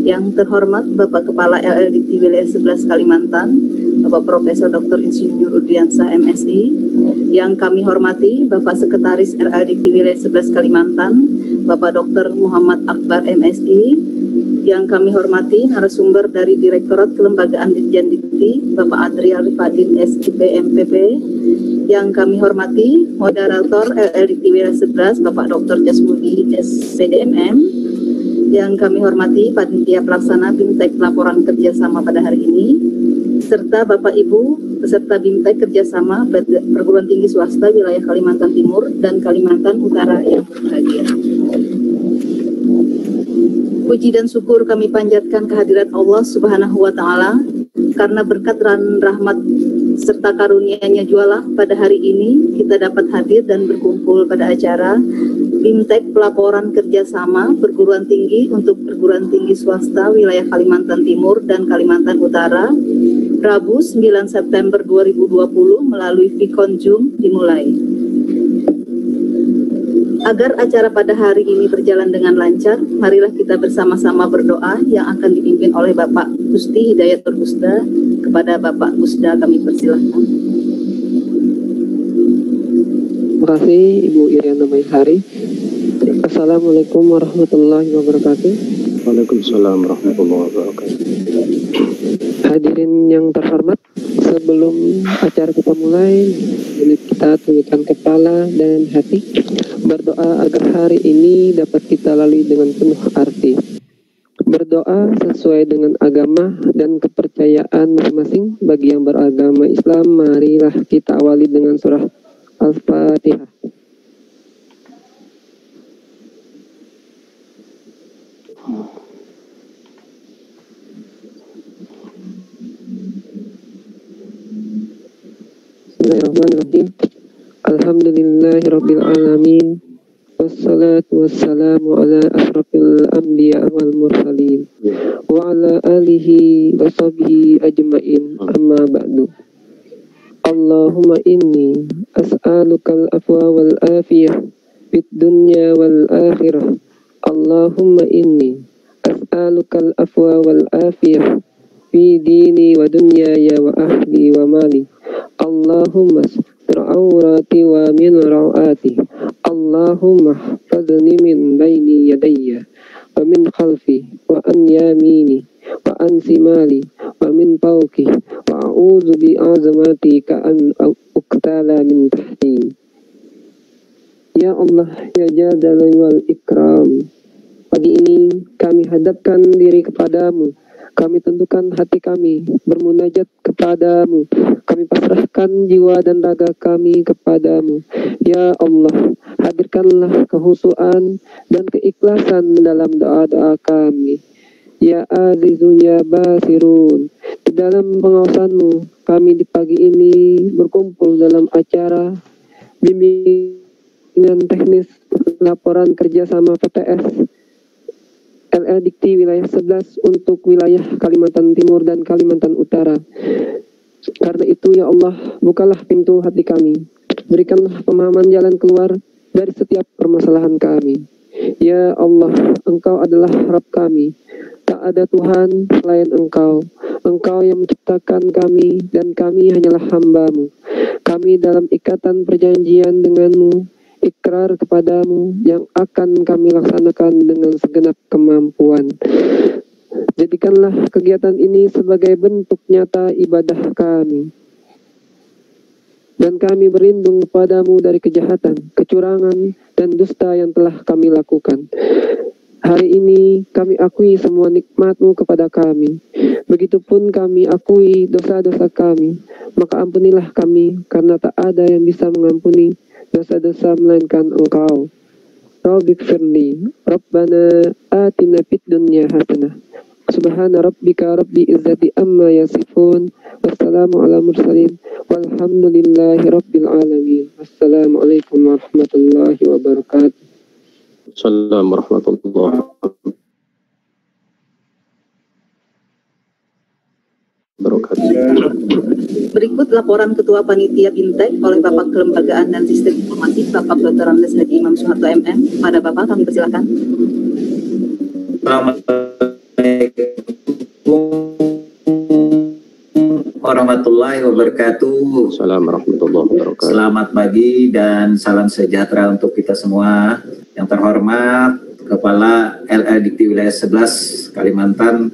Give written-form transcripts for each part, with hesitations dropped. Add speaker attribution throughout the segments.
Speaker 1: Yang terhormat Bapak Kepala LLDT Wilayah 11 Kalimantan, Bapak Profesor Dr. Insinyur Udriansah MSI. Yang kami hormati Bapak Sekretaris LLDT Wilayah 11 Kalimantan, Bapak Dr. Muhammad Akbar MSI. Yang kami hormati narasumber dari Direktorat Kelembagaan Ditjen Dikti, Bapak Adrial Rifadin SIP MPP. Yang kami hormati moderator LLDT Wilayah 11, Bapak Dr. Jasmudi SPDMM. Yang kami hormati panitia pelaksana BIMTEK laporan kerjasama pada hari ini, serta Bapak Ibu peserta BIMTEK kerjasama perguruan tinggi swasta wilayah Kalimantan Timur dan Kalimantan Utara yang berbahagia. Puji dan syukur kami panjatkan kehadirat Allah Subhanahu wa Ta'ala, karena berkat dan rahmat serta karunia-Nya jualah pada hari ini kita dapat hadir dan berkumpul pada acara BIMTEK pelaporan kerjasama perguruan tinggi untuk perguruan tinggi swasta wilayah Kalimantan Timur dan Kalimantan Utara, Rabu 9 September 2020 melalui Vkon Zoom dimulai. Agar acara pada hari ini berjalan dengan lancar, marilah kita bersama-sama berdoa yang akan dipimpin oleh Bapak Gusti Hidayatul Gusda. Kepada Bapak Gusda kami persilahkan.
Speaker 2: Terima kasih Ibu Iriana Maisari. Assalamualaikum warahmatullahi wabarakatuh.
Speaker 3: Waalaikumsalam warahmatullahi wabarakatuh.
Speaker 2: Hadirin yang terhormat, sebelum acara kita mulai, kita tundukkan kepala dan hati, berdoa agar hari ini dapat kita lalui dengan penuh arti. Berdoa sesuai dengan agama dan kepercayaan masing-masing. Bagi yang beragama Islam, marilah kita awali dengan surah Al-Fatihah. Bismillahirrahmanirrahim. Alhamdulillahirabbil alamin. Wassalatu wassalamu ala asrafil anbiya wal mursalin wa ala alihi wa sahbihi ajmain, amma ba'du. Allahumma inni as'alukal afwa wal afiyah fid dunya wal akhirah. Allahumma inni as'alukal afwa wal afiyah fi dini wa dunyaya wa ahli wa mali. Allahumma awrati wa min rawati. Allahumma fadni min baini yadayya wa min khalfi wa an yamini wa an simali wa min fawqi wa a'udzu bi azamatika an uqtala min tahti. Ya Allah, ya Jadal wal Ikram, pagi ini kami hadapkan diri kepadamu. Kami tentukan hati kami bermunajat kepadamu. Kami pasrahkan jiwa dan raga kami kepadamu. Ya Allah, hadirkanlah kehusuan dan keikhlasan dalam doa-doa kami. Ya Azizun ya Basirun, di dalam pengawasanmu kami di pagi ini berkumpul dalam acara bimbingan teknis laporan kerjasama PTS LLDT Wilayah 11 untuk wilayah Kalimantan Timur dan Kalimantan Utara. Karena itu ya Allah, bukalah pintu hati kami. Berikanlah pemahaman jalan keluar dari setiap permasalahan kami. Ya Allah, Engkau adalah Rabb kami. Tak ada Tuhan selain Engkau. Engkau yang menciptakan kami dan kami hanyalah hamba-Mu. Kami dalam ikatan perjanjian denganmu, ikrar kepadamu yang akan kami laksanakan dengan segenap kemampuan. Jadikanlah kegiatan ini sebagai bentuk nyata ibadah kami. Dan kami berlindung kepadamu dari kejahatan, kecurangan, dan dusta yang telah kami lakukan. Hari ini kami akui semua nikmat-Mu kepada kami. Begitupun kami akui dosa-dosa kami. Maka ampunilah kami, karena tak ada yang bisa mengampuni dosa-dosa melainkan Engkau. Rabbighfirli, Rabbana atina fid dunya hasanah. Subhana rabbika rabbil izzati amma yasifun. Wassalamu ala mursalin. Walhamdulillahi rabbil alamin. Wassalamualaikum warahmatullahi wabarakatuh.
Speaker 3: Assalamualaikum warahmatullahi wabarakatuh.
Speaker 1: Berikut laporan Ketua Panitia BIMTEK oleh Bapak Kelembagaan dan Sistem Informasi Bapak Dr. Andes Haji Imam Soeharto MM. Pada Bapak kami persilakan.
Speaker 4: Assalamualaikum warahmatullahi wabarakatuh.
Speaker 3: Assalamualaikum warahmatullahi wabarakatuh.
Speaker 4: Selamat pagi dan salam sejahtera untuk kita semua. Yang terhormat Kepala LL Dikti Wilayah 11 Kalimantan,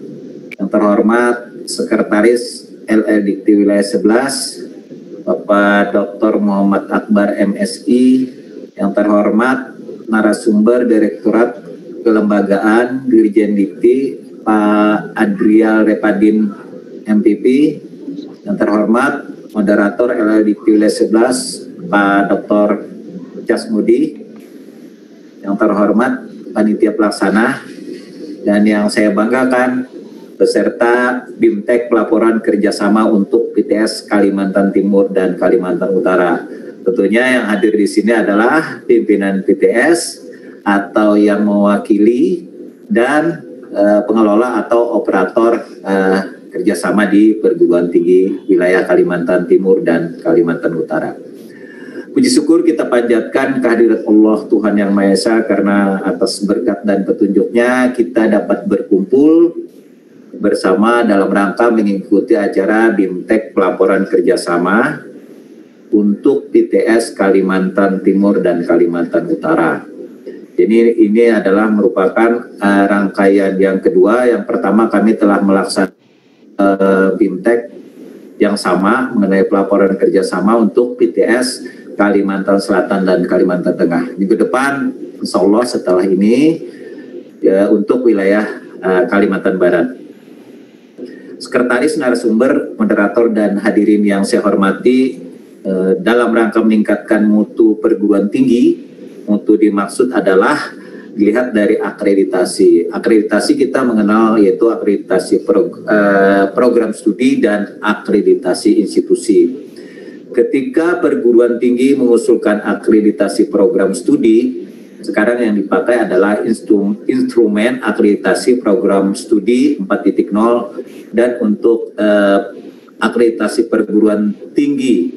Speaker 4: yang terhormat Sekretaris LL Dikti Wilayah 11 Bapak Dr. Muhammad Akbar MSI, yang terhormat narasumber Direktorat Kelembagaan Dirjen Dikti Pak Adrial Repadin MPP, yang terhormat moderator LL Dikti Wilayah 11 Pak Dr. Casmudi, yang terhormat panitia pelaksana, dan yang saya banggakan beserta BIMTEK pelaporan kerjasama untuk PTS Kalimantan Timur dan Kalimantan Utara. Tentunya yang hadir di sini adalah pimpinan PTS atau yang mewakili dan pengelola atau operator kerjasama di perguruan tinggi wilayah Kalimantan Timur dan Kalimantan Utara. Puji syukur kita panjatkan kehadirat Allah Tuhan Yang Maha Esa, karena atas berkat dan petunjuknya kita dapat berkumpul bersama dalam rangka mengikuti acara BIMTEK pelaporan kerjasama untuk PTS Kalimantan Timur dan Kalimantan Utara. Jadi ini adalah merupakan rangkaian yang kedua. Yang pertama kami telah melaksanakan BIMTEK yang sama mengenai pelaporan kerjasama untuk PTS Kalimantan Selatan dan Kalimantan Tengah. Minggu depan, insya Allah setelah ini ya, untuk wilayah Kalimantan Barat. Sekretaris, narasumber, moderator, dan hadirin yang saya hormati, dalam rangka meningkatkan mutu perguruan tinggi, mutu dimaksud adalah dilihat dari akreditasi. Akreditasi kita mengenal yaitu akreditasi program studi dan akreditasi institusi. Ketika perguruan tinggi mengusulkan akreditasi program studi, sekarang yang dipakai adalah instrumen akreditasi program studi 4.0, dan untuk akreditasi perguruan tinggi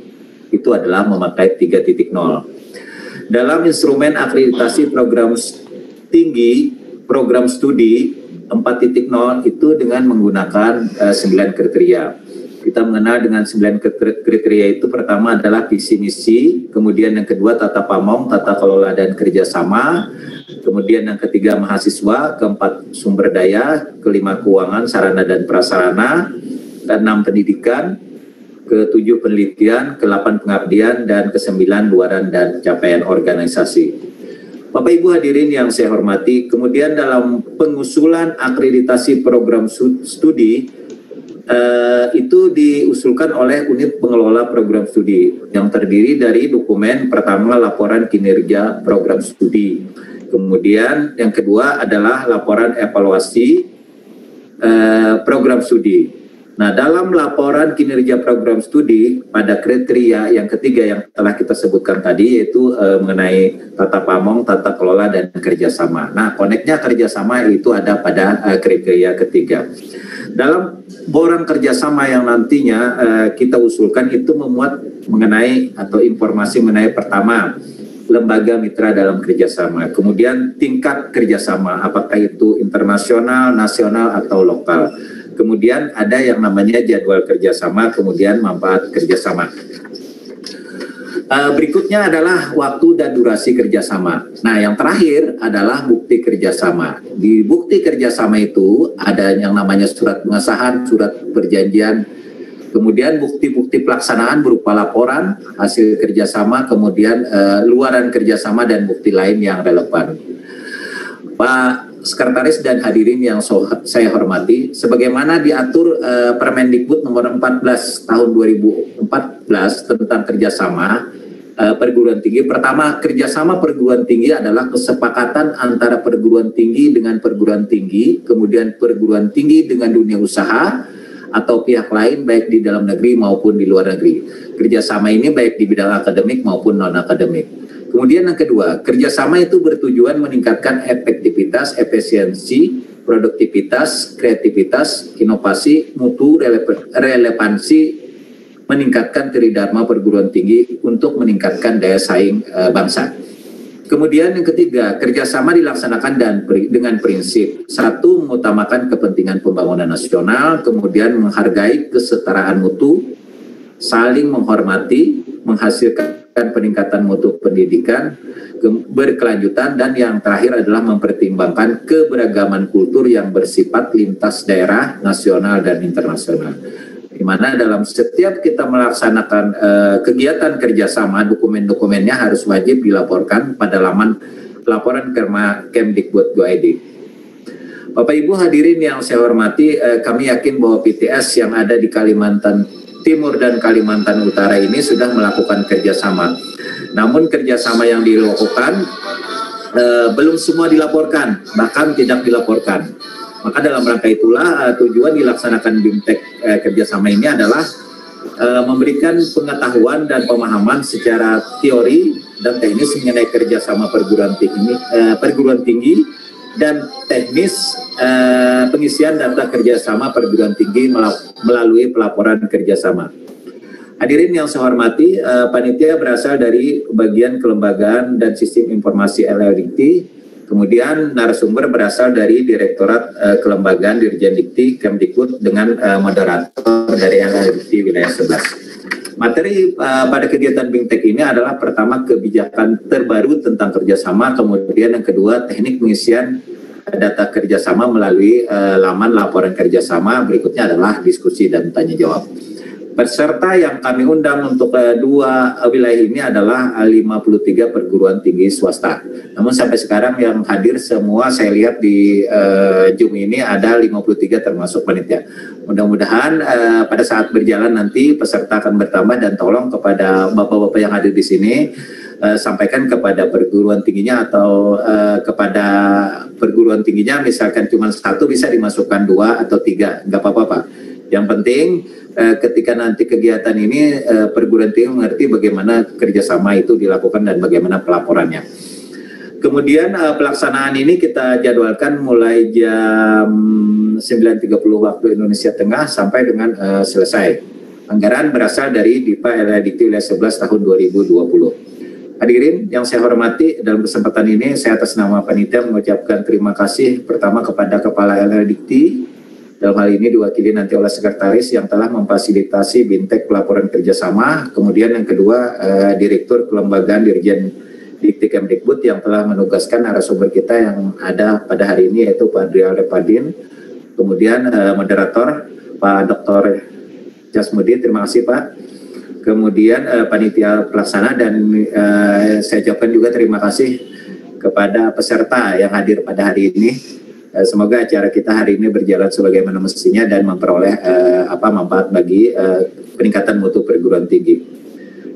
Speaker 4: itu adalah memakai 3.0. Dalam instrumen akreditasi program tinggi, program studi 4.0 itu dengan menggunakan 9 kriteria. Kita mengenal dengan 9 kriteria itu. Pertama adalah visi misi, kemudian yang kedua tata pamong, tata kelola dan kerjasama, kemudian yang ketiga mahasiswa, keempat sumber daya, kelima keuangan, sarana dan prasarana, keenam pendidikan, ketujuh penelitian, ke-8 pengabdian, dan ke-9 luaran dan capaian organisasi. Bapak Ibu hadirin yang saya hormati, kemudian dalam pengusulan akreditasi program studi itu diusulkan oleh unit pengelola program studi yang terdiri dari dokumen pertama laporan kinerja program studi, kemudian yang kedua adalah laporan evaluasi program studi. Nah, dalam laporan kinerja program studi pada kriteria yang ketiga yang telah kita sebutkan tadi, yaitu mengenai tata pamong, tata kelola, dan kerjasama. Nah, koneknya kerjasama itu ada pada kriteria ketiga. Dalam boran kerjasama yang nantinya kita usulkan itu memuat mengenai atau informasi mengenai pertama, lembaga mitra dalam kerjasama, kemudian tingkat kerjasama, apakah itu internasional, nasional, atau lokal. Kemudian ada yang namanya jadwal kerjasama, kemudian manfaat kerjasama. Berikutnya adalah waktu dan durasi kerjasama. Nah, yang terakhir adalah bukti kerjasama. Di bukti kerjasama itu ada yang namanya surat pengesahan, surat perjanjian, kemudian bukti-bukti pelaksanaan berupa laporan, hasil kerjasama, kemudian luaran kerjasama, dan bukti lain yang relevan. Pak Sekretaris dan hadirin yang saya hormati, sebagaimana diatur Permendikbud nomor 14 tahun 2014 tentang kerjasama perguruan tinggi. Pertama, kerjasama perguruan tinggi adalah kesepakatan antara perguruan tinggi dengan perguruan tinggi, kemudian perguruan tinggi dengan dunia usaha atau pihak lain baik di dalam negeri maupun di luar negeri. Kerjasama ini baik di bidang akademik maupun non-akademik. Kemudian yang kedua, kerjasama itu bertujuan meningkatkan efektivitas, efisiensi, produktivitas, kreativitas, inovasi, mutu, relevansi, meningkatkan tridharma perguruan tinggi untuk meningkatkan daya saing bangsa. Kemudian yang ketiga, kerjasama dilaksanakan dengan prinsip satu, mengutamakan kepentingan pembangunan nasional, kemudian menghargai kesetaraan mutu, saling menghormati, menghasilkan peningkatan mutu pendidikan berkelanjutan, dan yang terakhir adalah mempertimbangkan keberagaman kultur yang bersifat lintas daerah, nasional, dan internasional. Di mana dalam setiap kita melaksanakan kegiatan kerjasama, dokumen-dokumennya harus wajib dilaporkan pada laman laporan Kemdikbud.go.id. Bapak Ibu hadirin yang saya hormati, kami yakin bahwa PTS yang ada di Kalimantan Timur dan Kalimantan Utara ini sudah melakukan kerjasama. Namun kerjasama yang dilakukan belum semua dilaporkan, bahkan tidak dilaporkan. Maka dalam rangka itulah tujuan dilaksanakan BIMTEK kerjasama ini adalah memberikan pengetahuan dan pemahaman secara teori dan teknis mengenai kerjasama perguruan tinggi dan teknis pengisian data kerjasama perguruan tinggi melalui pelaporan kerjasama. Hadirin yang saya hormati, panitia berasal dari bagian kelembagaan dan sistem informasi LLDikti. Kemudian narasumber berasal dari Direktorat Kelembagaan Dirjen Dikti Kemdikbud dengan moderator dari LLDikti wilayah 11. Materi pada kegiatan BIMTEK ini adalah pertama kebijakan terbaru tentang kerjasama, kemudian yang kedua teknik pengisian data kerjasama melalui laman laporan kerjasama, berikutnya adalah diskusi dan tanya jawab. Peserta yang kami undang untuk dua wilayah ini adalah 53 perguruan tinggi swasta. Namun sampai sekarang yang hadir semua saya lihat di Zoom ini ada 53 termasuk panitia. Mudah-mudahan pada saat berjalan nanti peserta akan bertambah, dan tolong kepada bapak-bapak yang hadir di sini sampaikan kepada perguruan tingginya atau kepada perguruan tingginya misalkan cuma satu bisa dimasukkan 2 atau 3, nggak apa-apa Pak. Yang penting ketika nanti kegiatan ini perguruan tinggi mengerti bagaimana kerjasama itu dilakukan dan bagaimana pelaporannya. Kemudian pelaksanaan ini kita jadwalkan mulai jam 9.30 waktu Indonesia Tengah sampai dengan selesai. Anggaran berasal dari DIPA LLDikti wilayah 11 tahun 2020. Hadirin yang saya hormati, dalam kesempatan ini saya atas nama panitia mengucapkan terima kasih pertama kepada Kepala LLDikti, dalam hal ini diwakili nanti oleh sekretaris yang telah memfasilitasi BIMTEK pelaporan kerjasama. Kemudian yang kedua Direktur Kelembagaan Dirjen Dikti Kemdikbud yang telah menugaskan narasumber kita yang ada pada hari ini yaitu Pak Adrial Repadin. Kemudian moderator Pak Dr. Jasmudi, terima kasih Pak. Kemudian panitia pelaksana, dan saya ucapkan juga terima kasih kepada peserta yang hadir pada hari ini. Semoga acara kita hari ini berjalan sebagaimana mestinya dan memperoleh manfaat bagi peningkatan mutu perguruan tinggi.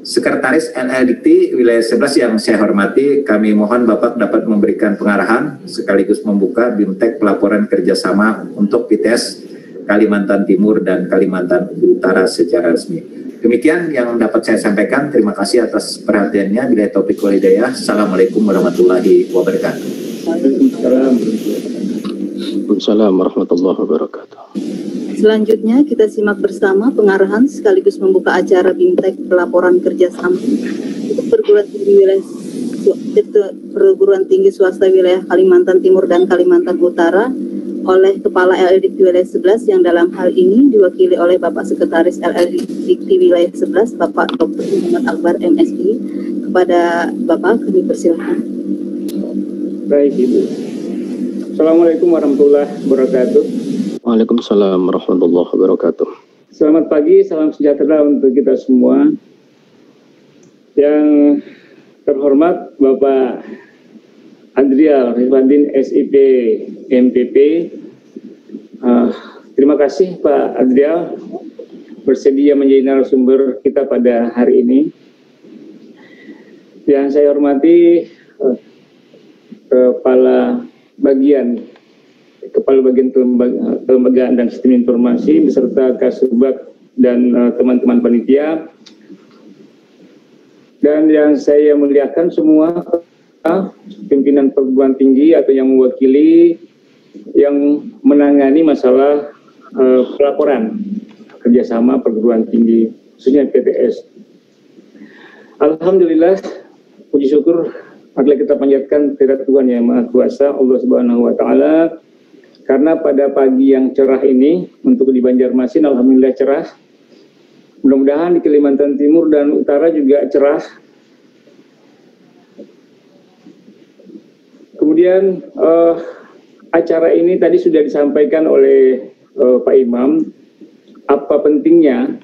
Speaker 4: Sekretaris LLDikti wilayah 11 yang saya hormati, kami mohon Bapak dapat memberikan pengarahan sekaligus membuka BIMTEK pelaporan kerjasama untuk PTS Kalimantan Timur dan Kalimantan Utara secara resmi. Demikian yang dapat saya sampaikan. Terima kasih atas perhatiannya. Bila taufiq wal hidayah. Assalamualaikum warahmatullahi wabarakatuh.
Speaker 3: Waalaikumsalam warahmatullahi wabarakatuh.
Speaker 1: Selanjutnya kita simak bersama pengarahan sekaligus membuka acara BIMTEK pelaporan kerjasama untuk perguruan tinggi swasta wilayah Kalimantan Timur dan Kalimantan Utara oleh Kepala LLDikti wilayah 11 yang dalam hal ini diwakili oleh Bapak Sekretaris LLDikti wilayah 11 Bapak Dr. Muhammad Akbar MSI. Kepada Bapak kami persilakan.
Speaker 5: Baik Ibu. Assalamualaikum warahmatullahi wabarakatuh.
Speaker 3: Waalaikumsalam warahmatullahi wabarakatuh.
Speaker 5: Selamat pagi, salam sejahtera untuk kita semua. Yang terhormat Bapak Adrial Repadin SIP MPP. Terima kasih Pak Adrial bersedia menjadi narasumber kita pada hari ini. Yang saya hormati Kepala Bagian Kelembagaan dan Sistem Informasi beserta Kasubag dan teman-teman panitia, dan yang saya muliakan semua pimpinan perguruan tinggi atau yang mewakili yang menangani masalah pelaporan kerjasama perguruan tinggi khususnya PTS. Alhamdulillah, puji syukur Marilah kita panjatkan kehadirat Tuhan yang Maha Kuasa, Allah Subhanahu wa Ta'ala, karena pada pagi yang cerah ini untuk di Banjarmasin alhamdulillah cerah. Mudah-mudahan di Kalimantan Timur dan Utara juga cerah. Kemudian acara ini tadi sudah disampaikan oleh Pak Imam apa pentingnya.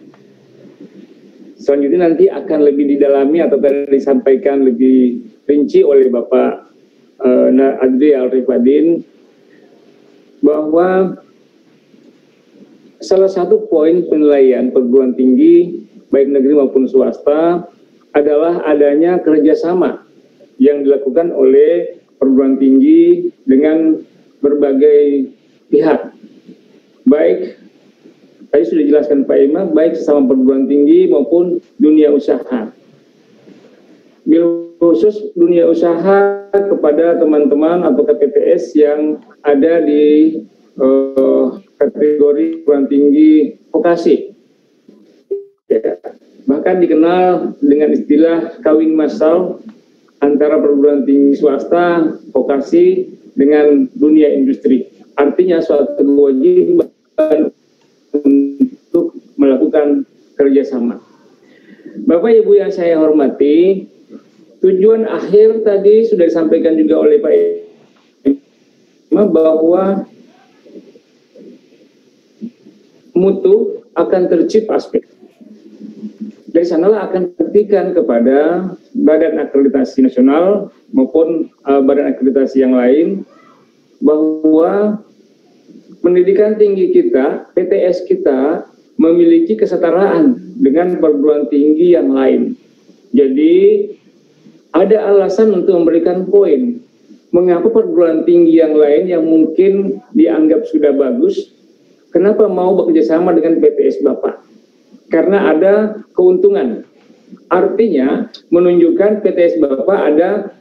Speaker 5: Selanjutnya nanti akan lebih didalami atau disampaikan lebih rinci oleh Bapak Adri Al-Rifadin, bahwa salah satu poin penilaian perguruan tinggi baik negeri maupun swasta adalah adanya kerjasama yang dilakukan oleh perguruan tinggi dengan berbagai pihak, baik tadi sudah dijelaskan Pak Imam, baik sesama perguruan tinggi maupun dunia usaha. Bil khusus dunia usaha kepada teman-teman atau KPTS yang ada di kategori perguruan tinggi vokasi. Ya, bahkan dikenal dengan istilah kawin massal antara perguruan tinggi swasta, vokasi dengan dunia industri. Artinya suatu kewajiban untuk melakukan kerjasama. Bapak Ibu yang saya hormati, tujuan akhir tadi sudah disampaikan juga oleh Pak Imam bahwa mutu akan tercipta aspek. Dari sanalah akan dibuktikan kepada Badan Akreditasi Nasional maupun badan akreditasi yang lain bahwa pendidikan tinggi kita, PTS kita, memiliki kesetaraan dengan perguruan tinggi yang lain. Jadi, ada alasan untuk memberikan poin. Mengapa perguruan tinggi yang lain yang mungkin dianggap sudah bagus, kenapa mau bekerjasama dengan PTS Bapak? Karena ada keuntungan. Artinya, menunjukkan PTS Bapak ada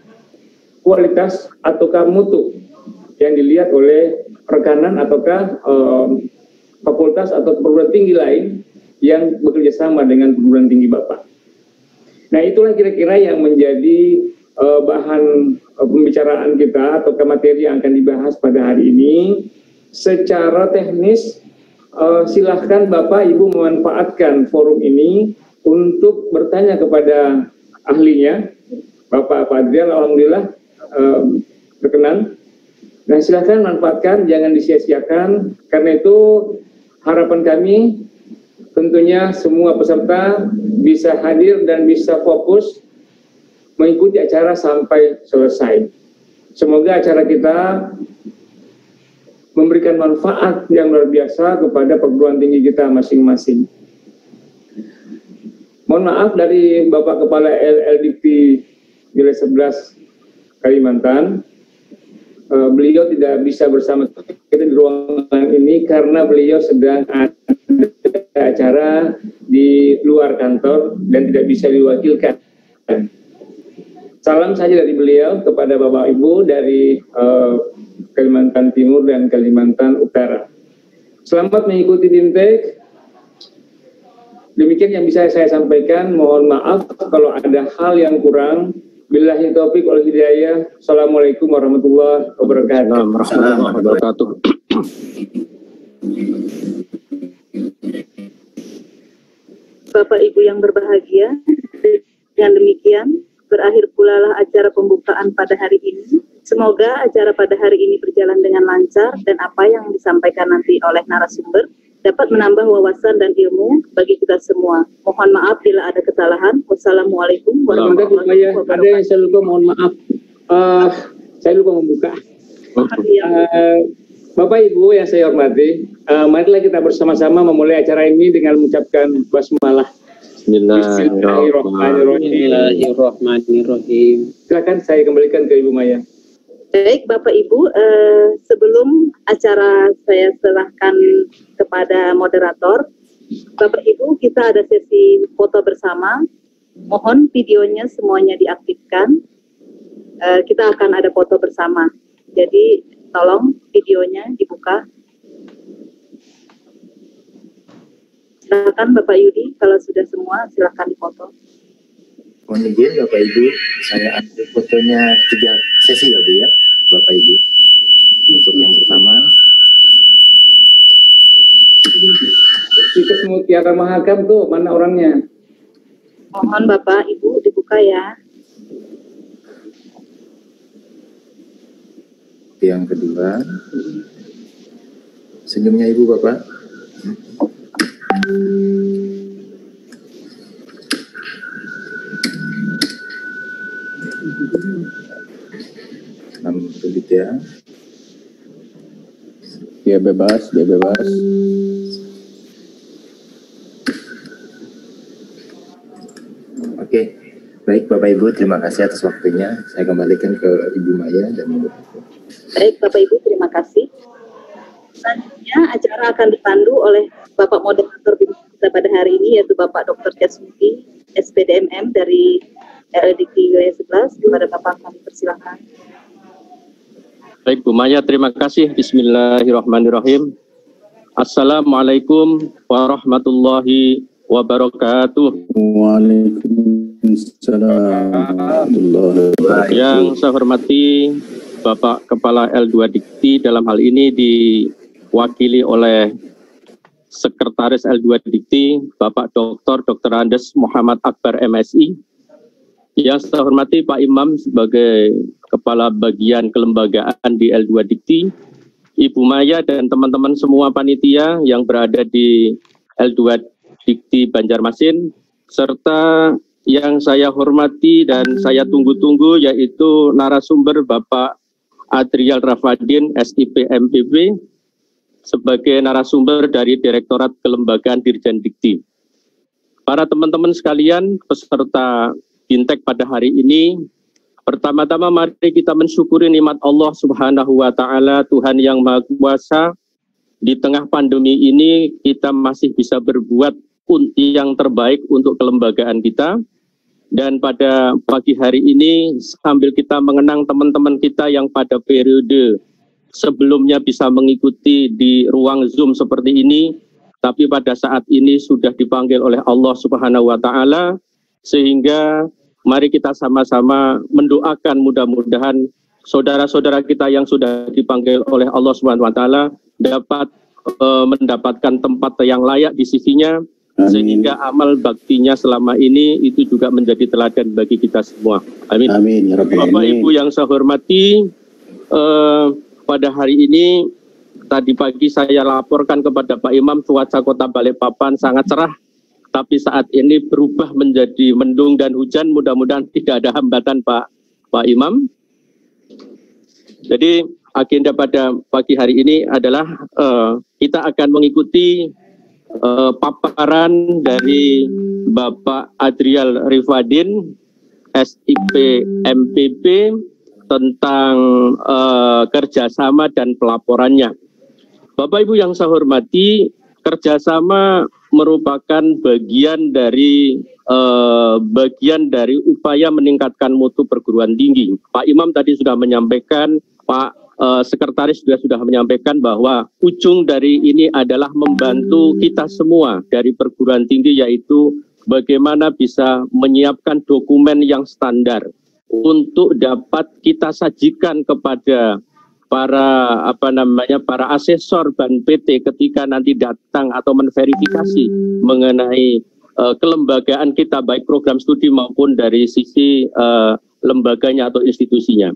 Speaker 5: kualitas ataukah mutu yang dilihat oleh rekanan ataukah fakultas atau perguruan tinggi lain yang bekerja sama dengan perguruan tinggi Bapak. Nah, itulah kira-kira yang menjadi bahan pembicaraan kita atau materi yang akan dibahas pada hari ini. Secara teknis, silahkan Bapak Ibu memanfaatkan forum ini untuk bertanya kepada ahlinya. Bapak Adrian, alhamdulillah berkenan. Nah, silakan manfaatkan, jangan disia-siakan. Karena itu harapan kami tentunya semua peserta bisa hadir dan bisa fokus mengikuti acara sampai selesai. Semoga acara kita memberikan manfaat yang luar biasa kepada perguruan tinggi kita masing-masing. Mohon maaf dari Bapak Kepala LLDP Wilayah 11 Kalimantan. Beliau tidak bisa bersama kita di ruangan ini karena beliau sedang ada acara di luar kantor dan tidak bisa diwakilkan. Salam saja dari beliau kepada Bapak Ibu dari Kalimantan Timur dan Kalimantan Utara. Selamat mengikuti Dimtek. Demikian yang bisa saya sampaikan. Mohon maaf kalau ada hal yang kurang. Billahi taufiq wal hidayah. Assalamualaikum warahmatullahi wabarakatuh.
Speaker 3: Warahmatullahi wabarakatuh.
Speaker 1: Bapak Ibu yang berbahagia, dengan demikian berakhir pula lah acara pembukaan pada hari ini. Semoga acara pada hari ini berjalan dengan lancar dan apa yang disampaikan nanti oleh narasumber dapat menambah wawasan dan ilmu bagi kita semua. Mohon maaf bila ada kesalahan. Wassalamualaikum warahmatullahi wabarakatuh.
Speaker 5: Ada yang saya lupa, mohon maaf. Saya lupa membuka. Bapak Ibu yang saya hormati, marilah kita bersama-sama memulai acara ini dengan mengucapkan basmalah. Bismillahirrahmanirrahim. Silakan saya kembalikan ke Ibu Maya.
Speaker 1: Baik Bapak Ibu, sebelum acara saya serahkan kepada moderator, Bapak Ibu kita ada sesi foto bersama. Mohon videonya semuanya diaktifkan. Kita akan ada foto bersama. Jadi tolong videonya dibuka. Silakan Bapak Yudi, kalau sudah semua silakan difoto.
Speaker 6: Mohon izin Bapak Ibu, saya ambil fotonya 3 sesi ya Bu ya, Bapak Ibu. Untuk yang pertama.
Speaker 5: Situs Mutiara Mahakam tuh mana orangnya?
Speaker 1: Mohon Bapak Ibu dibuka ya.
Speaker 6: Yang kedua, senyumnya Ibu Bapak. Sulit ya.
Speaker 3: Dia bebas, dia bebas.
Speaker 6: Oke, baik Bapak Ibu, terima kasih atas waktunya. Saya kembalikan ke Ibu Maya dan Ibu.
Speaker 1: Baik Bapak Ibu, terima kasih. Selanjutnya acara akan dipandu oleh Bapak Moderator kita pada hari ini, yaitu Bapak Dr. Jasmuki, SPDMM dari LLDikti Wilayah 11. Kepada Bapak kami persilakan.
Speaker 3: Baik Bu Maya, terima kasih. Bismillahirrahmanirrahim. Assalamualaikum warahmatullahi wabarakatuh.
Speaker 6: Waalaikumsalam.
Speaker 3: Yang saya hormati Bapak Kepala L2 Dikti, dalam hal ini diwakili oleh Sekretaris L2 Dikti, Bapak Dr. Andes Muhammad Akbar MSI. Yang saya hormati Pak Imam sebagai Kepala Bagian Kelembagaan di L2 Dikti, Ibu Maya dan teman-teman semua panitia yang berada di L2 Dikti Banjarmasin, serta yang saya hormati dan saya tunggu-tunggu yaitu narasumber Bapak Adrial Rafadin, SIP MPB, sebagai narasumber dari Direktorat Kelembagaan Dirjen Dikti. Para teman-teman sekalian, peserta Bintek pada hari ini, pertama-tama mari kita mensyukuri nikmat Allah Subhanahu wa Ta'ala, Tuhan yang Maha Kuasa. Di tengah pandemi ini kita masih bisa berbuat yang terbaik untuk kelembagaan kita. Dan pada pagi hari ini sambil kita mengenang teman-teman kita yang pada periode sebelumnya bisa mengikuti di ruang Zoom seperti ini, tapi pada saat ini sudah dipanggil oleh Allah Subhanahu wa Ta'ala, sehingga mari kita sama-sama mendoakan mudah-mudahan saudara-saudara kita yang sudah dipanggil oleh Allah Subhanahu wa Ta'ala dapat mendapatkan tempat yang layak di sisinya, sehingga amal baktinya selama ini itu juga menjadi teladan bagi kita semua. Amin.
Speaker 6: Amin. Ya Rabbal
Speaker 3: Bapak
Speaker 6: Alamin.
Speaker 3: Ibu yang saya hormati, pada hari ini tadi pagi saya laporkan kepada Pak Imam cuaca Kota Balikpapan sangat cerah. Tapi saat ini berubah menjadi mendung dan hujan, mudah-mudahan tidak ada hambatan Pak Imam. Jadi agenda pada pagi hari ini adalah kita akan mengikuti paparan dari Bapak Adrial Rifadin, SIP MPB, tentang kerjasama dan pelaporannya. Bapak Ibu yang saya hormati, kerjasama merupakan bagian dari upaya meningkatkan mutu perguruan tinggi. Pak Imam tadi sudah menyampaikan, Pak Sekretaris juga sudah menyampaikan bahwa ujung dari ini adalah membantu kita semua dari perguruan tinggi, yaitu bagaimana bisa menyiapkan dokumen yang standar untuk dapat kita sajikan kepada para asesor ban PT ketika nanti datang atau menverifikasi mengenai kelembagaan kita, baik program studi maupun dari sisi lembaganya atau institusinya.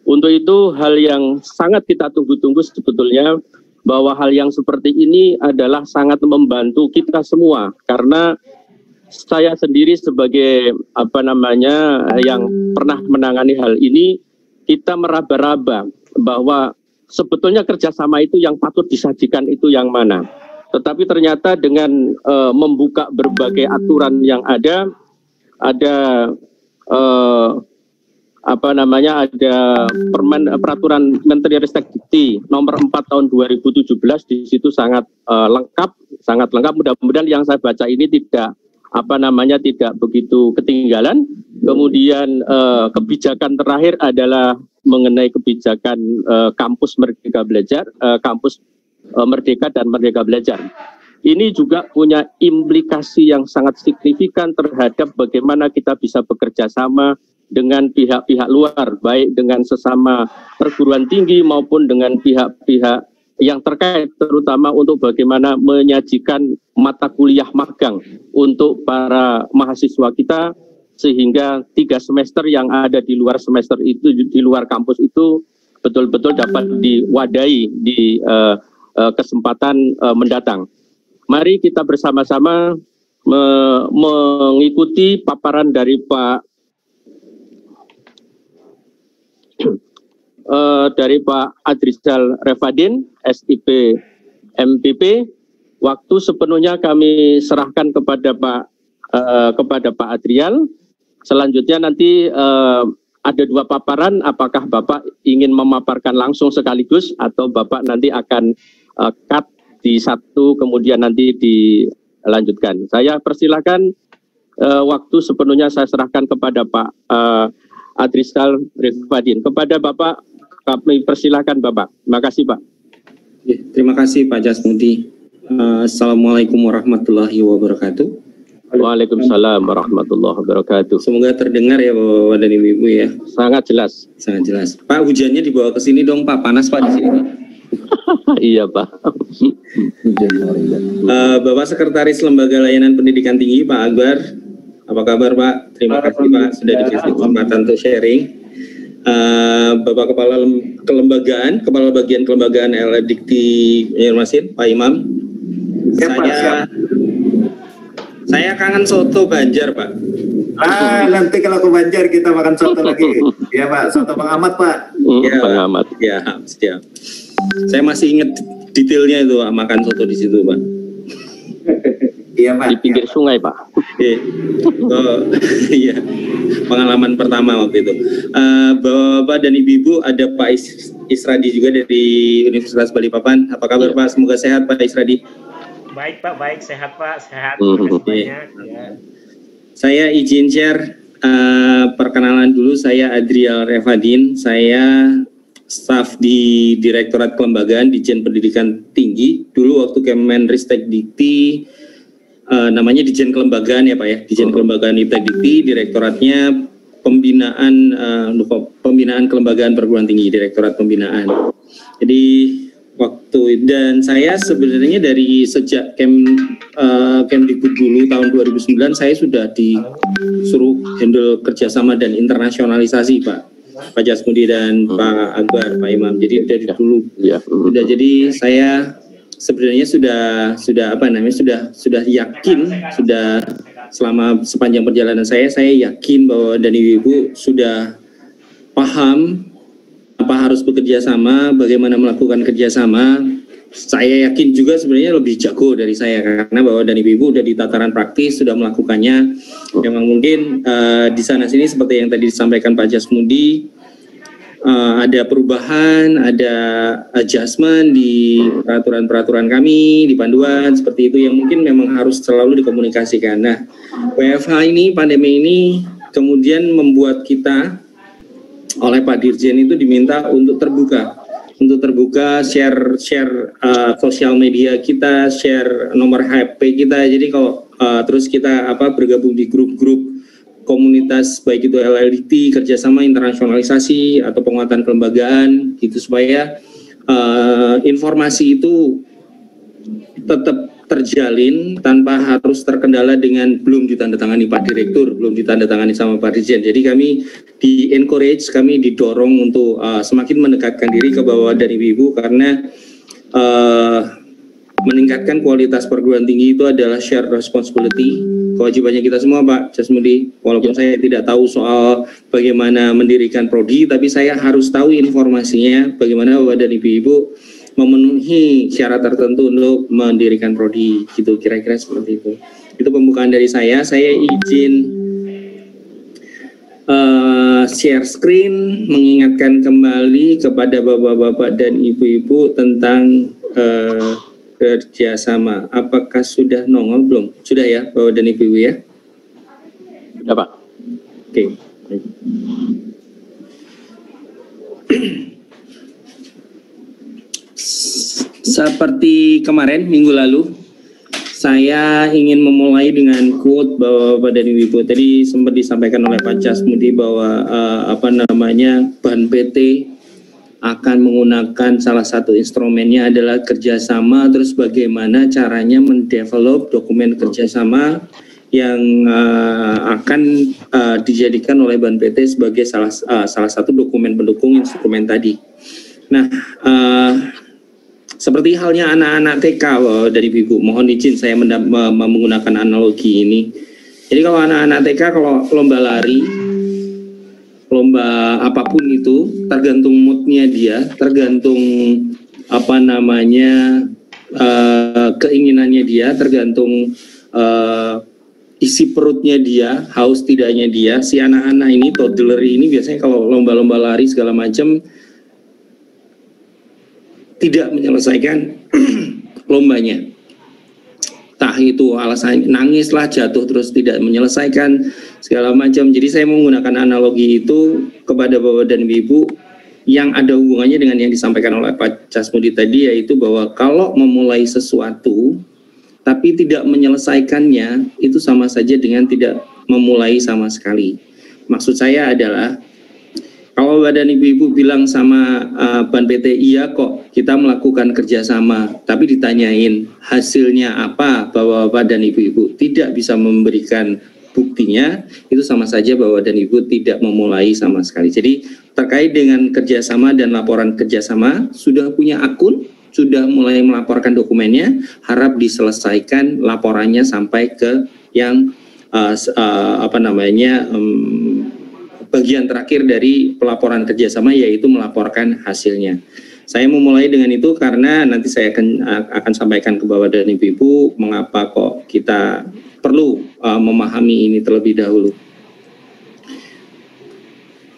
Speaker 3: Untuk itu hal yang sangat kita tunggu-tunggu sebetulnya, bahwa hal yang seperti ini adalah sangat membantu kita semua, karena saya sendiri sebagai yang pernah menangani hal ini, kita meraba-raba bahwa sebetulnya kerjasama itu yang patut disajikan itu yang mana. Tetapi ternyata dengan membuka berbagai aturan yang ada peraturan Menteri Ristek Dikti nomor 4 tahun 2017, di situ sangat lengkap. Mudah-mudahan yang saya baca ini tidak begitu ketinggalan. Kemudian kebijakan terakhir adalah mengenai kebijakan kampus Merdeka Belajar, kampus Merdeka dan Merdeka Belajar. ini juga punya implikasi yang sangat signifikan terhadap bagaimana kita bisa bekerja sama dengan pihak-pihak luar, baik dengan sesama perguruan tinggi maupun dengan pihak-pihak yang terkait, terutama untuk bagaimana menyajikan mata kuliah magang untuk para mahasiswa kita, sehingga 3 semester yang ada di luar semester itu, di luar kampus itu betul-betul dapat diwadahi di kesempatan mendatang. Mari kita bersama-sama mengikuti paparan dari Pak Adrizal Refadin, SIP MPP. Waktu sepenuhnya kami serahkan kepada Pak Adrial. Selanjutnya nanti ada 2 paparan. Apakah Bapak ingin memaparkan langsung sekaligus atau Bapak nanti akan cut di satu kemudian nanti dilanjutkan? Saya persilakan, waktu sepenuhnya saya serahkan kepada Pak Adrizal Refadin. Kepada Bapak kami persilakan Bapak. Terima kasih Pak.
Speaker 7: Ya, terima kasih Pak Jasmudi. Assalamualaikum warahmatullahi wabarakatuh.
Speaker 3: Waalaikumsalam warahmatullahi wabarakatuh.
Speaker 7: Semoga terdengar ya Bapak dan Ibu ya.
Speaker 3: Sangat jelas.
Speaker 7: Sangat jelas. Pak, hujannya dibawa ke sini dong Pak. Panas Pak di sini Pak.
Speaker 3: Iya Pak.
Speaker 7: Bapak Sekretaris Lembaga Layanan Pendidikan Tinggi Pak Akbar, apa kabar Pak? Terima kasih Pak sudah dikasih kesempatan untuk sharing. Bapak Kepala Bagian Kelembagaan LLDikti Banjarmasin, Pak Imam. Saya kangen soto Banjar Pak.
Speaker 4: Nanti kalau ke Banjar kita makan soto lagi. Ya Pak, soto Bang Ahmad Pak.
Speaker 7: Ya,
Speaker 3: Bang Ahmad.
Speaker 7: Ya, siap. Saya masih ingat detailnya itu makan soto di situ Pak.
Speaker 4: Iya Pak.
Speaker 3: Di pinggir sungai Pak.
Speaker 7: Iya, pengalaman pertama waktu itu. Bapak dan Ibu, ada Pak Isradi juga dari Universitas Balikpapan. Apa kabar Pak? Semoga sehat Pak Isradi.
Speaker 8: Baik Pak, baik, sehat Pak, sehat. Terima kasih banyak. Ya.
Speaker 7: Saya izin share perkenalan dulu. Saya Adrial Refadin. Saya staf di Direktorat Kelembagaan Ditjen Pendidikan Tinggi. Dulu waktu Kemenristek Dikti, namanya Ditjen Kelembagaan ya Pak ya. Ditjen Kelembagaan Dikti, Direktoratnya Pembinaan Kelembagaan Perguruan Tinggi, Direktorat Pembinaan. Jadi dan saya sebenarnya dari sejak Kemdikbud dulu tahun 2009 saya sudah disuruh handle kerjasama dan internasionalisasi Pak Jasmudi dan Pak Akbar, Pak Imam. Jadi dari dulu jadi saya sebenarnya sudah yakin, sudah selama sepanjang perjalanan saya yakin bahwa dan Ibu sudah paham apa harus bekerja sama, bagaimana melakukan kerjasama. Saya yakin juga sebenarnya lebih jago dari saya karena bahwa dan Ibu sudah di tataran praktis, sudah melakukannya. Memang mungkin di sana sini seperti yang tadi disampaikan Pak Jasmudi, ada perubahan, ada adjustment di peraturan-peraturan kami, di panduan seperti itu yang mungkin memang harus selalu dikomunikasikan. Nah, WFH ini, pandemi ini kemudian membuat kita oleh Pak Dirjen itu diminta untuk terbuka, share sosial media kita, share nomor HP kita. Jadi kalau terus kita bergabung di grup-grup komunitas baik itu LLDikti, kerjasama internasionalisasi atau penguatan kelembagaan gitu supaya informasi itu tetap terjalin tanpa harus terkendala dengan belum ditandatangani Pak Direktur, belum ditandatangani sama Pak Dirjen. Jadi kami di-encourage, kami didorong untuk semakin mendekatkan diri ke bawah dari Ibu karena meningkatkan kualitas perguruan tinggi itu adalah shared responsibility, kewajibannya kita semua Pak Jasmudi. Walaupun saya tidak tahu soal bagaimana mendirikan prodi, tapi saya harus tahu informasinya bagaimana Bapak dan Ibu memenuhi syarat tertentu untuk mendirikan prodi, gitu kira-kira seperti itu. Itu pembukaan dari saya. Saya izin share screen, mengingatkan kembali kepada bapak-bapak dan ibu-ibu tentang kerjasama. Apakah sudah nongol belum? Sudah ya, bapak dan ibu-ibu ya?
Speaker 3: Sudah Pak.
Speaker 7: Oke. Seperti kemarin minggu lalu saya ingin memulai dengan quote Bapak dan Ibu. Tadi sempat disampaikan oleh Pak Casmudi bahwa Ban PT akan menggunakan salah satu instrumennya adalah kerjasama, terus bagaimana caranya mendevelop dokumen kerjasama yang akan dijadikan oleh Ban PT sebagai salah satu dokumen pendukung instrumen tadi. Nah, seperti halnya anak-anak TK dari Ibu, mohon izin saya menggunakan analogi ini. Jadi kalau anak-anak TK kalau lomba lari, lomba apapun itu, tergantung moodnya dia, tergantung keinginannya dia, tergantung isi perutnya dia, haus tidaknya dia. Si anak-anak ini, toddler ini biasanya kalau lomba-lomba lari segala macam tidak menyelesaikan lombanya. Entah itu alasannya nangislah, jatuh terus tidak menyelesaikan segala macam. Jadi saya menggunakan analogi itu kepada Bapak dan Ibu yang ada hubungannya dengan yang disampaikan oleh Pak Casmudi tadi, yaitu bahwa kalau memulai sesuatu tapi tidak menyelesaikannya, itu sama saja dengan tidak memulai sama sekali. Maksud saya adalah kalau Bapak dan Ibu bilang sama Ban PT, iya kok kita melakukan kerjasama, tapi ditanyain hasilnya apa, Bapak dan Ibu tidak bisa memberikan buktinya, itu sama saja Bapak dan Ibu tidak memulai sama sekali. Jadi terkait dengan kerjasama dan laporan kerjasama, sudah punya akun, sudah mulai melaporkan dokumennya, harap diselesaikan laporannya sampai ke yang bagian terakhir dari pelaporan kerjasama, yaitu melaporkan hasilnya. Saya memulai dengan itu karena nanti saya akan sampaikan ke Bapak dan Ibu mengapa kok kita perlu memahami ini terlebih dahulu.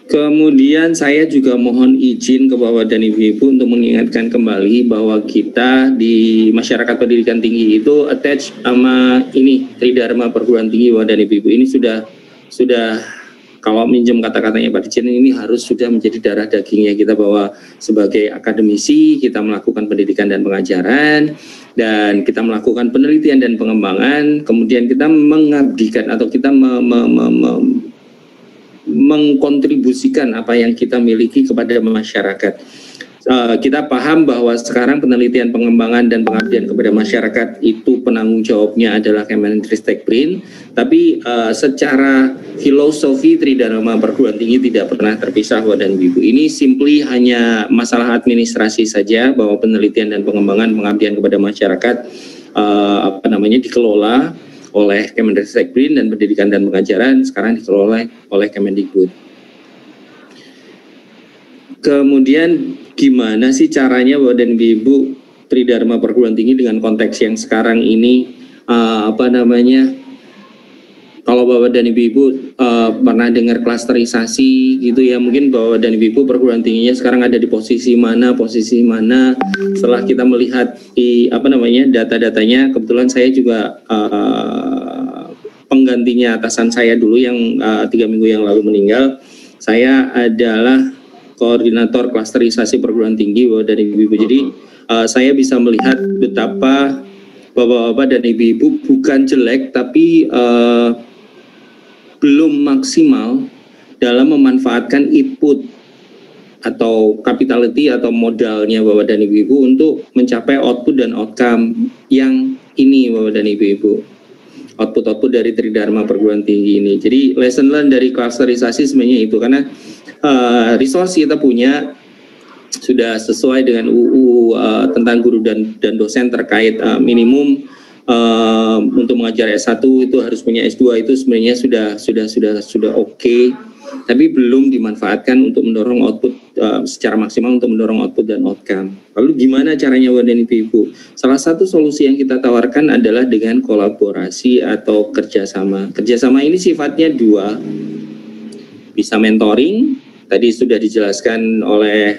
Speaker 7: Kemudian saya juga mohon izin ke Bapak dan Ibu untuk mengingatkan kembali bahwa kita di masyarakat pendidikan tinggi itu attach sama ini Tridharma Perguruan Tinggi Bapak dan Ibu. Ini sudah kalau minjem kata-katanya Pak Dirjen, ini harus sudah menjadi darah dagingnya kita, bahwa sebagai akademisi kita melakukan pendidikan dan pengajaran, dan kita melakukan penelitian dan pengembangan, kemudian kita mengabdikan atau kita mengkontribusikan apa yang kita miliki kepada masyarakat. Kita paham bahwa sekarang penelitian, pengembangan, dan pengabdian kepada masyarakat itu penanggung jawabnya adalah Kemendikbud, tapi secara filosofi Tridharma Perguruan Tinggi tidak pernah terpisah, Bapak dan Ibu. Ini simply hanya masalah administrasi saja, bahwa penelitian dan pengembangan, pengabdian kepada masyarakat dikelola oleh Kemendikbud, dan pendidikan dan pengajaran sekarang dikelola oleh Kemendikbud. Kemudian gimana sih caranya Bapak dan Ibu Tridharma Perguruan Tinggi dengan konteks yang sekarang ini, kalau Bapak dan Ibu pernah dengar klasterisasi gitu ya, mungkin Bapak dan Ibu perguruan tingginya sekarang ada di posisi mana. Setelah kita melihat di data-datanya, kebetulan saya juga penggantinya atasan saya dulu yang 3 minggu yang lalu meninggal. Saya adalah koordinator klasterisasi perguruan tinggi Bapak dan Ibu. Jadi saya bisa melihat betapa Bapak-bapak dan Ibu-ibu bukan jelek, tapi belum maksimal dalam memanfaatkan input atau capitality atau modalnya Bapak dan Ibu-ibu untuk mencapai output dan outcome yang ini Bapak dan Ibu-ibu. Output-output dari Tridharma Perguruan Tinggi ini. Jadi lesson learn dari klasterisasi sebenarnya itu, karena resource kita punya sudah sesuai dengan UU tentang guru dan dosen terkait minimum untuk mengajar S1 itu harus punya S2, itu sebenarnya sudah oke, tapi belum dimanfaatkan untuk mendorong output secara maksimal, untuk mendorong output dan outcome. Lalu gimana caranya Bapak dan Ibu? Salah satu solusi yang kita tawarkan adalah dengan kolaborasi atau kerjasama. Kerjasama ini sifatnya dua, bisa mentoring. Tadi sudah dijelaskan oleh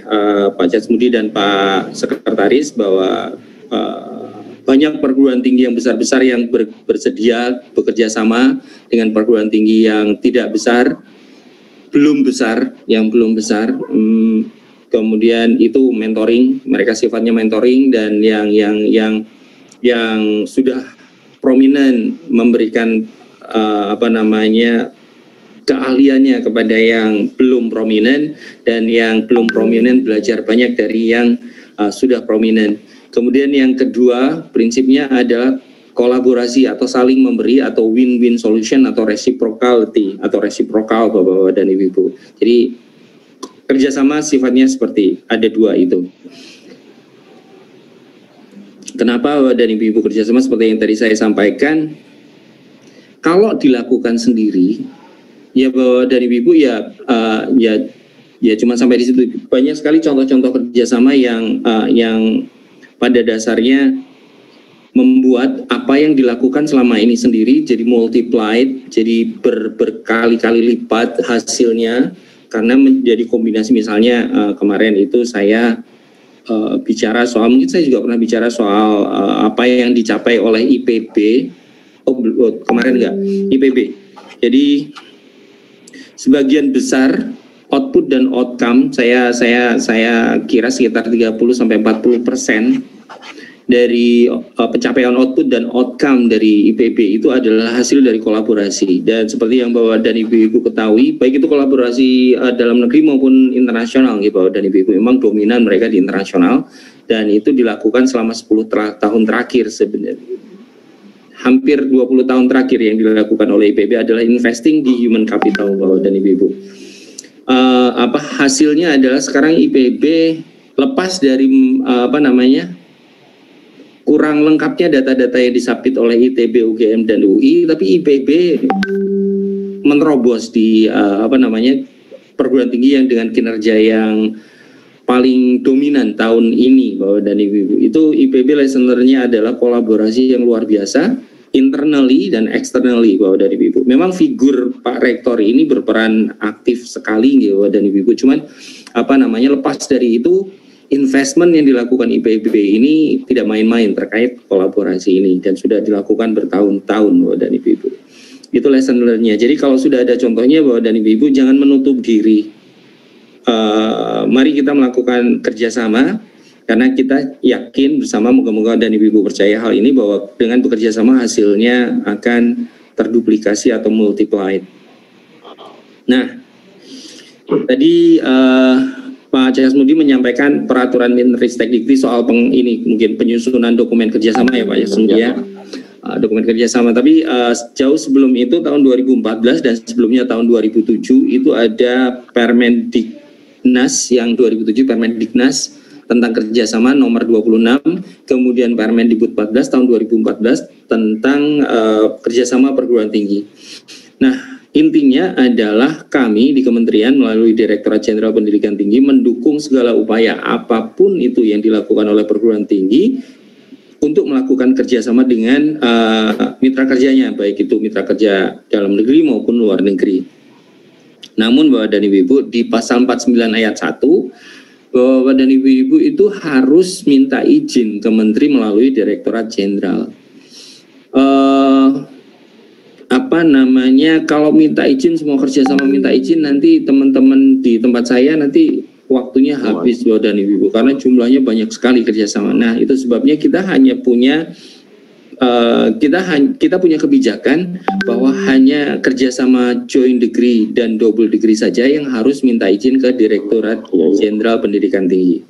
Speaker 7: Pak Casmudi dan Pak Sekretaris bahwa banyak perguruan tinggi yang besar-besar yang bersedia bekerja sama dengan perguruan tinggi yang tidak besar, yang belum besar. Kemudian itu mentoring, mereka sifatnya mentoring, dan yang sudah prominent memberikan keahliannya kepada yang belum prominent, dan yang belum prominent belajar banyak dari yang sudah prominent. Kemudian yang kedua prinsipnya adalah kolaborasi atau saling memberi atau win-win solution atau reciprocality atau reciprocal Bapak-Bapak dan Ibu-Ibu. Jadi kerjasama sifatnya seperti ada dua itu. Kenapa Bapak dan Ibu-Ibu kerjasama seperti yang tadi saya sampaikan? Kalau dilakukan sendiri, ya Bapak dan Ibu-Ibu ya cuma sampai di situ. Banyak sekali contoh-contoh kerjasama yang pada dasarnya membuat apa yang dilakukan selama ini sendiri jadi multiplied, jadi berkali-kali lipat hasilnya, karena menjadi kombinasi. Misalnya kemarin itu saya bicara soal, mungkin saya juga pernah bicara soal apa yang dicapai oleh IPB. Kemarin enggak, IPB. Jadi sebagian besar output dan outcome saya kira sekitar 30-40% dari pencapaian output dan outcome dari IPB itu adalah hasil dari kolaborasi. Dan seperti yang Bapak dan Ibu-Ibu ketahui, baik itu kolaborasi dalam negeri maupun internasional, gitu Bapak dan Ibu-Ibu, memang dominan mereka di internasional, dan itu dilakukan selama 10 tahun terakhir sebenarnya. Hampir 20 tahun terakhir yang dilakukan oleh IPB adalah investing di human capital Bapak dan Ibu-Ibu. Hasilnya adalah sekarang IPB lepas dari kurang lengkapnya data-data yang disubmit oleh ITB, UGM dan UI, tapi IPB menerobos di perguruan tinggi yang dengan kinerja yang paling dominan tahun ini Bapak dan Ibu-Ibu. Itu IPB lesson learn-nya adalah kolaborasi yang luar biasa, internally dan externally Bapak dan Ibu-Ibu. Memang figur Pak Rektor ini berperan aktif sekali Bapak dan Ibu-Ibu. Cuman lepas dari itu, investment yang dilakukan IPB ini tidak main-main terkait kolaborasi ini, dan sudah dilakukan bertahun-tahun Bapak dan Ibu-Ibu. Itu lesson learn-nya. Jadi kalau sudah ada contohnya Bapak dan Ibu-Ibu, jangan menutup diri. Mari kita melakukan kerjasama, karena kita yakin bersama, moga-moga dan Ibu-Ibu percaya hal ini, bahwa dengan bekerja sama hasilnya akan terduplikasi atau multiplied. Nah, tadi Pak Cahyasmudi menyampaikan peraturan Menristek-Dikti soal mungkin penyusunan dokumen kerjasama ya Pak Cahyasmudi ya, dokumen kerjasama. Tapi jauh sebelum itu tahun 2014 dan sebelumnya tahun 2007 itu ada Permendiknas yang 2007 Permendiknas tentang kerjasama nomor 26, kemudian Permendikbud 14 tahun 2014 tentang kerjasama perguruan tinggi. Nah, intinya adalah kami di Kementerian melalui Direktorat Jenderal Pendidikan Tinggi mendukung segala upaya apapun itu yang dilakukan oleh perguruan tinggi untuk melakukan kerjasama dengan mitra kerjanya, baik itu mitra kerja dalam negeri maupun luar negeri. Namun Bapak dan Ibu-Ibu, di pasal 49 ayat 1, Bapak dan Ibu-Ibu itu harus minta izin ke Menteri melalui Direktorat Jenderal. Kalau minta izin, semua kerjasama minta izin, nanti teman-teman di tempat saya nanti waktunya habis Bapak dan Ibu-Ibu, karena jumlahnya banyak sekali kerjasama. Nah, itu sebabnya kita hanya punya kita punya kebijakan bahwa hanya kerjasama joint degree dan double degree saja yang harus minta izin ke Direktorat Jenderal Pendidikan Tinggi.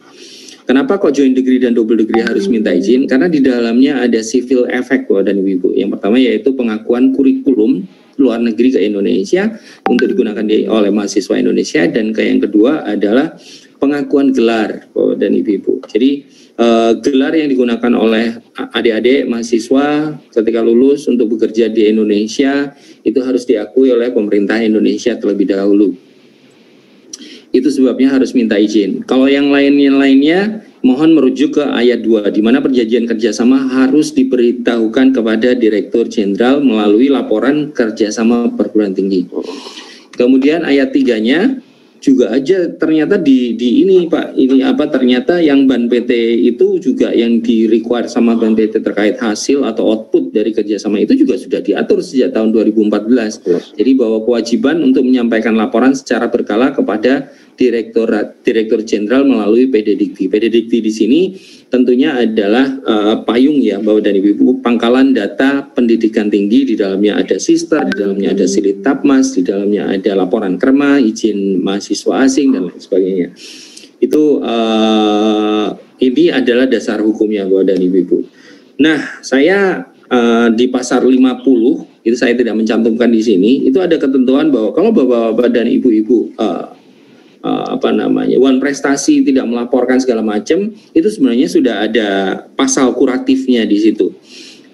Speaker 7: Kenapa kok joint degree dan double degree harus minta izin? Karena di dalamnya ada civil effect Bapak dan Ibu. Yang pertama yaitu pengakuan kurikulum luar negeri ke Indonesia untuk digunakan oleh mahasiswa Indonesia, dan yang kedua adalah pengakuan gelar Bapak dan Ibu. Jadi gelar yang digunakan oleh adik-adik mahasiswa ketika lulus untuk bekerja di Indonesia itu harus diakui oleh pemerintah Indonesia terlebih dahulu. Itu sebabnya harus minta izin. Kalau yang lainnya mohon merujuk ke ayat 2, di mana perjanjian kerjasama harus diberitahukan kepada Direktur Jenderal melalui laporan kerjasama perguruan tinggi. Kemudian ayat 3-nya juga aja ternyata ternyata yang Ban PT itu juga yang di-require sama Ban PT terkait hasil atau output dari kerjasama itu juga sudah diatur sejak tahun 2014. Jadi bahwa kewajiban untuk menyampaikan laporan secara berkala kepada Direktur Jenderal melalui PD Dikti. PD Dikti di sini tentunya adalah payung ya Bapak dan Ibu, pangkalan data pendidikan tinggi. Di dalamnya ada Sister, di dalamnya ada Silit Tapmas, di dalamnya ada laporan KRMA, izin mahasiswa asing dan lain sebagainya. Itu ini adalah dasar hukumnya Bapak dan Ibu. Nah, saya di pasar 50 itu saya tidak mencantumkan di sini. Itu ada ketentuan bahwa kalau Bapak-bapak dan Ibu-ibu wan prestasi tidak melaporkan segala macam, itu sebenarnya sudah ada pasal kuratifnya di situ,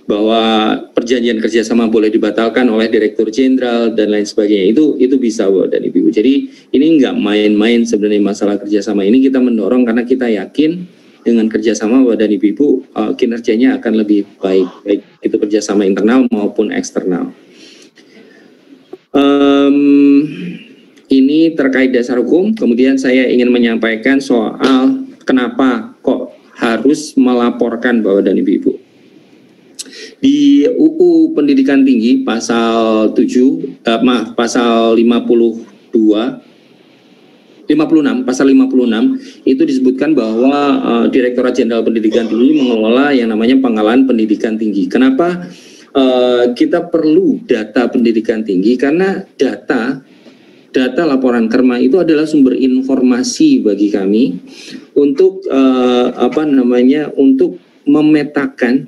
Speaker 7: bahwa perjanjian kerjasama boleh dibatalkan oleh Direktur Jenderal dan lain sebagainya. Itu bisa Bapak dan Ibu. Jadi ini nggak main-main sebenarnya masalah kerjasama ini. Kita mendorong karena kita yakin dengan kerjasama Bapak dan Ibu kinerjanya akan lebih baik itu kerjasama internal maupun eksternal. Ini terkait dasar hukum. Kemudian saya ingin menyampaikan soal kenapa kok harus melaporkan Bapak dan Ibu. Di UU Pendidikan Tinggi pasal 56 pasal 56 itu disebutkan bahwa Direktorat Jenderal Pendidikan Tinggi mengelola yang namanya pengolahan pendidikan tinggi. Kenapa kita perlu data pendidikan tinggi? Karena data laporan KRMA itu adalah sumber informasi bagi kami untuk untuk memetakan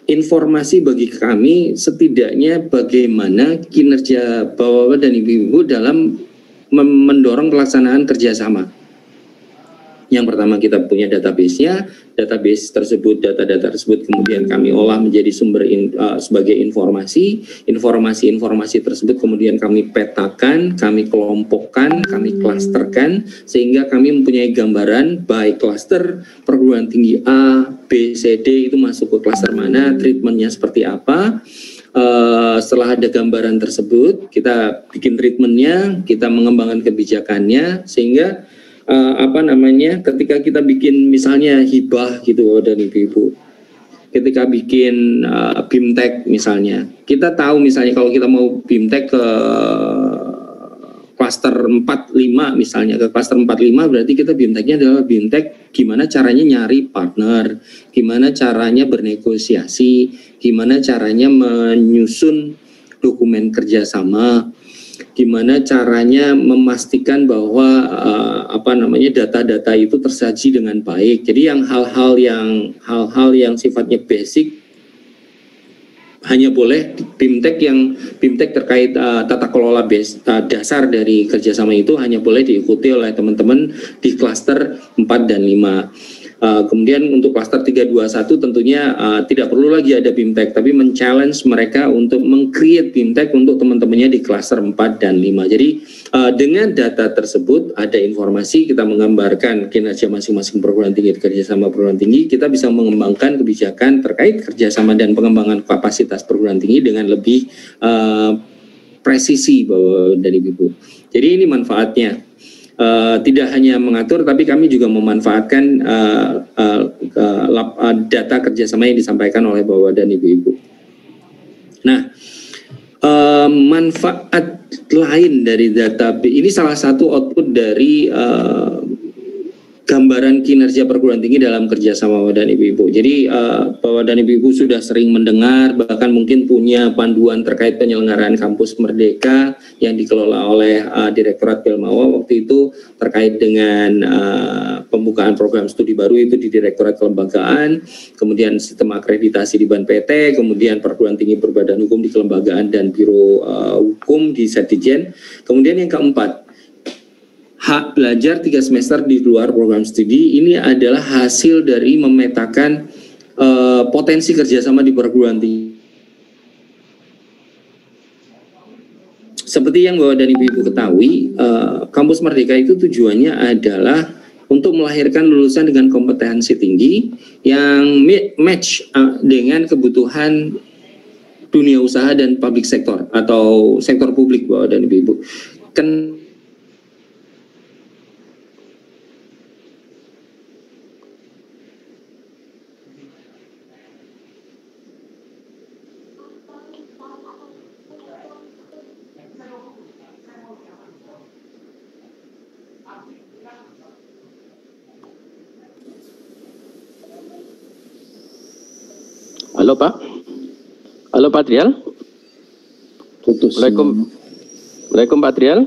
Speaker 7: informasi bagi kami setidaknya bagaimana kinerja Bapak dan Ibu dalam mendorong pelaksanaan kerjasama. Yang pertama kita punya database-nya, database tersebut, data-data tersebut kemudian kami olah menjadi sumber sebagai informasi tersebut kemudian kami petakan, kami kelompokkan, kami klasterkan sehingga kami mempunyai gambaran baik klaster perguruan tinggi A, B, C, D itu masuk ke klaster mana, treatmentnya seperti apa. Setelah ada gambaran tersebut kita bikin treatmentnya, kita mengembangkan kebijakannya sehingga ketika kita bikin misalnya hibah gitu dan Ibu, ketika bikin BIMTEK misalnya, kita tahu misalnya kalau kita mau BIMTEK ke klaster 45 misalnya, ke klaster 45 berarti kita BIMTEK-nya adalah BIMTEK gimana caranya nyari partner, gimana caranya bernegosiasi, gimana caranya menyusun dokumen kerjasama, gimana caranya memastikan bahwa data-data itu tersaji dengan baik. Jadi yang hal-hal yang sifatnya basic hanya boleh BIMTEK terkait tata kelola dasar dari kerjasama itu hanya boleh diikuti oleh teman-teman di klaster 4 dan 5. Kemudian untuk klaster 321 tentunya tidak perlu lagi ada BIMTEK, tapi men-challenge mereka untuk meng-create BIMTEK untuk teman-temannya di klaster 4 dan 5. Jadi dengan data tersebut ada informasi, kita menggambarkan kinerja masing-masing perguruan tinggi, kerjasama perguruan tinggi, kita bisa mengembangkan kebijakan terkait kerjasama dan pengembangan kapasitas perguruan tinggi dengan lebih presisi Bapak dan Ibu. Jadi ini manfaatnya. Tidak hanya mengatur, tapi kami juga memanfaatkan data kerjasama yang disampaikan oleh Bapak dan Ibu-Ibu. Nah, manfaat lain dari data ini salah satu output dari gambaran kinerja perguruan tinggi dalam kerjasama Bapak dan Ibu-Ibu. Jadi Bapak dan Ibu-Ibu sudah sering mendengar, bahkan mungkin punya panduan terkait penyelenggaraan kampus merdeka yang dikelola oleh Direktorat Pelmawa waktu itu terkait dengan pembukaan program studi baru itu di Direktorat Kelembagaan, kemudian sistem akreditasi di BAN-PT, kemudian perguruan tinggi berbadan hukum di Kelembagaan dan Biro Hukum di Setjen. Kemudian yang keempat, hak belajar 3 semester di luar program studi ini adalah hasil dari memetakan potensi kerjasama di perguruan tinggi. Seperti yang Bapak dan Ibu ketahui, Kampus Merdeka itu tujuannya adalah untuk melahirkan lulusan dengan kompetensi tinggi yang match dengan kebutuhan dunia usaha dan public sector atau sektor publik Bapak dan Ibu.
Speaker 3: Halo Pak. Halo Pak Trial.
Speaker 6: Putus.
Speaker 3: Waalaikumsalam Pak Trial.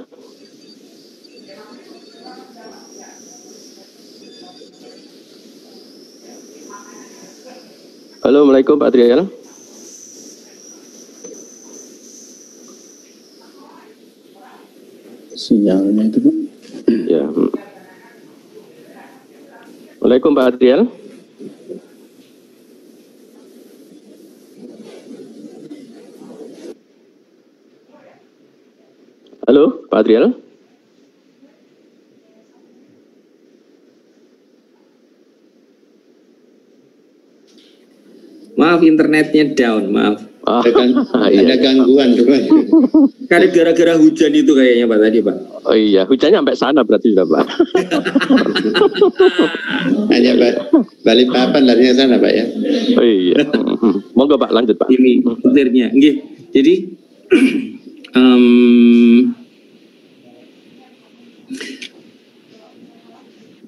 Speaker 3: Halo, Assalamualaikum Pak Trial.
Speaker 6: Sinyalnya itu Pak.
Speaker 3: Ya. Waalaikumsalam Pak Trial. Halo, Pak Trial.
Speaker 7: Maaf, internetnya down, maaf.
Speaker 6: Ada gangguan coba.
Speaker 7: Karena gara-gara hujan itu kayaknya Pak tadi Pak.
Speaker 3: Oh iya, hujannya sampai sana berarti sudah Pak.
Speaker 6: Hanya balik papan larinya sana Pak ya.
Speaker 3: Oh iya. Monggo Pak, lanjut Pak.
Speaker 7: Ini petirnya. Jadi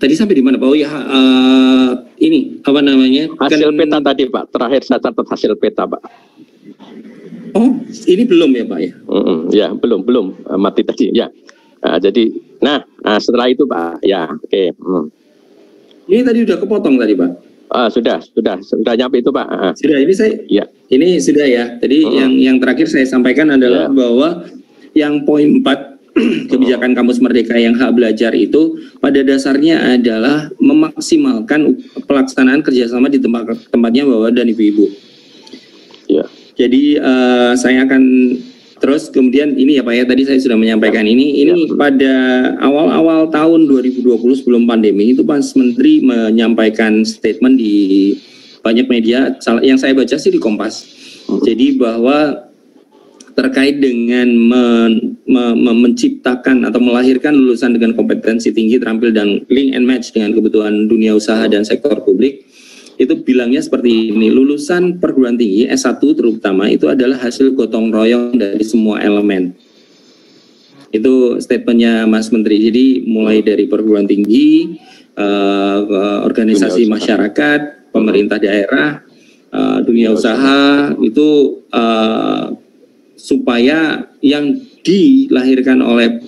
Speaker 7: tadi sampai di mana Pak? Oh ya, ini apa namanya?
Speaker 3: Hasil peta tadi Pak. Terakhir saya catat hasil peta Pak.
Speaker 7: Oh, ini belum ya Pak ya?
Speaker 3: Ya, belum mati tadi. Ya. Jadi, setelah itu Pak. Ya, oke.
Speaker 7: Ini tadi udah kepotong tadi Pak.
Speaker 3: Sudah nyampe itu Pak.
Speaker 7: Sudah, ini saya.
Speaker 3: Ya.
Speaker 7: Ini sudah ya. Tadi yang terakhir saya sampaikan adalah bahwa yang poin 4 kebijakan Kampus Merdeka yang hak belajar itu pada dasarnya adalah memaksimalkan pelaksanaan kerjasama di tempatnya Bapak dan Ibu-Ibu. Ya. Jadi saya akan terus kemudian ini ya Pak ya, tadi saya sudah menyampaikan ini pada awal-awal tahun 2020 sebelum pandemi itu Pak Menteri menyampaikan statement di banyak media, yang saya baca sih di Kompas. Jadi bahwa terkait dengan menciptakan atau melahirkan lulusan dengan kompetensi tinggi, terampil dan link and match dengan kebutuhan dunia usaha dan sektor publik, itu bilangnya seperti ini, lulusan perguruan tinggi S1 terutama itu adalah hasil gotong royong dari semua elemen. Itu statementnya Mas Menteri. Jadi mulai dari perguruan tinggi, organisasi masyarakat, pemerintah daerah, dunia usaha, itu supaya yang dilahirkan oleh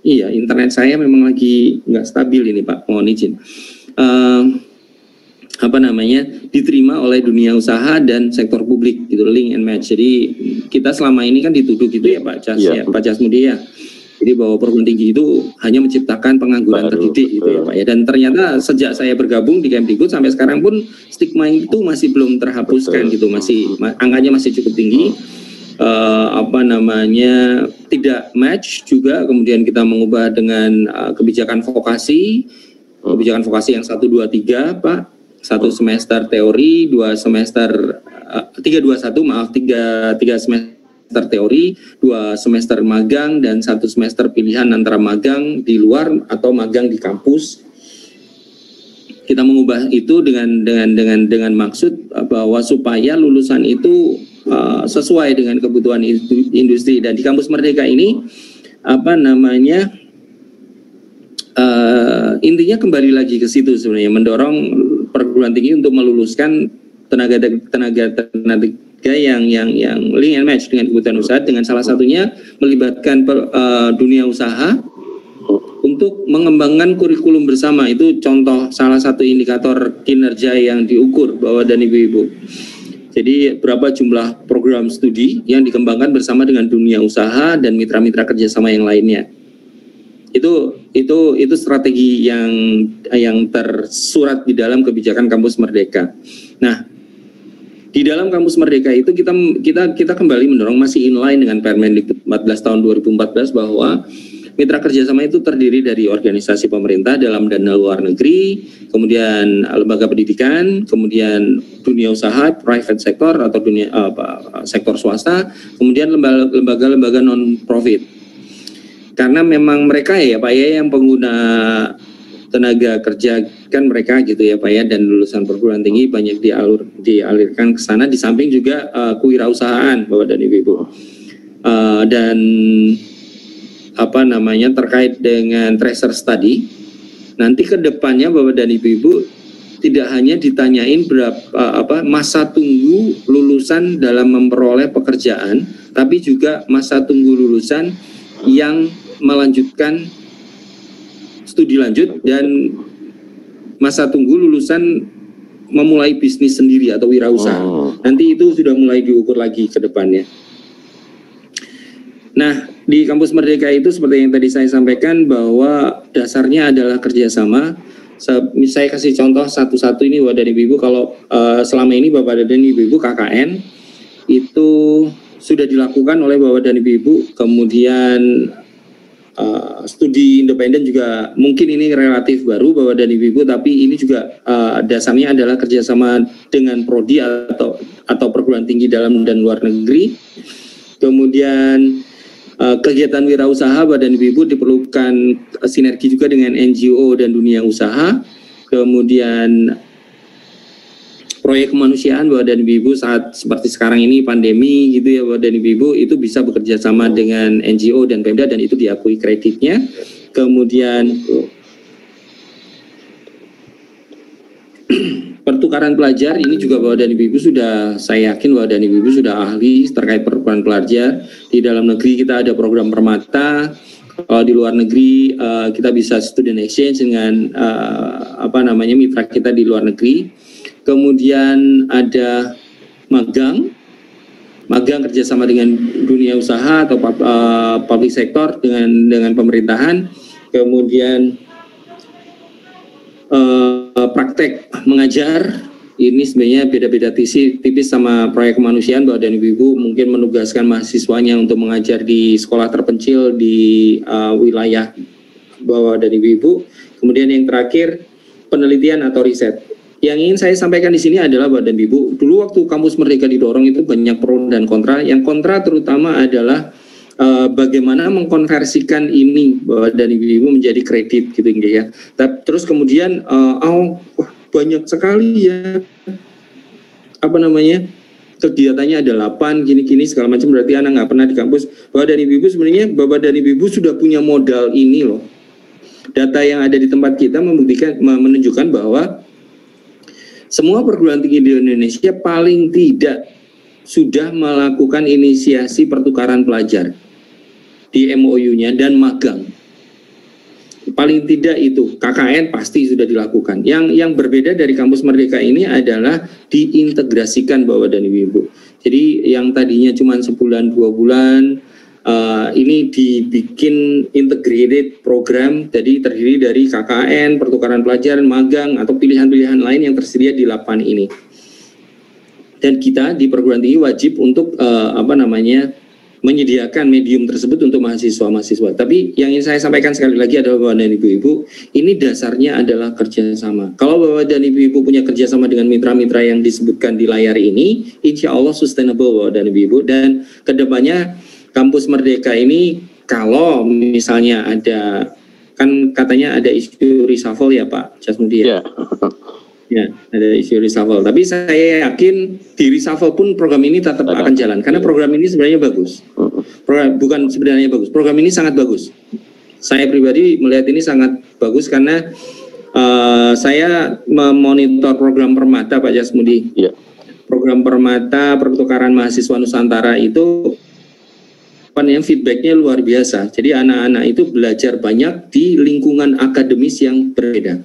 Speaker 7: internet saya memang lagi nggak stabil ini Pak, mohon izin. Diterima oleh dunia usaha dan sektor publik gitu, link and match. Jadi kita selama ini kan dituduh gitu ya Pak Cas, Pak Jasmudi ya. Jadi bahwa perguruan tinggi itu hanya menciptakan pengangguran terdidik gitu ya Pak ya. Dan ternyata sejak saya bergabung di Kemdikbud sampai sekarang pun stigma itu masih belum terhapuskan gitu, masih angkanya masih cukup tinggi. Tidak match juga. Kemudian kita mengubah dengan kebijakan vokasi yang 1, 2, 3 Pak. 1 semester teori, 2 semester 3 semester teori, 2 semester magang, dan 1 semester pilihan antara magang di luar atau magang di kampus. Kita mengubah itu dengan maksud bahwa supaya lulusan itu sesuai dengan kebutuhan industri. Dan di Kampus Merdeka ini intinya kembali lagi ke situ sebenarnya, mendorong perguruan tinggi untuk meluluskan tenaga yang link and match dengan kebutuhan usaha, dengan salah satunya melibatkan dunia usaha untuk mengembangkan kurikulum bersama. Itu contoh salah satu indikator kinerja yang diukur Bapak dan Ibu-Ibu. Jadi berapa jumlah program studi yang dikembangkan bersama dengan dunia usaha dan mitra-mitra kerjasama yang lainnya. Itu strategi yang tersurat di dalam kebijakan Kampus Merdeka. Nah, di dalam Kampus Merdeka itu kita kembali mendorong, masih inline dengan Permendikbud 14 tahun 2014 bahwa mitra kerjasama itu terdiri dari organisasi pemerintah dalam dan luar negeri, kemudian lembaga pendidikan, kemudian dunia usaha, private sector atau sektor swasta, kemudian lembaga-lembaga non-profit. Karena memang mereka ya Pak ya yang pengguna tenaga kerja kan mereka gitu ya Pak ya, dan lulusan perguruan tinggi banyak dialirkan ke sana, di samping juga kewirausahaan Bapak dan Ibu. Dan terkait dengan tracer study, nanti ke depannya Bapak dan Ibu tidak hanya ditanyain berapa masa tunggu lulusan dalam memperoleh pekerjaan, tapi juga masa tunggu lulusan yang melanjutkan studi lanjut dan masa tunggu lulusan memulai bisnis sendiri atau wirausaha. Nanti itu sudah mulai diukur lagi ke depannya. Nah, di Kampus Merdeka itu seperti yang tadi saya sampaikan bahwa dasarnya adalah kerjasama. Saya kasih contoh satu-satu ini Bapak dan Ibu. Kalau selama ini Bapak dan Ibu KKN itu sudah dilakukan oleh Bapak dan Ibu, kemudian studi independen juga mungkin ini relatif baru Bapak dan Ibu, tapi ini juga dasarnya adalah kerjasama dengan prodi atau perguruan tinggi dalam dan luar negeri. Kemudian kegiatan wirausaha Bapak dan Ibu diperlukan sinergi juga dengan NGO dan dunia usaha. Kemudian proyek kemanusiaan Bapak dan Ibu saat seperti sekarang ini pandemi gitu ya Bapak dan Ibu, itu bisa bekerja sama dengan NGO dan Pemda dan itu diakui kreditnya. Kemudian pertukaran pelajar ini juga Bapak dan Ibu sudah, saya yakin Bapak dan Ibu sudah ahli terkait pertukaran pelajar. Di dalam negeri kita ada program Permata, kalau di luar negeri kita bisa student exchange dengan mitra kita di luar negeri. Kemudian ada magang kerjasama dengan dunia usaha atau public sector dengan pemerintahan. Kemudian praktek mengajar, ini sebenarnya beda-beda tipis sama proyek kemanusiaan. Bapak dan Ibu mungkin menugaskan mahasiswanya untuk mengajar di sekolah terpencil di wilayah Bapak dan Ibu. Kemudian yang terakhir penelitian atau riset. Yang ingin saya sampaikan di sini adalah Bapak dan Ibu, dulu waktu Kampus Merdeka didorong itu banyak pro dan kontra. Yang kontra terutama adalah bagaimana mengkonversikan ini Bapak dan Ibu menjadi kredit gitu ya. Terus kemudian banyak sekali ya kegiatannya ada 8 gini-gini segala macam, berarti anak nggak pernah di kampus. Bapak dan Ibu sebenarnya Bapak dan Ibu sudah punya modal ini loh. Data yang ada di tempat kita menunjukkan bahwa semua perguruan tinggi di Indonesia paling tidak sudah melakukan inisiasi pertukaran pelajar di MOU-nya dan magang. Paling tidak itu, KKN pasti sudah dilakukan. Yang berbeda dari Kampus Merdeka ini adalah diintegrasikan Bapak dan Ibu. Jadi yang tadinya cuma sebulan 2 bulan, ini dibikin integrated program, jadi terdiri dari KKN, pertukaran pelajar, magang, atau pilihan-pilihan lain yang tersedia di lapan ini. Dan kita di perguruan tinggi wajib untuk menyediakan medium tersebut untuk mahasiswa-mahasiswa. Tapi yang ingin saya sampaikan sekali lagi adalah Bapak dan Ibu, ini dasarnya adalah kerjasama. Kalau Bapak dan Ibu punya kerjasama dengan mitra-mitra yang disebutkan di layar ini, insya Allah sustainable Bapak dan Ibu. Dan kedepannya Kampus Merdeka ini kalau misalnya ada, kan katanya ada isu reshuffle ya Pak Jasmudi ya? Ya, ada isu reshuffle. Tapi saya yakin di reshuffle pun program ini tetap akan jalan. Karena program ini sebenarnya bagus. Bukan sebenarnya bagus, program ini sangat bagus. Saya pribadi melihat ini sangat bagus karena saya memonitor program Permata Pak Jasmudi. Ya. Program Permata pertukaran mahasiswa Nusantara itu yang feedbacknya luar biasa. Jadi anak-anak itu belajar banyak di lingkungan akademis yang berbeda.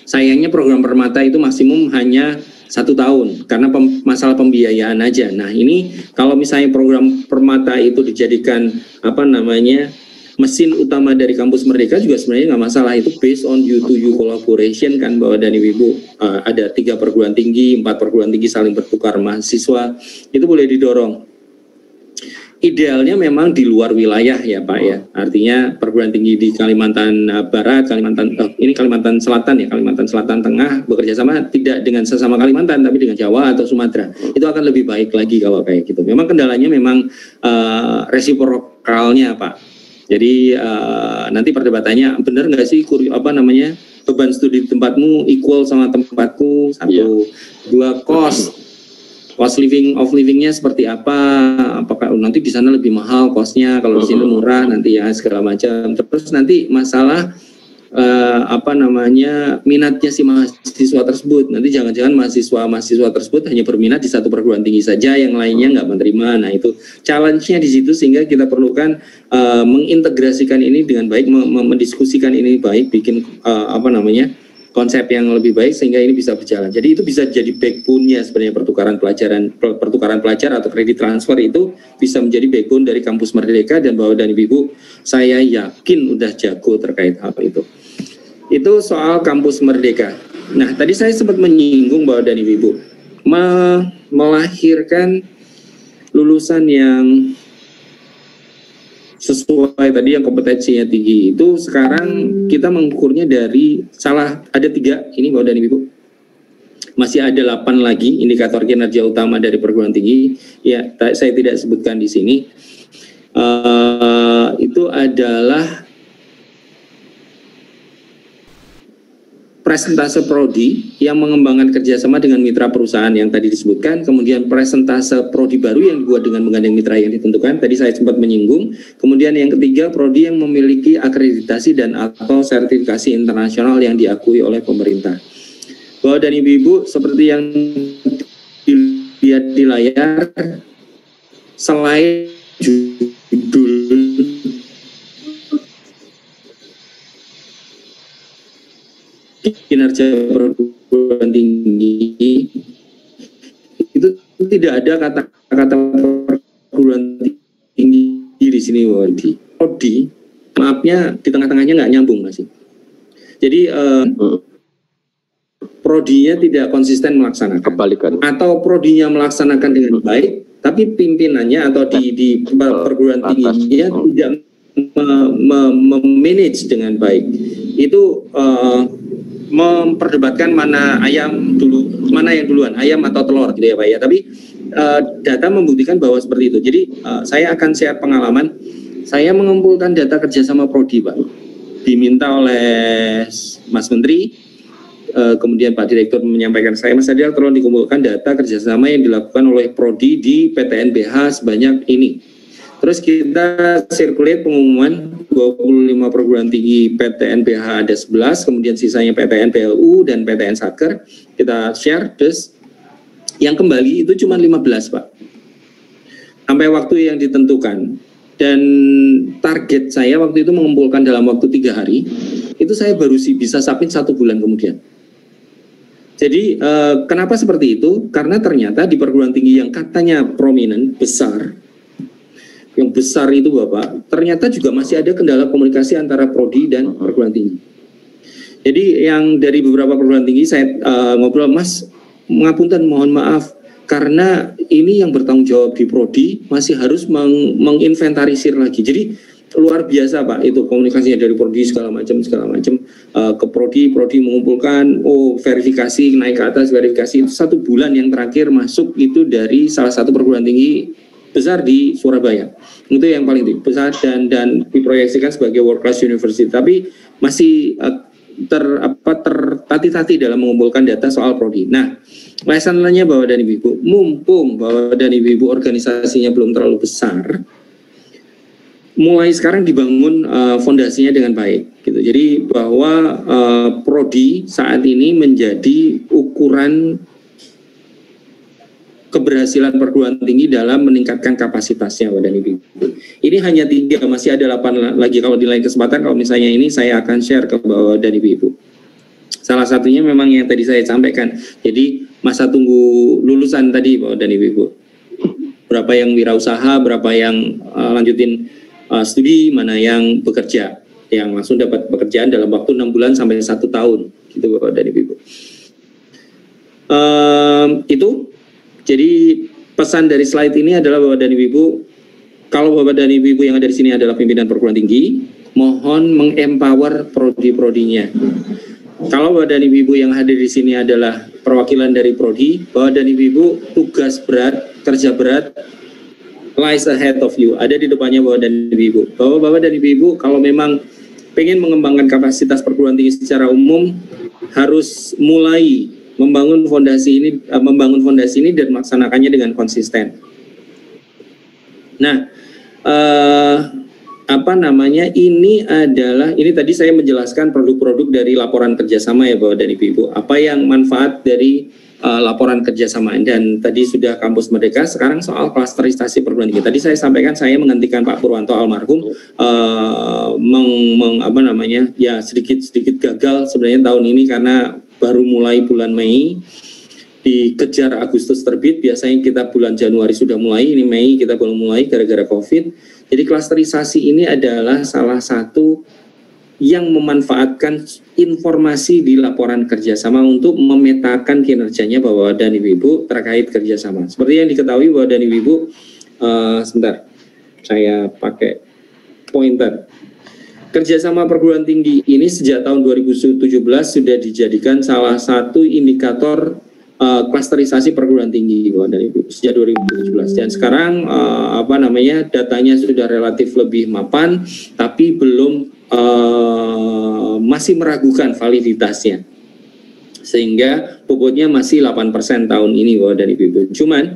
Speaker 7: Sayangnya program Permata itu maksimum hanya 1 tahun karena masalah pembiayaan aja. Nah ini kalau misalnya program Permata itu dijadikan mesin utama dari Kampus Merdeka juga sebenarnya nggak masalah. Itu based on you-to-you collaboration kan Bapak dan Ibu. Ada 3 perguruan tinggi, 4 perguruan tinggi saling bertukar mahasiswa, itu boleh didorong. Idealnya memang di luar wilayah ya Pak ya, artinya perguruan tinggi di Kalimantan Barat, Kalimantan Selatan ya, Kalimantan Selatan Tengah bekerja sama tidak dengan sesama Kalimantan tapi dengan Jawa atau Sumatera, itu akan lebih baik lagi kalau kayak gitu. Memang kendalanya memang resiprokalnya Pak. Jadi nanti perdebatannya benar nggak sih beban studi di tempatmu equal sama tempatku, 1, 2 cost livingnya seperti apa, apakah nanti di sana lebih mahal costnya, kalau di sini murah nanti ya segala macam. Terus nanti masalah minatnya si mahasiswa tersebut. Nanti jangan-jangan mahasiswa tersebut hanya berminat di satu perguruan tinggi saja, yang lainnya nggak menerima. Nah, itu challenge-nya di situ, sehingga kita perlukan mengintegrasikan ini dengan baik, mendiskusikan ini baik, bikin konsep yang lebih baik sehingga ini bisa berjalan. Jadi itu bisa jadi backbone-nya sebenarnya, pertukaran pelajar atau kredit transfer itu bisa menjadi backbone dari Kampus Merdeka, dan Bapak dan Ibu, saya yakin udah jago terkait hal itu. Itu soal Kampus Merdeka. Nah, tadi saya sempat menyinggung Bapak dan Ibu, melahirkan lulusan yang sesuai tadi yang kompetensinya tinggi itu, sekarang kita mengukurnya dari ada 3 ini Bapak dan Ibu. Masih ada 8 lagi indikator kinerja utama dari perguruan tinggi. Ya, saya tidak sebutkan di sini. Itu adalah presentase prodi yang mengembangkan kerjasama dengan mitra perusahaan yang tadi disebutkan, kemudian presentase prodi baru yang dibuat dengan menggandeng mitra yang ditentukan, tadi saya sempat menyinggung, kemudian yang ketiga prodi yang memiliki akreditasi dan atau sertifikasi internasional yang diakui oleh pemerintah. Bapak dan Ibu, seperti yang dilihat di layar, selain judul kinerja perguruan tinggi itu tidak ada kata-kata perguruan tinggi di sini, prodi, maafnya di tengah-tengahnya nggak nyambung masih. Jadi prodinya tidak konsisten melaksanakan, kebalikan, atau prodinya melaksanakan dengan baik, tapi pimpinannya atau di perguruan tingginya tidak memanage dengan baik. Itu memperdebatkan mana yang duluan, ayam atau telur gitu ya Pak ya. Tapi data membuktikan bahwa seperti itu. Jadi saya akan share pengalaman. Saya mengumpulkan data kerjasama prodi Pak, diminta oleh Mas Menteri, kemudian Pak Direktur menyampaikan saya, Mas Adil, tolong dikumpulkan data kerjasama yang dilakukan oleh prodi di PTNBH sebanyak ini. Terus kita circulate pengumuman 25 perguruan tinggi PTNBH ada 11, kemudian sisanya PTN PLU dan PTN Satker. Kita share, terus yang kembali itu cuma 15 Pak. Sampai waktu yang ditentukan. Dan target saya waktu itu mengumpulkan dalam waktu 3 hari, itu saya baru bisa submit 1 bulan kemudian. Jadi kenapa seperti itu? Karena ternyata di perguruan tinggi yang katanya prominent, besar, yang besar itu Bapak, ternyata juga masih ada kendala komunikasi antara prodi dan perguruan tinggi. Jadi yang dari beberapa perguruan tinggi saya ngobrol, Mas, ngapunten, mohon maaf, karena ini yang bertanggung jawab di prodi masih harus menginventarisir lagi. Jadi luar biasa Pak, itu komunikasinya dari prodi segala macam ke prodi mengumpulkan, verifikasi, naik ke atas verifikasi, itu 1 bulan yang terakhir masuk itu dari salah satu perguruan tinggi besar di Surabaya. Itu yang paling besar dan diproyeksikan sebagai world class university, tapi masih tertatih-tatih dalam mengumpulkan data soal prodi. Nah, lesannya Bapak dan Ibu, mumpung Bapak dan Ibu organisasinya belum terlalu besar, mulai sekarang dibangun fondasinya dengan baik gitu. Jadi bahwa prodi saat ini menjadi ukuran keberhasilan perguruan tinggi dalam meningkatkan kapasitasnya Bapak dan Ibu. Ini hanya 3, masih ada 8 lagi kalau di lain kesempatan. Kalau misalnya ini saya akan share ke Bapak dan Ibu. Salah satunya memang yang tadi saya sampaikan. Jadi masa tunggu lulusan tadi Bapak dan Ibu. Berapa yang wirausaha, berapa yang lanjutin studi, mana yang bekerja, yang langsung dapat pekerjaan dalam waktu 6 bulan sampai 1 tahun gitu Bapak dan Ibu. Itu. Jadi pesan dari slide ini adalah Bapak dan Ibu, kalau Bapak dan Ibu yang ada di sini adalah pimpinan perguruan tinggi, mohon mengempower prodi-prodinya. Kalau Bapak dan Ibu yang hadir di sini adalah perwakilan dari prodi, Bapak dan Ibu tugas berat, kerja berat lies ahead of you, ada di depannya Bapak dan Ibu. Bapak dan Ibu kalau memang pengen mengembangkan kapasitas perguruan tinggi secara umum, harus mulai membangun fondasi ini dan melaksanakannya dengan konsisten. Nah, ini tadi saya menjelaskan produk-produk dari laporan kerjasama ya Bapak dan Ibu. Apa yang manfaat dari laporan kerjasama, dan tadi sudah Kampus Merdeka. Sekarang soal klasterisasi perguruan tinggi. Tadi saya sampaikan saya menggantikan Pak Purwanto almarhum, sedikit gagal sebenarnya tahun ini karena baru mulai bulan Mei, dikejar Agustus terbit. Biasanya kita bulan Januari sudah mulai, ini Mei kita belum mulai gara-gara COVID. Jadi klasterisasi ini adalah salah satu yang memanfaatkan informasi di laporan kerjasama untuk memetakan kinerjanya Bapak dan Ibu terkait kerjasama. Seperti yang diketahui Bapak dan Ibu, sebentar, saya pakai pointer. Kerjasama perguruan tinggi ini sejak tahun 2017 sudah dijadikan salah satu indikator klasterisasi perguruan tinggi Bapak dan Ibu sejak 2017, dan sekarang datanya sudah relatif lebih mapan, tapi belum masih meragukan validitasnya, sehingga bobotnya masih 8% tahun ini Bapak dan Ibu. Cuman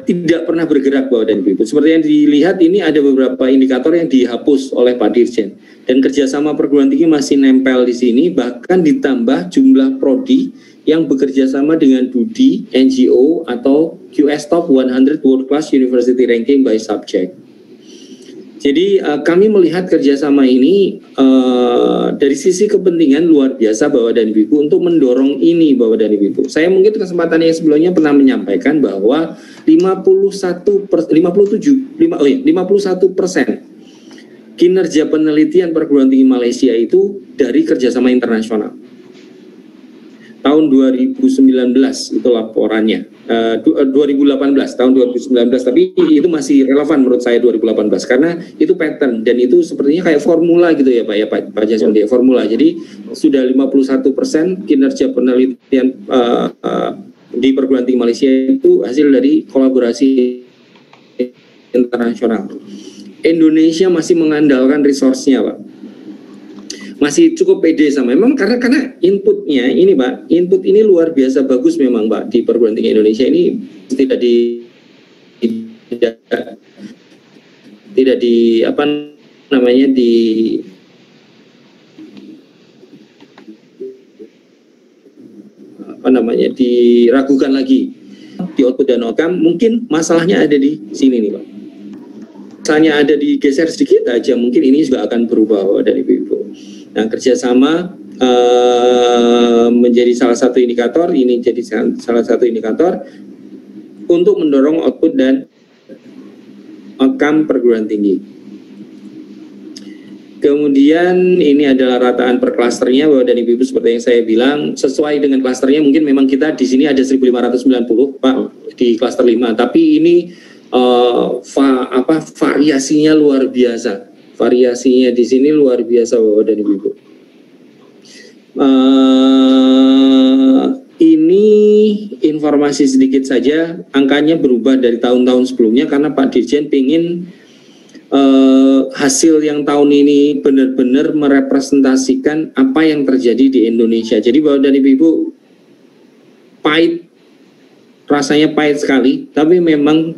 Speaker 7: tidak pernah bergerak Bapak dan Ibu. Seperti yang dilihat ini ada beberapa indikator yang dihapus oleh Pak Dirjen, dan kerjasama perguruan tinggi masih nempel di sini, bahkan ditambah jumlah prodi yang bekerja sama dengan DUDI, NGO, atau QS Top 100 World Class University Ranking by Subject. Jadi kami melihat kerjasama ini dari sisi kepentingan luar biasa Bapak dan Ibu untuk mendorong ini Bapak dan Ibu. Saya mungkin kesempatan yang sebelumnya pernah menyampaikan bahwa 51% kinerja penelitian perguruan tinggi Malaysia itu dari kerjasama internasional. Tahun 2019 itu laporannya, 2018 tahun 2019, tapi itu masih relevan menurut saya 2018 karena itu pattern, dan itu sepertinya kayak formula gitu ya Pak ya, Pak Jasmine, ya formula. Jadi sudah 51% kinerja penelitian di perguruan tinggi Malaysia itu hasil dari kolaborasi internasional. Indonesia masih mengandalkan resource-nya Pak, masih cukup pede sama memang karena inputnya ini Pak, input ini luar biasa bagus memang Pak di perguruan tinggi Indonesia ini tidak diragukan lagi di output dan outcome. Mungkin masalahnya ada di sini nih Pak, misalnya ada digeser sedikit aja mungkin ini juga akan berubah Bapak dan Ibu. Nah, kerjasama menjadi salah satu indikator, ini jadi salah satu indikator untuk mendorong output dan outcome perguruan tinggi. Kemudian ini adalah rataan per klasternya Bapak dan Ibu, seperti yang saya bilang sesuai dengan klasternya. Mungkin memang kita di sini ada 1590 Pak di klaster 5, tapi ini variasinya luar biasa. Variasinya di sini luar biasa Bapak dan Ibu. Ini informasi sedikit saja, angkanya berubah dari tahun-tahun sebelumnya karena Pak Dirjen ingin hasil yang tahun ini benar-benar merepresentasikan apa yang terjadi di Indonesia. Jadi Bapak dan Ibu, pahit, rasanya pahit sekali, tapi memang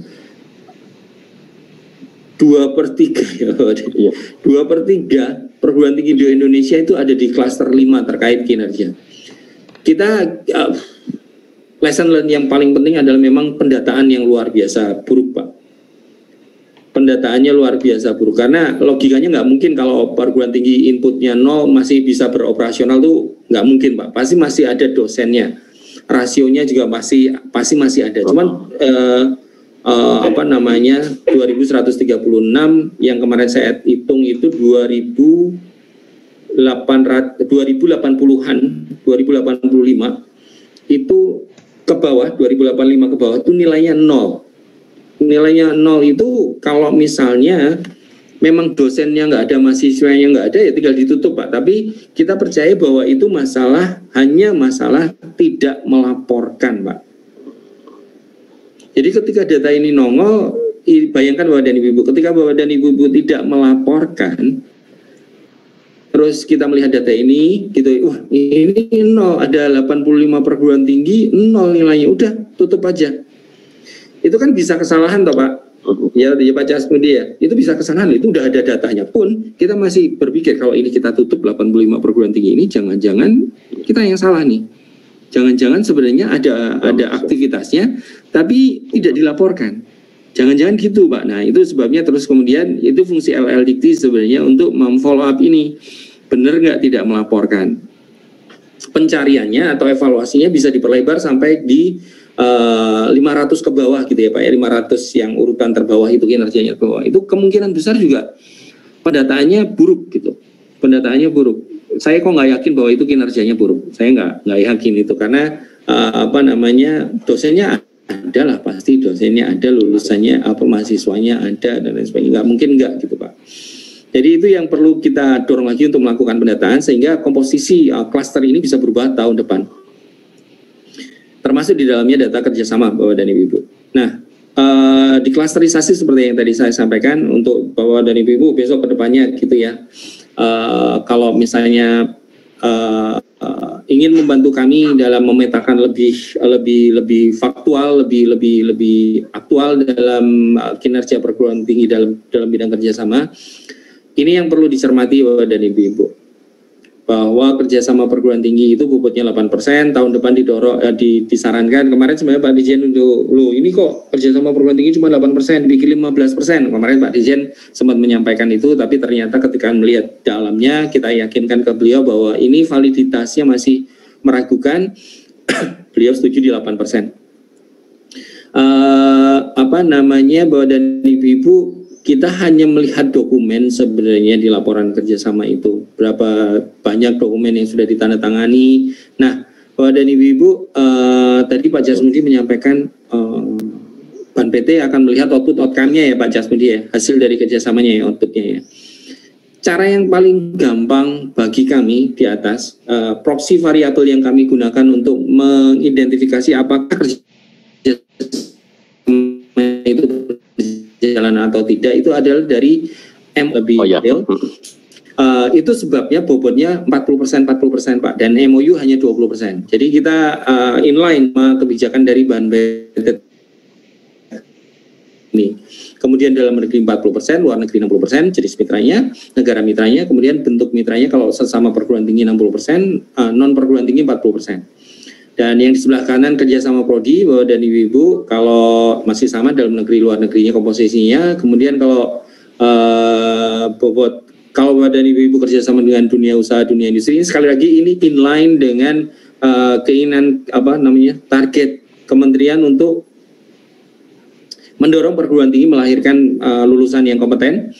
Speaker 7: 2/3 ya, 2/3 perguruan tinggi di Indonesia itu ada di klaster 5 terkait kinerja. Kita lesson learn yang paling penting adalah memang pendataan yang luar biasa buruk Pak. Pendataannya luar biasa buruk karena logikanya nggak mungkin kalau perguruan tinggi inputnya 0 masih bisa beroperasional tuh nggak mungkin Pak. Pasti masih ada dosennya, rasionya juga pasti masih ada. Cuman 2136 yang kemarin saya hitung itu 2085 itu ke bawah, 2085 ke bawah itu nilainya 0. Nilainya 0 itu kalau misalnya memang dosennya nggak ada, mahasiswanya nggak ada, ya tinggal ditutup Pak. Tapi kita percaya bahwa itu hanya masalah tidak melaporkan Pak. Jadi ketika data ini nongol, bayangkan Bapak dan Ibu, ketika Bapak dan Ibu tidak melaporkan, terus kita melihat data ini, gitu, wah ini 0, ada 85 perguruan tinggi, 0 nilainya, udah tutup aja. Itu kan bisa kesalahan toh Pak, Ya Pak Jasmudi ya, itu bisa ke sana, itu udah ada datanya pun kita masih berpikir kalau ini kita tutup 85 perguruan tinggi ini, jangan-jangan kita yang salah nih. Jangan-jangan sebenarnya ada aktivitasnya tapi tidak dilaporkan. Jangan-jangan gitu Pak. Nah itu sebabnya terus kemudian itu fungsi LLDikti sebenarnya untuk memfollow up ini. Benar nggak tidak melaporkan. Pencariannya atau evaluasinya bisa diperlebar sampai di 500 ke bawah gitu ya Pak ya, 500 yang urutan terbawah itu kinerjanya ke bawah. Itu kemungkinan besar juga pendataannya buruk gitu. Pendataannya buruk. Saya kok nggak yakin bahwa itu kinerjanya buruk. Saya nggak yakin itu karena dosennya ada lah, pasti dosennya ada, lulusannya mahasiswanya ada dan lain sebagainya. Nggak mungkin nggak gitu Pak. Jadi itu yang perlu kita dorong lagi untuk melakukan pendataan sehingga komposisi klaster ini bisa berubah tahun depan. Termasuk di dalamnya data kerjasama Bapak dan Ibu. Nah, di klasterisasi seperti yang tadi saya sampaikan untuk Bapak dan Ibu besok ke depannya gitu ya. Kalau misalnya ingin membantu kami dalam memetakan lebih faktual, lebih aktual dalam kinerja perguruan tinggi dalam bidang kerjasama, ini yang perlu dicermati Bapak dan Ibu. Bahwa kerjasama perguruan tinggi itu bobotnya 8%, tahun depan disarankan. Kemarin sebenarnya Pak Dirjen ini kok kerjasama perguruan tinggi cuma 8%, bikin 15%. Kemarin Pak Dirjen sempat menyampaikan itu, tapi ternyata ketika melihat dalamnya, kita yakinkan ke beliau bahwa ini validitasnya masih meragukan, beliau setuju di 8%. Bahwa dan Ibu kita hanya melihat dokumen sebenarnya di laporan kerjasama itu. Berapa banyak dokumen yang sudah ditandatangani. Nah, Bapak dan Ibu, tadi Pak Jasmudi menyampaikan Ban PT akan melihat output-outcome-nya ya Pak Jasmudi ya, hasil dari kerjasamanya ya, outputnya ya. Cara yang paling gampang bagi kami di atas, proxy variabel yang kami gunakan untuk mengidentifikasi apakah kerjasama itu jalan atau tidak itu adalah dari lebih detail. Itu sebabnya bobotnya 40% Pak, dan MOU hanya 20%. Jadi kita inline sama kebijakan dari Ban PT ini. Kemudian dalam negeri 40%, luar negeri 60%, jenis mitranya, negara mitranya, kemudian bentuk mitranya kalau sesama perguruan tinggi 60%, non perguruan tinggi 40%. Dan yang di sebelah kanan kerjasama prodi Bapak dan Ibu, kalau masih sama dalam negeri luar negerinya komposisinya. Kemudian kalau kalau Bapak dan Ibu kerjasama dengan dunia usaha, dunia industri, ini sekali lagi ini inline dengan keinginan target kementerian untuk mendorong perguruan tinggi melahirkan lulusan yang kompeten.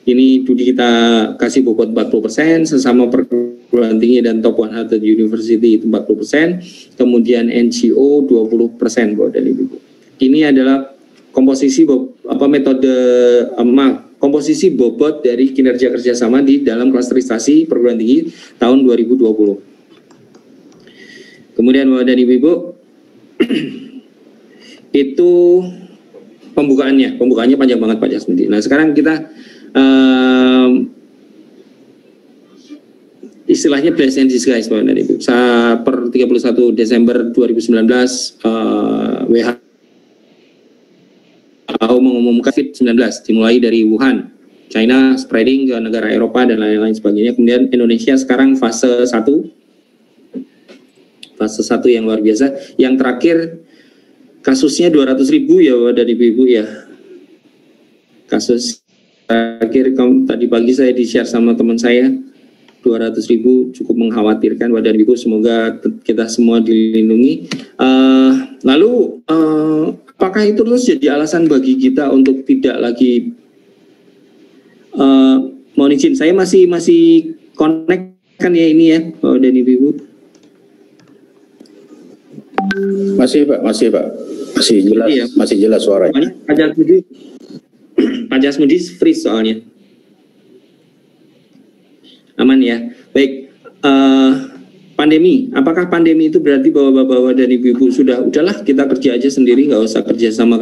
Speaker 7: Ini studi kita kasih bobot 40%, sesama perguruan tinggi dan top 100 university itu 40%, kemudian NGO 20% Bapak dan Ibu. Ini adalah komposisi komposisi bobot dari kinerja kerjasama di dalam klasterisasi perguruan tinggi tahun 2020. Kemudian Bapak dan Ibu, itu pembukaannya panjang banget Pak Jasmudi. Nah sekarang kita istilahnya blessing in disguise Bapak dan Ibu. Per 31 Desember 2019 WHO mengumumkan COVID-19 dimulai dari Wuhan, China, spreading ke negara Eropa dan lain-lain sebagainya. Kemudian Indonesia sekarang fase 1 yang luar biasa. Yang terakhir kasusnya 200.000 ya Bapak dan Ibu ya. Kasus terakhir tadi pagi saya di-share sama teman saya, 200.000 cukup mengkhawatirkan Bapak dan Ibu, semoga kita semua dilindungi. Lalu apakah itu terus jadi alasan bagi kita untuk tidak lagi mohon izin, saya masih connect kan ya ini ya Bapak dan Ibu?
Speaker 9: Masih Pak, masih jelas, iya. Masih jelas suaranya.
Speaker 7: Pak Jasmudi freeze soalnya. Aman ya. Baik. Pandemi. Apakah pandemi itu berarti bahwa bapak-bapak dan ibu-ibu udahlah kita kerja aja sendiri, nggak usah kerjasama.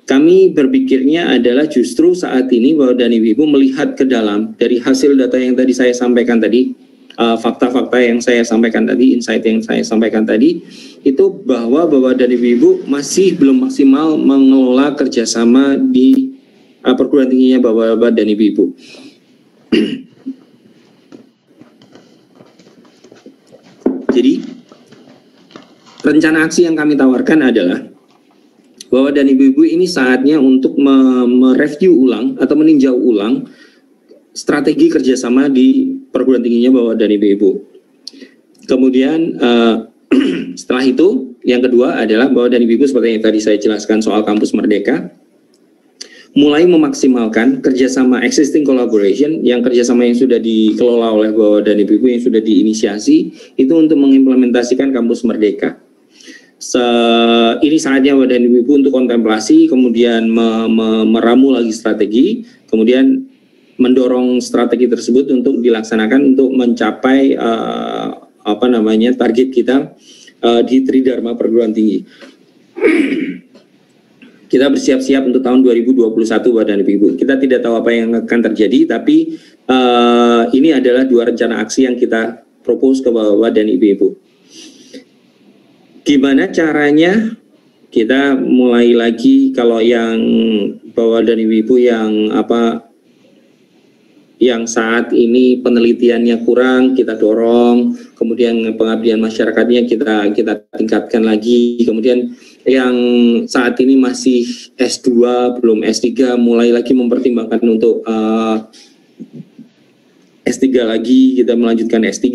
Speaker 7: Kami berpikirnya adalah justru saat ini bapak dan ibu-ibu melihat ke dalam dari hasil data yang tadi saya sampaikan tadi. fakta-fakta yang saya sampaikan tadi, insight yang saya sampaikan tadi, itu bahwa Bapak dan Ibu masih belum maksimal mengelola kerjasama di perguruan tingginya Bapak dan Ibu. Jadi rencana aksi yang kami tawarkan adalah Bapak dan Ibu ini saatnya untuk mereview ulang atau meninjau ulang strategi kerjasama di perguruan tingginya Bapak dan Ibu. Kemudian setelah itu yang kedua adalah Bapak dan Ibu seperti yang tadi saya jelaskan soal Kampus Merdeka, mulai memaksimalkan kerjasama existing collaboration, yang kerjasama yang sudah dikelola oleh Bapak dan Ibu yang sudah diinisiasi itu untuk mengimplementasikan Kampus Merdeka. Ini saatnya Bapak dan Ibu untuk kontemplasi, kemudian meramu lagi strategi, kemudian mendorong strategi tersebut untuk dilaksanakan untuk mencapai target kita di Tridharma perguruan tinggi. Kita bersiap-siap untuk tahun 2021 Bapak dan Ibu. Kita tidak tahu apa yang akan terjadi, tapi ini adalah 2 rencana aksi yang kita propose ke Bapak dan Ibu. Gimana caranya? Kita mulai lagi, kalau yang Bapak dan Ibu yang saat ini penelitiannya kurang, kita dorong, kemudian pengabdian masyarakatnya kita tingkatkan lagi, kemudian yang saat ini masih S2 belum S3 mulai lagi mempertimbangkan untuk S3 lagi, kita melanjutkan S3.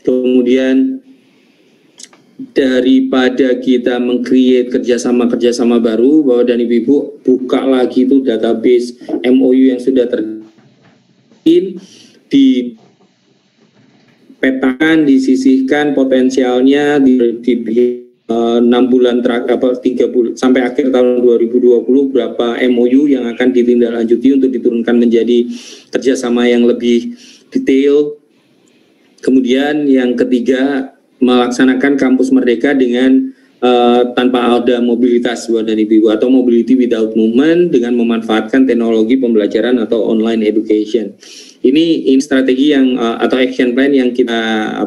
Speaker 7: Kemudian daripada kita meng-create kerjasama baru, Bapak dan Ibu buka lagi itu database MOU yang sudah dipetakan, disisihkan potensialnya di 6 bulan terakhir, 3 bulan sampai akhir tahun 2020 berapa MOU yang akan ditindaklanjuti untuk diturunkan menjadi kerjasama yang lebih detail. Kemudian yang ketiga, melaksanakan Kampus Merdeka dengan tanpa ada mobilitas Bapak dan Ibu atau mobility without movement dengan memanfaatkan teknologi pembelajaran atau online education. Ini strategi yang atau action plan yang kita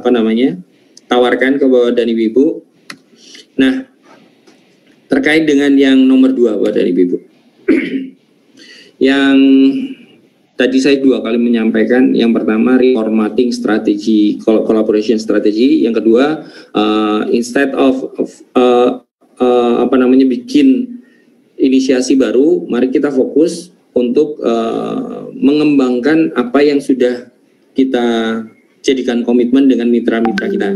Speaker 7: tawarkan ke Bapak dan Ibu. Nah, terkait dengan yang nomor 2 Bapak dan Ibu. Yang tadi saya 2 kali menyampaikan, yang pertama reformatting strategi, collaboration strategi, yang kedua instead of bikin inisiasi baru, mari kita fokus untuk mengembangkan apa yang sudah kita jadikan komitmen dengan mitra-mitra kita.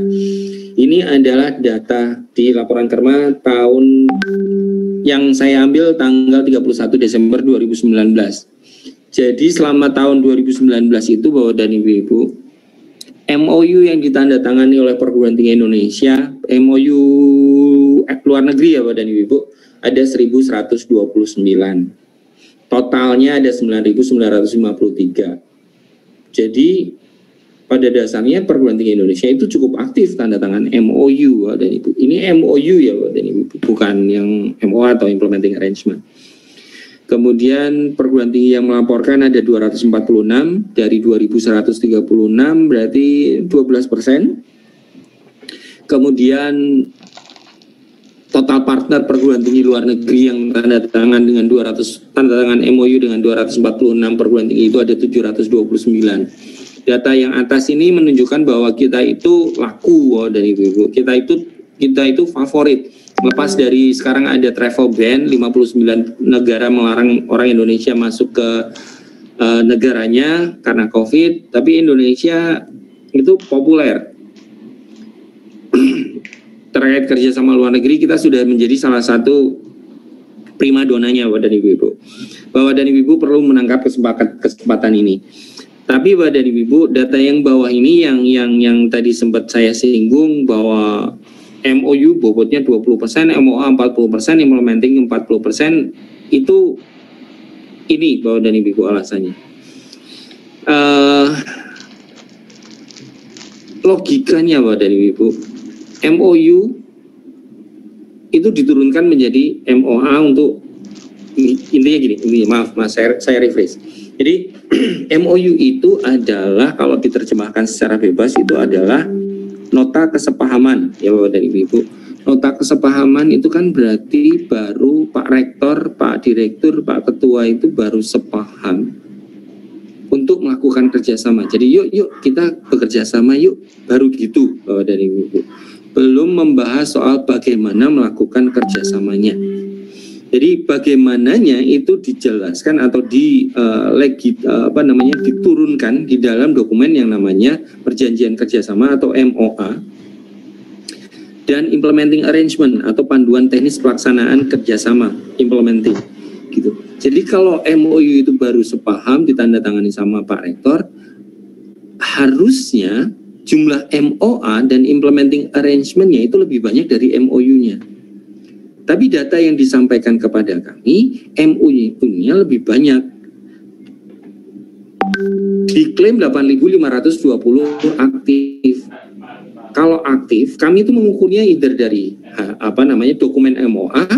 Speaker 7: Ini adalah data di laporan Kerma tahun yang saya ambil tanggal 31 Desember 2019. Jadi selama tahun 2019 itu Bapak dan Ibu, MOU yang ditandatangani oleh perguruan tinggi Indonesia, MOU luar negeri ya Bapak dan Ibu, ada 1129. Totalnya ada 9.953. Jadi pada dasarnya perguruan tinggi Indonesia itu cukup aktif tanda tangan MOU dan Ibu. Ini MOU ya Bapak dan Ibu, bukan yang MOA atau implementing arrangement. Kemudian perguruan tinggi yang melaporkan ada 246 dari 2.136, berarti 12%. Kemudian total partner perguruan tinggi luar negeri yang tanda tangan MOU dengan 246 perguruan tinggi itu ada 729. Data yang atas ini menunjukkan bahwa kita itu laku dari Ibu. Kita itu favorit. Lepas dari sekarang ada travel ban, 59 negara melarang orang Indonesia masuk ke negaranya karena COVID, tapi Indonesia itu populer. Terkait kerjasama luar negeri, kita sudah menjadi salah satu prima donanya Bapak dan Ibu. Bapak dan Ibu perlu menangkap kesempatan ini. Tapi Bapak dan Ibu, data yang bawah ini yang tadi sempat saya singgung bahwa MOU bobotnya 20%, MOA 40%, implementing 40%, itu ini Bapak dan Ibu alasannya. Logikanya Bapak dan Ibu, MOU itu diturunkan menjadi MOA untuk intinya gini, maaf saya rephrase. Jadi MOU itu adalah kalau diterjemahkan secara bebas itu adalah nota kesepahaman ya Bapak dan Ibu. Nota kesepahaman itu kan berarti baru Pak Rektor, Pak Direktur, Pak Ketua itu baru sepaham untuk melakukan kerjasama. Jadi yuk kita bekerja sama yuk, baru gitu Bapak dan Ibu. Belum membahas soal bagaimana melakukan kerjasamanya. Jadi bagaimananya itu dijelaskan atau diturunkan di dalam dokumen yang namanya Perjanjian Kerjasama atau MOA dan Implementing Arrangement atau Panduan Teknis Pelaksanaan Kerjasama Implementing gitu. Jadi kalau MOU itu baru sepaham ditandatangani sama Pak Rektor, harusnya jumlah MOA dan Implementing Arrangement-nya itu lebih banyak dari MOU-nya. Tapi data yang disampaikan kepada kami, MOU-nya lebih banyak. Diklaim 8.520 aktif. Kalau aktif, kami itu mengukurnya either dari dokumen MOA,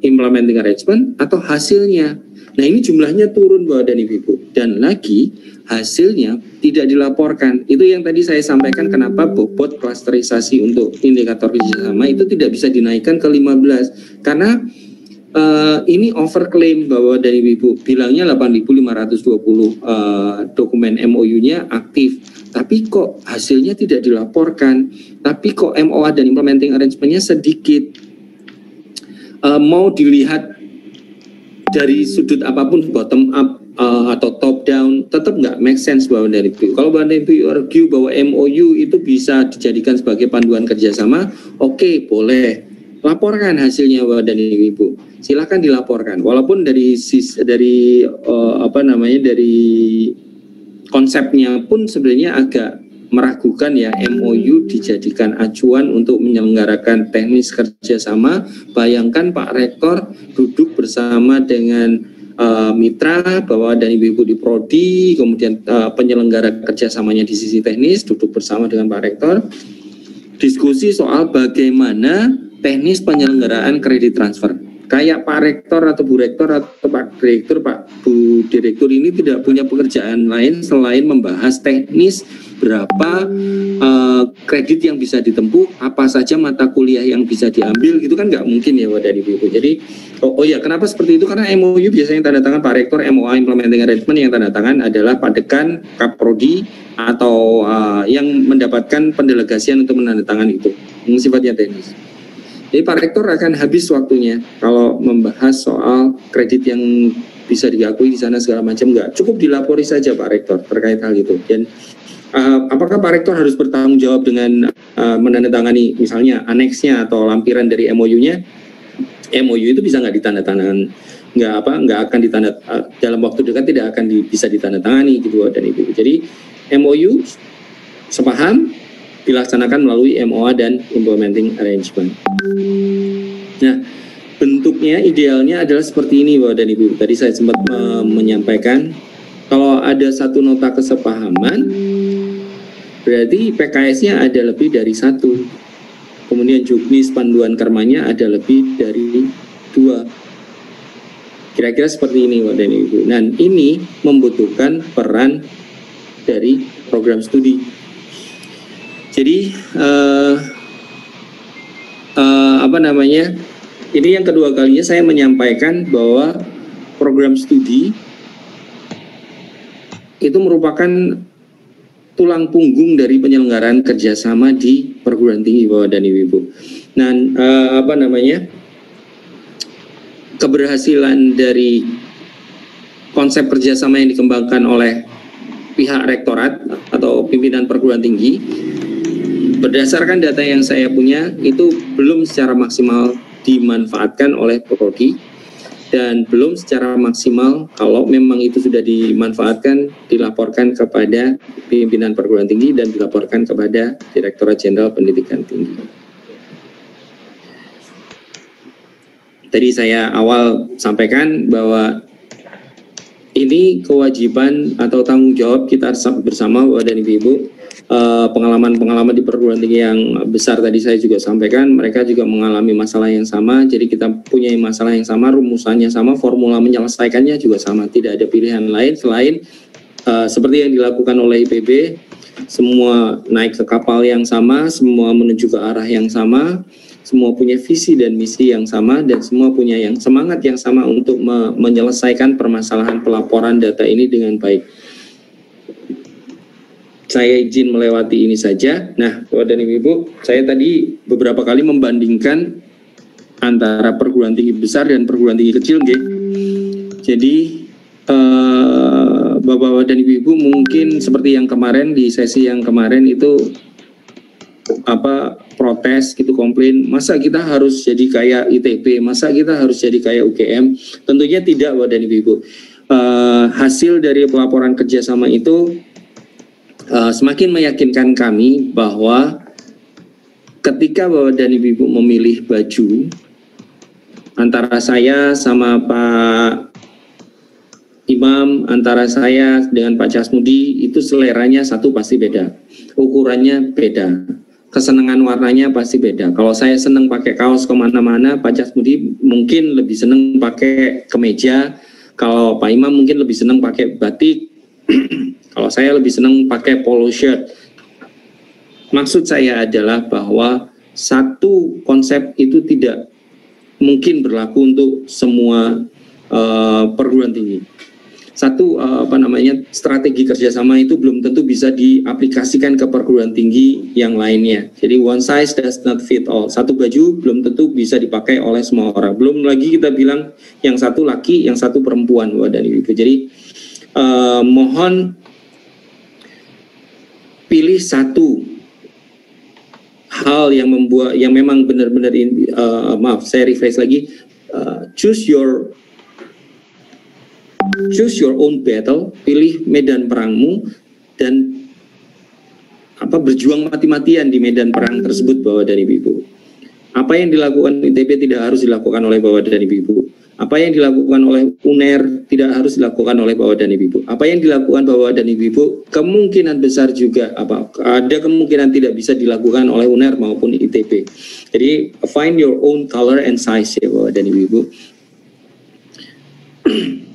Speaker 7: implementing arrangement, atau hasilnya. Nah ini jumlahnya turun Bapak dan Ibu. Dan lagi hasilnya tidak dilaporkan. Itu yang tadi saya sampaikan kenapa bobot klasterisasi untuk indikator kerjasama itu tidak bisa dinaikkan ke 15. Karena ini overclaim Bapak dan Ibu. Bilangnya 8.520 dokumen MOU-nya aktif. Tapi kok hasilnya tidak dilaporkan. Tapi kok MOA dan implementing arrangement-nya sedikit. Mau dilihat dari sudut apapun, bottom up atau top down, tetap nggak make sense Bapak dan Ibu. Kalau Bapak dan Ibu argue bahwa MOU itu bisa dijadikan sebagai panduan kerjasama, oke, boleh. Laporkan hasilnya Bapak dan Ibu. Silakan dilaporkan. Walaupun dari konsepnya pun sebenarnya agak meragukan ya, MOU dijadikan acuan untuk menyelenggarakan teknis kerjasama. Bayangkan Pak Rektor duduk bersama dengan mitra Bapak dan Ibu di Prodi, kemudian penyelenggara kerjasamanya di sisi teknis duduk bersama dengan Pak Rektor, diskusi soal bagaimana teknis penyelenggaraan kredit transfer. Kayak Pak Rektor atau Bu Rektor atau Pak Direktur, Pak Bu Direktur ini tidak punya pekerjaan lain selain membahas teknis berapa kredit yang bisa ditempuh, apa saja mata kuliah yang bisa diambil, gitu kan nggak mungkin ya Bapak dan Ibu. Jadi ya kenapa seperti itu? Karena MOU biasanya tanda tangan Pak Rektor, MOA Implementing Arrangement yang tanda tangan adalah Pak Dekan, Kaprodi atau yang mendapatkan pendelegasian untuk menandatangani itu, yang sifatnya teknis. Jadi Pak Rektor akan habis waktunya kalau membahas soal kredit yang bisa diakui di sana segala macam, nggak cukup dilapori saja Pak Rektor terkait hal itu. Dan apakah Pak Rektor harus bertanggung jawab dengan menandatangani misalnya aneksnya atau lampiran dari MOU-nya? MOU itu bisa nggak ditandatangani, nggak akan dalam waktu dekat tidak akan bisa ditandatangani gitu dan Ibu. Jadi MOU sepaham dilaksanakan melalui MOA dan Implementing Arrangement. Nah, bentuknya idealnya adalah seperti ini Bapak dan Ibu. Tadi saya sempat menyampaikan kalau ada satu nota kesepahaman, berarti PKS-nya ada lebih dari satu. Kemudian juknis panduan karmanya ada lebih dari 2. Kira-kira seperti ini Bapak dan Ibu. Dan ini membutuhkan peran dari program studi. Jadi ini yang kedua kalinya saya menyampaikan bahwa program studi itu merupakan tulang punggung dari penyelenggaraan kerjasama di perguruan tinggi Bapak dan Ibu. Dan keberhasilan dari konsep kerjasama yang dikembangkan oleh pihak rektorat atau pimpinan perguruan tinggi, berdasarkan data yang saya punya itu belum secara maksimal dimanfaatkan oleh Prodi dan belum secara maksimal kalau memang itu sudah dimanfaatkan dilaporkan kepada pimpinan perguruan tinggi dan dilaporkan kepada Direktorat Jenderal Pendidikan Tinggi. Tadi saya awal sampaikan bahwa ini kewajiban atau tanggung jawab kita bersama Bapak dan Ibu pengalaman-pengalaman di perguruan tinggi yang besar tadi saya juga sampaikan, mereka juga mengalami masalah yang sama. Jadi kita punya masalah yang sama, rumusannya sama, formula menyelesaikannya juga sama. Tidak ada pilihan lain selain seperti yang dilakukan oleh IPB, semua naik ke kapal yang sama, semua menuju ke arah yang sama, semua punya visi dan misi yang sama, dan semua punya semangat yang sama untuk menyelesaikan permasalahan pelaporan data ini dengan baik. Saya izin melewati ini saja. Nah, Bapak dan Ibu, saya tadi beberapa kali membandingkan antara perguruan tinggi besar dan perguruan tinggi kecil, nggih. Jadi Bapak dan Ibu mungkin seperti yang kemarin di sesi yang kemarin itu protes gitu, komplain, masa kita harus jadi kayak ITB, masa kita harus jadi kayak UGM? Tentunya tidak, Bapak dan Ibu. Hasil dari pelaporan kerjasama itu semakin meyakinkan kami bahwa ketika Bapak dan Ibu memilih baju, antara saya sama Pak Imam, antara saya dengan Pak Jasmudi, itu seleranya satu pasti beda, ukurannya beda, kesenangan warnanya pasti beda. Kalau saya senang pakai kaos kemana-mana, Pak Jasmudi mungkin lebih senang pakai kemeja, kalau Pak Imam mungkin lebih senang pakai batik, kalau saya lebih senang pakai polo shirt. Maksud saya adalah bahwa satu konsep itu tidak mungkin berlaku untuk semua perguruan tinggi. Satu strategi kerjasama itu belum tentu bisa diaplikasikan ke perguruan tinggi yang lainnya. Jadi one size does not fit all. Satu baju belum tentu bisa dipakai oleh semua orang. Belum lagi kita bilang yang satu laki, yang satu perempuan, Bapak dan Ibu. Jadi mohon pilih satu hal yang memang benar-benar saya rephrase lagi, choose your own battle, pilih medan perangmu dan berjuang mati-matian di medan perang tersebut, Bapak dan Ibu. Apa yang dilakukan ITB tidak harus dilakukan oleh Bapak dan Ibu. Apa yang dilakukan oleh UNER tidak harus dilakukan oleh Bapak dan Ibu. Apa yang dilakukan Bapak dan Ibu kemungkinan besar juga ada kemungkinan tidak bisa dilakukan oleh UNER maupun ITB. Jadi find your own color and size ya Bapak dan Ibu.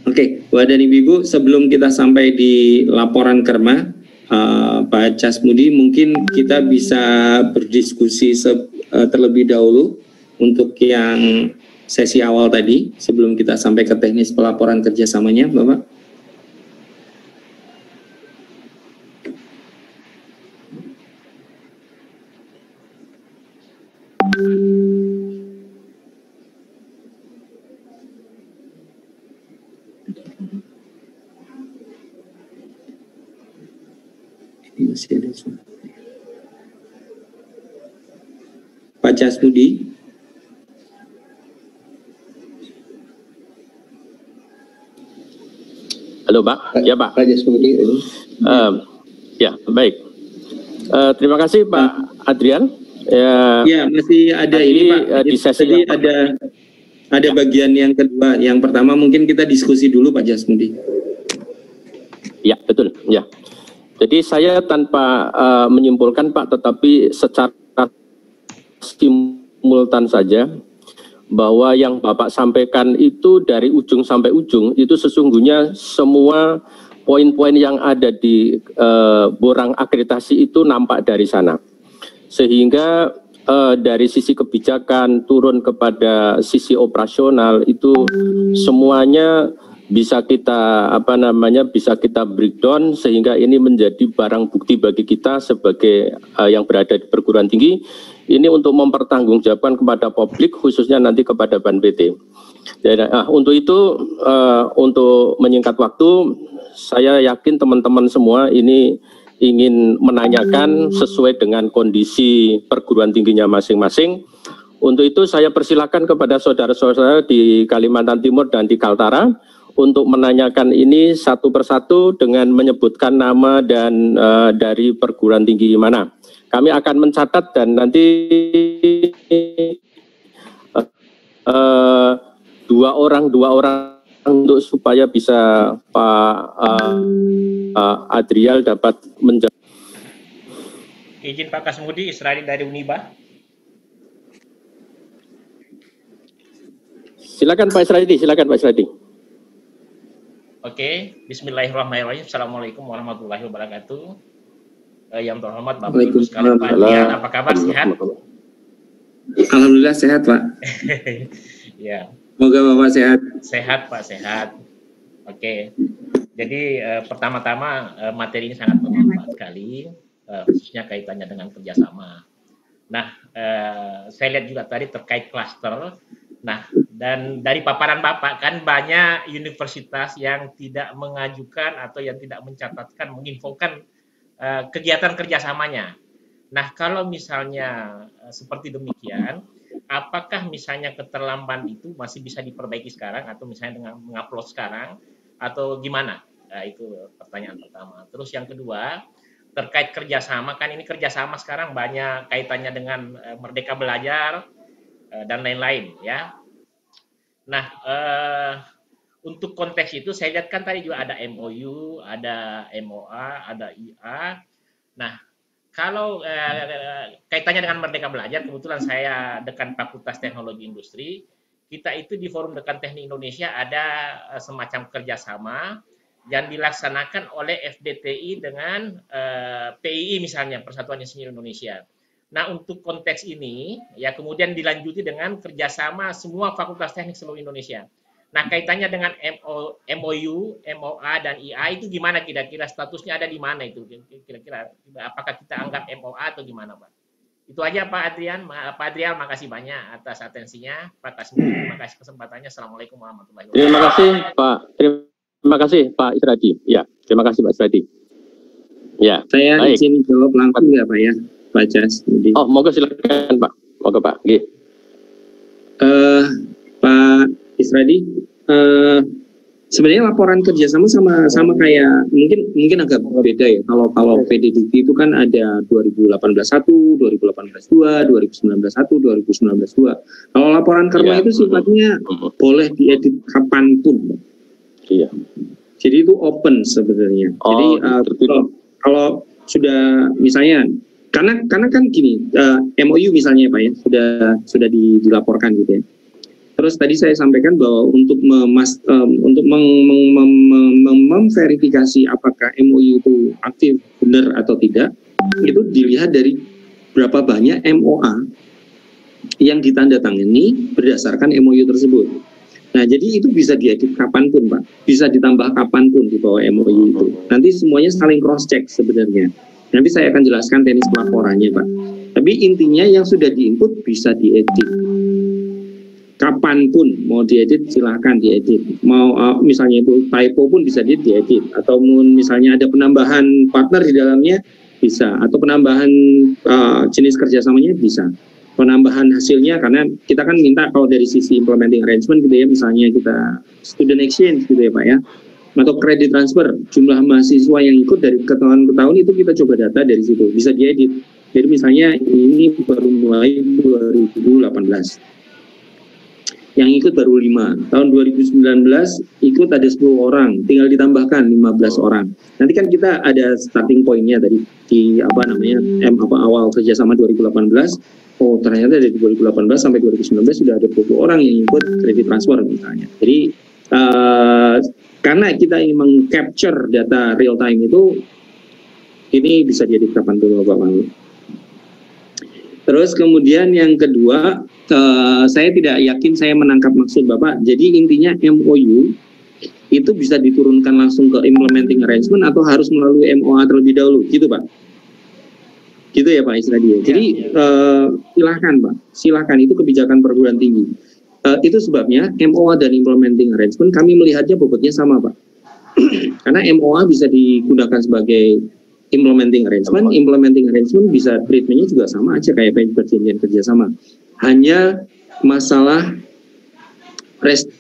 Speaker 7: Oke, Bapak dan Ibu, sebelum kita sampai di laporan Kerma, Pak Jasmudi, mungkin kita bisa berdiskusi terlebih dahulu untuk yang sesi awal tadi, sebelum kita sampai ke teknis pelaporan kerjasamanya, Bapak. Masih ada suara. Pak Jasmudi.
Speaker 3: Halo Pak, ya Pak.
Speaker 9: Pak Jasmudi.
Speaker 3: Ya baik. Terima kasih Pak Adrian.
Speaker 7: Ya masih ada ini Pak.
Speaker 3: Di sesi
Speaker 7: tadi ada bagian yang kedua. Yang pertama mungkin kita diskusi dulu Pak Jasmudi.
Speaker 3: Ya betul. Ya. Jadi saya tanpa menyimpulkan Pak, tetapi secara simultan saja bahwa yang Bapak sampaikan itu dari ujung sampai ujung itu sesungguhnya semua poin-poin yang ada di borang akreditasi itu nampak dari sana. Sehingga dari sisi kebijakan turun kepada sisi operasional itu semuanya bisa kita bisa kita breakdown sehingga ini menjadi barang bukti bagi kita sebagai yang berada di perguruan tinggi ini untuk mempertanggungjawabkan kepada publik khususnya nanti kepada BANPT. Jadi, untuk itu untuk menyingkat waktu, saya yakin teman-teman semua ini ingin menanyakan sesuai dengan kondisi perguruan tingginya masing-masing. Untuk itu saya persilakan kepada saudara-saudara di Kalimantan Timur dan di Kaltara untuk menanyakan ini satu persatu dengan menyebutkan nama dan dari perguruan tinggi mana. Kami akan mencatat dan nanti dua orang untuk supaya bisa Pak Adrial dapat menjawab.
Speaker 8: Izin Pak Kasmudi, Israeli dari Uniba.
Speaker 3: Silakan Pak Israedi.
Speaker 8: Oke, Bismillahirrahmanirrahim. Assalamualaikum warahmatullahi wabarakatuh. Yang terhormat Bapak Ibu sekalian, Pak Adrian, apa kabar? Sehat?
Speaker 7: Alhamdulillah sehat, Pak.
Speaker 8: Ya.
Speaker 7: Semoga Bapak sehat.
Speaker 8: Sehat, Pak, sehat. Oke. Jadi pertama-tama materi ini sangat bermanfaat sekali, khususnya kaitannya dengan kerjasama. Nah, saya lihat juga tadi terkait klaster. Nah, dan dari paparan Bapak kan banyak universitas yang tidak mengajukan atau yang tidak mencatatkan, menginfokan kegiatan kerjasamanya. Nah, kalau misalnya seperti demikian, apakah misalnya keterlambatan itu masih bisa diperbaiki sekarang atau misalnya dengan mengupload sekarang atau gimana? Nah, itu pertanyaan pertama. Terus yang kedua, terkait kerjasama, kan ini kerjasama sekarang banyak kaitannya dengan Merdeka Belajar dan lain-lain ya. Nah, untuk konteks itu saya lihat kan tadi juga ada MOU, ada MOA, ada IA. Nah, kalau kaitannya dengan Merdeka Belajar, kebetulan saya dekan Fakultas Teknologi Industri, kita itu di Forum Dekan Teknik Indonesia ada semacam kerjasama yang dilaksanakan oleh FDTI dengan PII misalnya, Persatuan Insinyur Indonesia. Nah, untuk konteks ini, ya kemudian dilanjuti dengan kerjasama semua Fakultas Teknik seluruh Indonesia. Nah, kaitannya dengan MOU, MOA, dan IA itu gimana kira-kira statusnya ada di mana itu? Kira-kira apakah kita anggap MOA atau gimana, Pak? Itu aja Pak Adrian. Pak Adrian, makasih banyak atas atensinya. Pak Kasmi, terima kasih kesempatannya. Assalamualaikum warahmatullahi wabarakatuh.
Speaker 3: Terima kasih Pak. Terima kasih Pak Israedi. Ya, terima kasih Pak Israedi. Ya.
Speaker 7: Saya izin jawab langsung ya Pak ya, Pak Jas.
Speaker 3: Oh, monggo silakan Pak. Monggo Pak. Nggih.
Speaker 7: Pak Israedi, sebenarnya laporan kerjasama sama kayak mungkin agak beda ya. Kalau PDDB itu kan ada 2018-1, 2018-2, 2019-1, 2019-2. Kalau laporan kerja itu sifatnya boleh diedit kapanpun.
Speaker 3: Iya. Di
Speaker 7: Jadi itu open sebenarnya. Jadi kalau sudah misalnya karena kan gini, MOU misalnya Pak ya sudah dilaporkan gitu ya. Terus tadi saya sampaikan bahwa untuk memverifikasi apakah MOU itu aktif benar atau tidak, itu dilihat dari berapa banyak MOA yang ditandatangani berdasarkan MOU tersebut. Nah, jadi itu bisa diedit kapanpun, Pak. Bisa ditambah kapanpun di bawah MOU itu. Nanti semuanya saling cross-check sebenarnya. Nanti saya akan jelaskan teknis pelaporannya, Pak. Tapi intinya yang sudah diinput bisa diedit. Kapanpun mau diedit silahkan diedit. Mau misalnya itu typo pun bisa diedit. Atau misalnya ada penambahan partner di dalamnya bisa. Atau penambahan jenis kerjasamanya bisa. Penambahan hasilnya karena kita kan minta kalau dari sisi implementing arrangement gitu ya, misalnya kita student exchange gitu ya Pak ya, atau credit transfer, jumlah mahasiswa yang ikut dari ke tahun ke tahun itu kita coba data dari situ, bisa diedit. Jadi misalnya ini baru mulai 2018, yang ikut baru 5, tahun 2019 ikut ada 10 orang, tinggal ditambahkan 15 orang. Nanti kan kita ada starting point-nya tadi di awal kerjasama 2018. Oh ternyata dari 2018 sampai 2019 sudah ada 20 orang yang ikut kredit transfer misalnya. Jadi karena kita ingin meng-capture data real time itu, ini bisa jadi kapan dulu Bapak mau. Terus kemudian yang kedua, saya tidak yakin saya menangkap maksud Bapak. Jadi intinya MOU itu bisa diturunkan langsung ke implementing arrangement atau harus melalui MOA terlebih dahulu, gitu Pak? Gitu ya Pak Israedi. Jadi silahkan Pak, silahkan, itu kebijakan perguruan tinggi. Itu sebabnya MOA dan implementing arrangement kami melihatnya bobotnya sama Pak. Karena MOA bisa digunakan sebagai implementing arrangement bisa treatmentnya juga sama aja kayak perjanjian kerjasama. Hanya masalah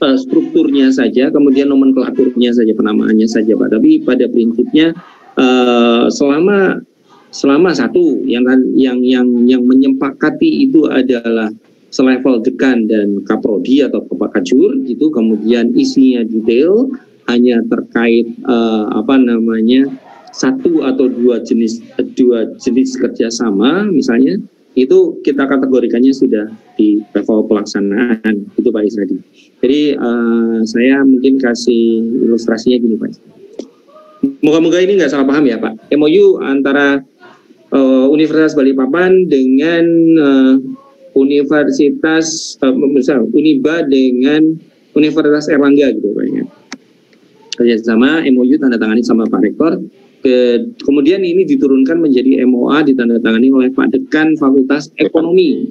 Speaker 7: strukturnya saja, kemudian nomenklaturnya saja, penamaannya saja Pak. Tapi pada prinsipnya selama satu yang menyepakati itu adalah selevel dekan dan kaprodi atau kajur gitu, kemudian isinya detail hanya terkait satu atau dua jenis kerjasama misalnya, itu kita kategorikannya sudah di level pelaksanaan, itu Pak Isradi. Jadi saya mungkin kasih ilustrasinya gini Pak. Moga-moga ini nggak salah paham ya Pak. MOU antara Universitas Balikpapan dengan Universitas misal Uniba dengan Universitas Erlangga gitu Pak ya. Kerjasama MOU tanda tangani sama Pak Rektor. Kemudian ini diturunkan menjadi MOA ditandatangani oleh Pak Dekan Fakultas Ekonomi.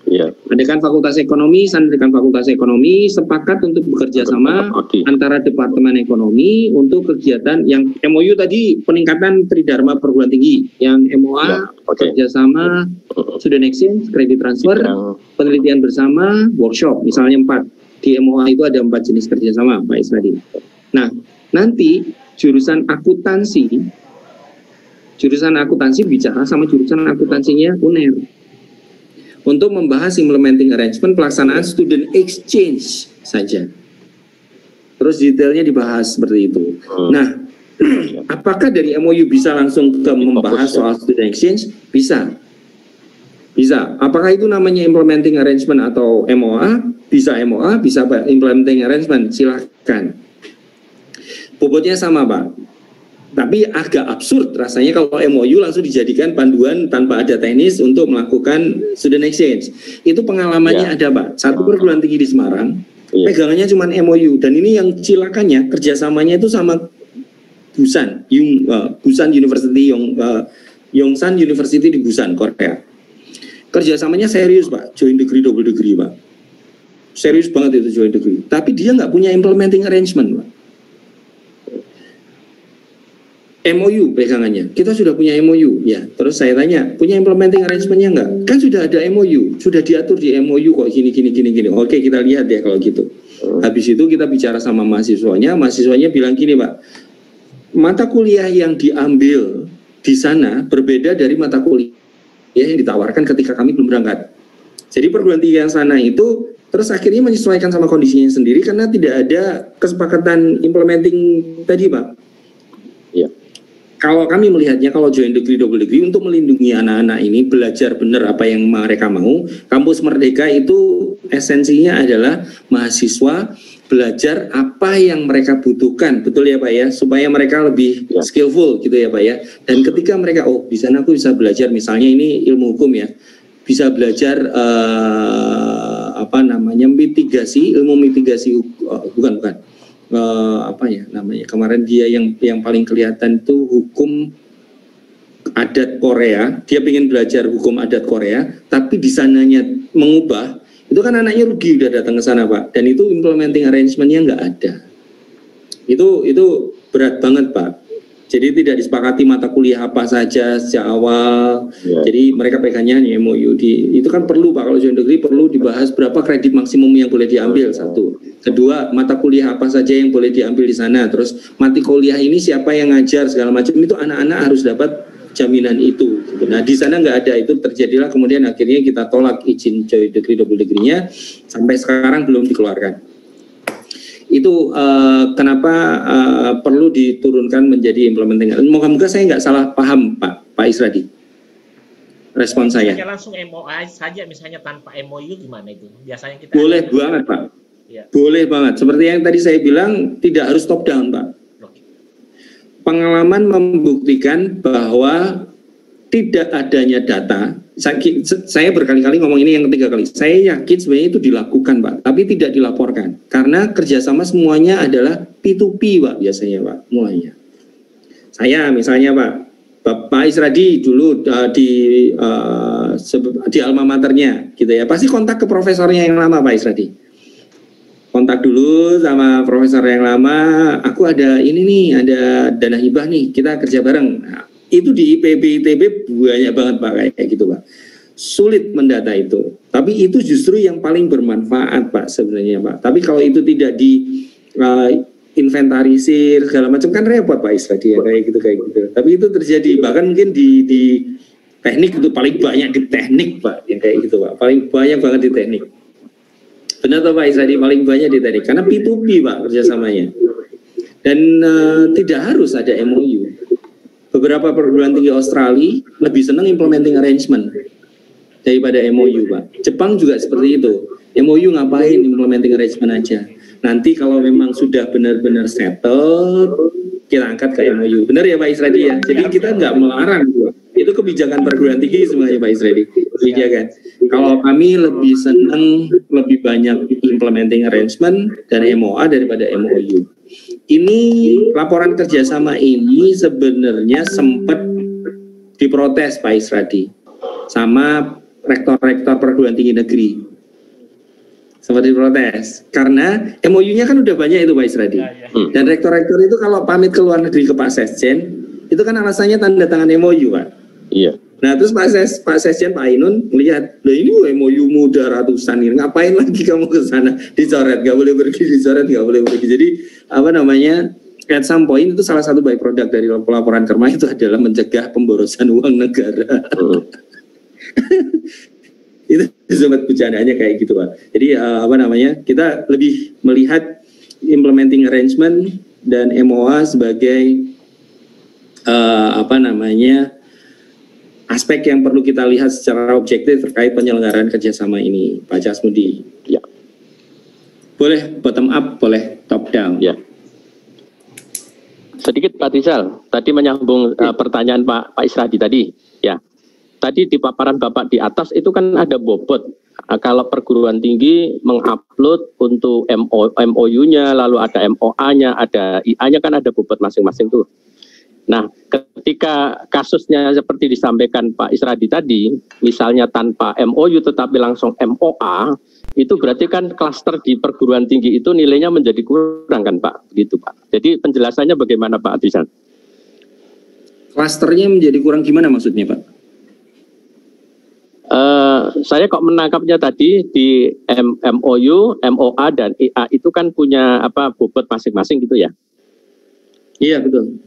Speaker 3: Ya.
Speaker 7: Dekan Fakultas Ekonomi, Dekan Fakultas Ekonomi sepakat untuk bekerja sama antara Departemen Ekonomi untuk kegiatan yang MOU tadi peningkatan tridharma perguruan tinggi, yang MOA kerjasama student exchange, credit transfer, penelitian bersama, workshop, misalnya 4. Di MOA itu ada 4 jenis kerjasama, Pak Isradi. Nah, nanti jurusan akuntansi bicara sama jurusan akuntansinya UNER untuk membahas implementing arrangement pelaksanaan student exchange saja. Terus detailnya dibahas seperti itu. Nah, apakah dari MOU bisa langsung ke membahas soal student exchange? Bisa. Bisa. Apakah itu namanya implementing arrangement atau MOA? Bisa MOA, bisa implementing arrangement. Silahkan. Bobotnya sama Pak, tapi agak absurd rasanya kalau MOU langsung dijadikan panduan tanpa ada teknis untuk melakukan student exchange. Itu pengalamannya ada Pak, satu perguruan tinggi di Semarang, pegangannya cuma MOU, dan ini yang cilakannya kerjasamanya itu sama Busan, Busan University, Yongsan University di Busan, Korea. Kerjasamanya serius Pak, joint degree, double degree Pak, serius banget itu joint degree, tapi dia nggak punya implementing arrangement Pak. MOU pegangannya, kita sudah punya MOU ya. Terus saya tanya, punya implementing arrangement-nya enggak? Kan sudah ada MOU, sudah diatur di MOU kok gini. Oke, kita lihat ya kalau gitu. Habis itu kita bicara sama mahasiswanya bilang gini Pak, mata kuliah yang diambil di sana berbeda dari mata kuliah yang ditawarkan ketika kami belum berangkat. Jadi perguruan tinggi yang sana itu terus akhirnya menyesuaikan sama kondisinya sendiri karena tidak ada kesepakatan implementing tadi Pak. Ya. Kalau kami melihatnya, kalau joint degree, double degree untuk melindungi anak-anak ini belajar benar apa yang mereka mau, Kampus Merdeka itu esensinya adalah mahasiswa belajar apa yang mereka butuhkan, betul ya Pak ya, supaya mereka lebih skillful gitu ya Pak ya. Dan ketika mereka, di sana aku bisa belajar, misalnya ini ilmu hukum ya, bisa belajar mitigasi, ilmu mitigasi, bukan. Kemarin dia yang paling kelihatan itu hukum adat Korea. Dia ingin belajar hukum adat Korea, tapi di sananya mengubah, itu kan anaknya rugi udah datang ke sana Pak, dan itu implementing arrangement-nya nggak ada. Itu berat banget Pak. Jadi tidak disepakati mata kuliah apa saja sejak awal. Jadi mereka pegangnya MOU itu kan perlu Pak, kalau joint degree perlu dibahas berapa kredit maksimum yang boleh diambil, satu. Kedua, mata kuliah apa saja yang boleh diambil di sana. Terus mata kuliah ini siapa yang ngajar segala macam, itu anak-anak harus dapat jaminan itu. Nah di sana nggak ada, itu terjadilah kemudian akhirnya kita tolak izin joint degree double degree-nya sampai sekarang belum dikeluarkan. Itu kenapa perlu diturunkan menjadi implementing. Moga-moga saya nggak salah paham Pak Isradi. Respon saya.
Speaker 8: Langsung MOA saja misalnya tanpa MOU gimana itu? Biasanya kita
Speaker 7: boleh banget Pak. Ya. Boleh banget. Seperti yang tadi saya bilang, tidak harus top down Pak. Pengalaman membuktikan bahwa tidak adanya data. Saya berkali-kali ngomong ini yang ketiga kali. Saya yakin sebenarnya itu dilakukan Pak, tapi tidak dilaporkan. Karena kerjasama semuanya adalah P2P Pak, biasanya Pak, mulainya. Saya misalnya Pak Isradi dulu di alma maternya gitu ya, pasti kontak ke profesornya yang lama Pak Isradi. Kontak dulu sama profesor yang lama, aku ada ini nih, ada dana hibah nih, kita kerja bareng. Nah, itu di IPB, ITB banyak banget Pak kayak gitu Pak. Sulit mendata itu. Tapi itu justru yang paling bermanfaat Pak sebenarnya Pak. Tapi kalau itu tidak di inventarisir segala macam kan repot Pak Isradi ya, kayak gitu. Tapi itu terjadi, bahkan mungkin di teknik itu paling banyak di teknik Pak, yang kayak gitu Pak. Paling banyak banget di teknik. Benar toh Pak Isradi, paling banyak di teknik karena P2P Pak kerjasamanya. Dan tidak harus ada MOU. beberapa perguruan tinggi Australia lebih senang implementing arrangement daripada MOU, Pak. Jepang juga seperti itu. MOU ngapain, implementing arrangement aja. Nanti kalau memang sudah benar-benar settled, kita angkat ke MOU. Benar ya Pak Isradi ya? Jadi kita nggak melarang, Pak. Itu kebijakan perguruan tinggi semuanya Pak Isradi. Kebijakan. Kalau kami lebih senang, lebih banyak implementing arrangement dan MOA daripada MOU. Ini laporan kerjasama ini sebenarnya sempat diprotes Pak Isradi sama rektor-rektor perguruan tinggi negeri. Seperti protes karena MOU-nya kan udah banyak itu Pak Isradi. Dan rektor-rektor itu kalau pamit ke luar negeri ke Pak Sesjen itu kan alasannya tanda tangan MOU Pak.
Speaker 3: Iya.
Speaker 7: Nah terus Pak Sesjen Pak Ainun melihat, loh ini MOU muda ratusan ini, ngapain lagi kamu ke sana? Dicoret, nggak boleh pergi, dicoret, nggak boleh pergi. Jadi apa namanya? At some point itu salah satu byproduct dari laporan Kerma itu adalah mencegah pemborosan uang negara. Itu sobat bercandanya kayak gitu Pak. Jadi apa namanya, kita lebih melihat implementing arrangement dan MOA sebagai apa namanya aspek yang perlu kita lihat secara objektif terkait penyelenggaraan kerjasama ini, Pak Jasmudi.
Speaker 3: Ya.
Speaker 7: Boleh bottom up, boleh top down.
Speaker 3: Ya. Sedikit Pak Tizal, tadi menyambung pertanyaan Pak Isradi tadi. Ya. Tadi di paparan Bapak di atas itu kan ada bobot. Kalau perguruan tinggi mengupload untuk MOU-nya, lalu ada MOA-nya, ada IA-nya, kan ada bobot masing-masing tuh. Nah, ketika kasusnya seperti disampaikan Pak Isradi tadi, misalnya tanpa MOU tetapi langsung MOA, itu berarti kan klaster di perguruan tinggi itu nilainya menjadi kurang kan Pak? Begitu Pak. Jadi penjelasannya bagaimana Pak Adrisan?
Speaker 7: Klasternya menjadi kurang gimana maksudnya Pak?
Speaker 3: Saya kok menangkapnya tadi di MOU, MOA dan IA itu kan punya apa bobot masing-masing gitu ya?
Speaker 7: Iya betul.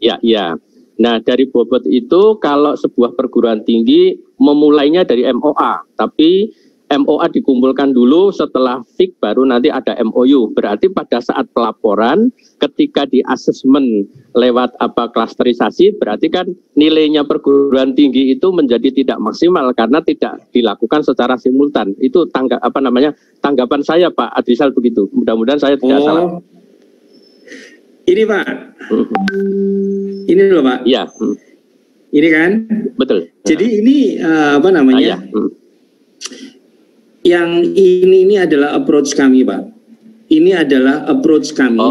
Speaker 3: Ya, iya. Nah dari bobot itu kalau sebuah perguruan tinggi memulainya dari MOA, tapi MOA dikumpulkan dulu, setelah fix baru nanti ada MOU. Berarti pada saat pelaporan, ketika di asesmen lewat apa klasterisasi, berarti kan nilainya perguruan tinggi itu menjadi tidak maksimal karena tidak dilakukan secara simultan. Itu tanggapan saya Pak Adrisal begitu. Mudah-mudahan saya tidak salah.
Speaker 7: Ini Pak, ini loh Pak.
Speaker 3: Iya.
Speaker 7: Ini kan?
Speaker 3: Betul.
Speaker 7: Jadi ini apa namanya? Yang ini adalah approach kami Pak. Ini adalah approach kami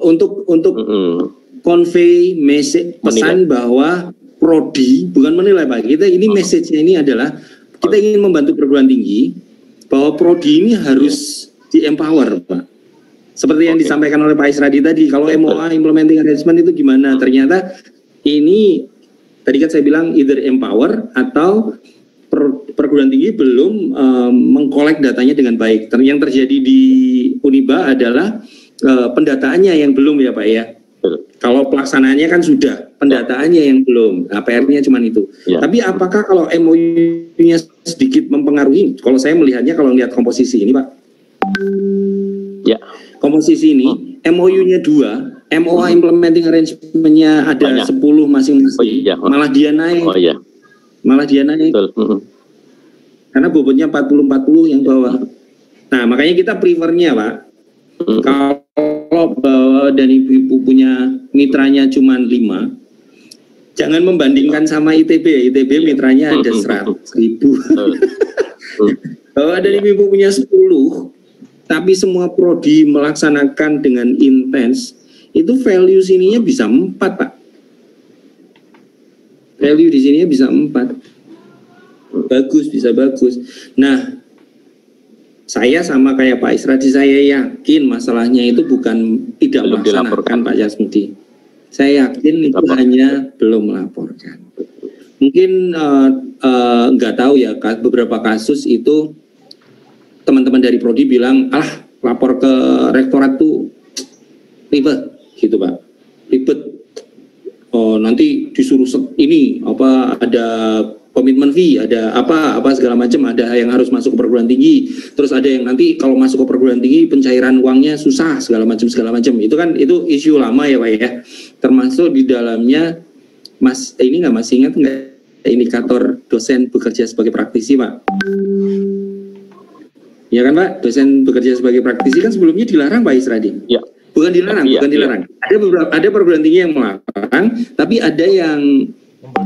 Speaker 7: untuk convey message pesan bahwa prodi bukan menilai Pak. Kita ini message-nya ini adalah kita ingin membantu perguruan tinggi bahwa prodi ini harus di-empower Pak. Seperti yang disampaikan oleh Pak Isradi tadi, kalau MOA implementing arrangement itu gimana? Ternyata ini tadi kan saya bilang either empower atau perguruan tinggi belum mengkolek datanya dengan baik. Yang terjadi di Uniba adalah pendataannya yang belum ya Pak ya. Kalau pelaksanaannya kan sudah, pendataannya yang belum. Nah, PR-nya cuma itu. Ya. Tapi apakah kalau MOU-nya sedikit mempengaruhi? Kalau saya melihatnya kalau lihat komposisi ini Pak. Ya. Komposisi ini MOU-nya 2, MOA implementing arrangement-nya ada 10 masing-masing. Malah dia naik. Malah dia naik. Karena bobotnya 40-40 yang bawah. Nah, makanya kita prefernya, Pak. Kalau Bapak dan Ibu punya mitranya cuma 5, jangan membandingkan sama ITB. ITB mitranya ada 100.000. Bapak dan Ibu punya 10, tapi semua prodi melaksanakan dengan intens, itu value sininya bisa 4, Pak. Value di sininya bisa 4. Bagus, bisa bagus. Nah, saya sama kayak Pak Isradi, saya yakin masalahnya itu bukan tidak melaksanakan Pak Jasmudi. Saya yakin itu hanya belum melaporkan. Mungkin nggak tahu ya, beberapa kasus itu teman-teman dari prodi bilang, lapor ke rektorat tuh ribet, gitu Pak, ribet. Nanti disuruh ini ada komitmen fee, ada apa segala macam, ada yang harus masuk ke perguruan tinggi, terus ada yang nanti kalau masuk ke perguruan tinggi pencairan uangnya susah segala macam. Itu kan isu lama ya Pak ya. termasuk di dalamnya Mas ini nggak masih ingat nggak indikator dosen bekerja sebagai praktisi, Pak? Ya kan, Pak? Dosen bekerja sebagai praktisi kan sebelumnya dilarang, Pak Isradi.
Speaker 3: Ya.
Speaker 7: Bukan dilarang, bukan dilarang. Ada perguruan tinggi yang melarang, tapi ada yang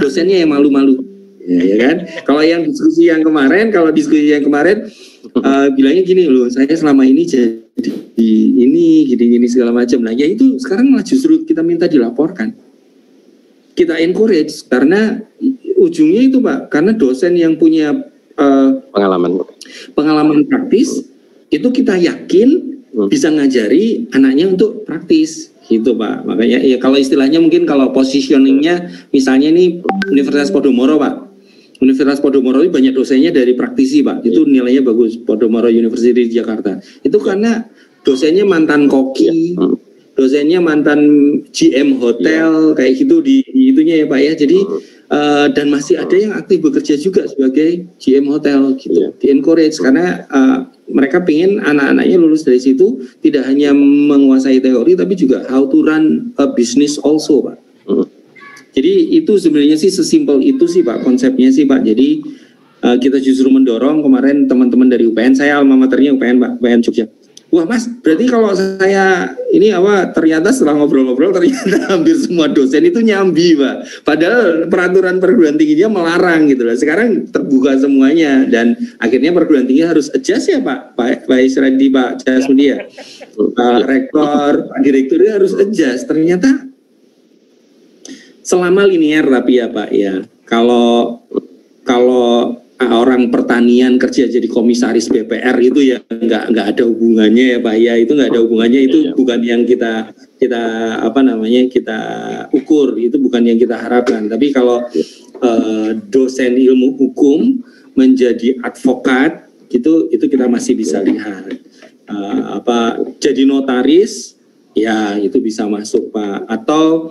Speaker 7: dosennya yang malu-malu. Ya kan? Kalau diskusi yang kemarin bilangnya gini loh, saya selama ini jadi ini gini segala macam. Nah, ya itu sekarang malah justru kita minta dilaporkan. Kita encourage karena ujungnya itu, Pak, karena dosen yang punya pengalaman praktis itu kita yakin bisa ngajari anaknya untuk praktis gitu, Pak. Makanya ya kalau istilahnya mungkin kalau positioningnya misalnya nih Universitas Podomoro, Pak. Universitas Podomoro ini banyak dosennya dari praktisi, Pak. Itu nilainya bagus, Podomoro University di Jakarta. Itu karena dosennya mantan koki, dosennya mantan GM hotel, kayak gitu di itunya ya, Pak ya. Jadi dan masih ada yang aktif bekerja juga sebagai GM hotel gitu. Di encourage karena mereka pengen anak-anaknya lulus dari situ tidak hanya menguasai teori tapi juga how to run a business also, Pak. Jadi itu sebenarnya sih sesimpel itu sih, Pak, konsepnya sih, Pak. Jadi kita justru mendorong kemarin teman-teman dari UPN, saya alma maternya UPN, Pak, UPN Jogja. Wah, Mas, berarti kalau saya ini ternyata setelah ngobrol-ngobrol ternyata hampir semua dosen itu nyambi, Pak. Padahal peraturan perguruan tingginya melarang gitu loh. Sekarang terbuka semuanya dan akhirnya perguruan tinggi harus adjust ya, Pak Isradi, Pak Jasmudi ya. Pak Rektor, Pak Direktur harus adjust. Ternyata selama linear tapi ya, Pak ya. Kalau orang pertanian kerja jadi komisaris BPR itu ya nggak ada hubungannya ya, Pak ya, itu nggak ada hubungannya, itu bukan yang kita ukur, itu bukan yang kita harapkan. Tapi kalau dosen ilmu hukum menjadi advokat itu kita masih bisa lihat. Jadi notaris ya itu bisa masuk, Pak, atau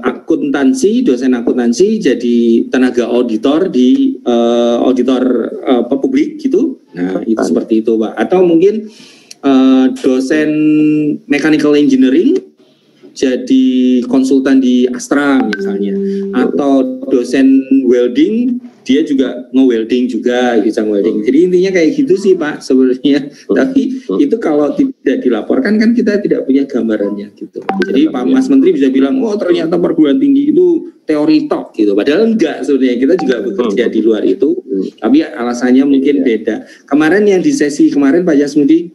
Speaker 7: akuntansi, dosen akuntansi jadi tenaga auditor di auditor publik gitu. Nah, itu seperti itu, Pak. Atau mungkin dosen mechanical engineering jadi konsultan di Astra misalnya. Atau dosen welding dia juga nge-welding juga, bisa nge-welding. Jadi intinya kayak gitu sih, Pak, sebenarnya. Tapi itu kalau tidak dilaporkan kan kita tidak punya gambarannya gitu. Jadi Pak Mas Menteri bisa bilang, oh ternyata perguruan tinggi itu teori tok gitu. Padahal enggak, sebenarnya kita juga bekerja di luar itu. Tapi alasannya mungkin beda. Kemarin yang di sesi kemarin Pak Jasmudi,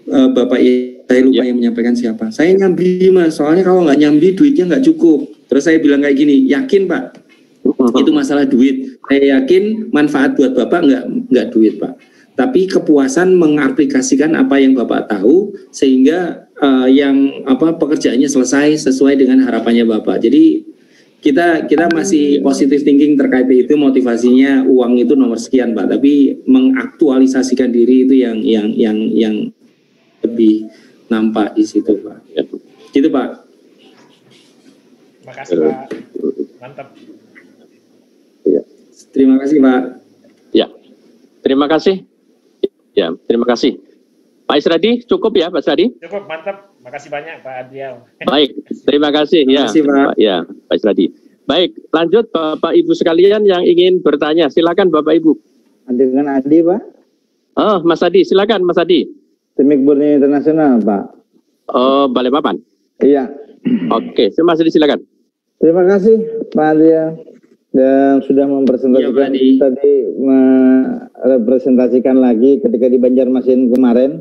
Speaker 7: Bapak saya lupa yang menyampaikan siapa. Saya nyambi, Mas, soalnya kalau nggak nyambi duitnya nggak cukup. Terus saya bilang kayak gini, yakin Pak? Itu masalah duit. Saya yakin manfaat buat Bapak nggak duit, Pak. Tapi kepuasan mengaplikasikan apa yang Bapak tahu sehingga pekerjaannya selesai sesuai dengan harapannya Bapak. Jadi kita masih positive thinking terkait itu, motivasinya uang itu nomor sekian, Pak. Tapi mengaktualisasikan diri itu yang lebih nampak di situ, Pak. Gitu, Pak.
Speaker 8: Terima kasih, Pak. Mantap.
Speaker 7: Terima kasih, Pak.
Speaker 3: Ya, terima kasih. Ya, terima kasih. Pak Isradi, cukup ya, Pak Isradi?
Speaker 8: Cukup, mantap. Makasih banyak, Pak Adriel.
Speaker 3: Baik, terima kasih.
Speaker 7: Terima kasih, Pak.
Speaker 3: Ya, Pak Isradi. Baik, lanjut Bapak Ibu sekalian yang ingin bertanya. Silakan Bapak Ibu.
Speaker 10: Dengan Adi, Pak.
Speaker 3: Oh, Mas Adi, silakan Mas Adi.
Speaker 10: Teknik Murni Internasional, Pak.
Speaker 3: Balikpapan.
Speaker 10: Iya.
Speaker 3: Oke, Mas Adi silakan.
Speaker 10: Terima kasih Pak Adriel yang sudah mempresentasikan tadi, merepresentasikan lagi ketika di Banjarmasin kemarin.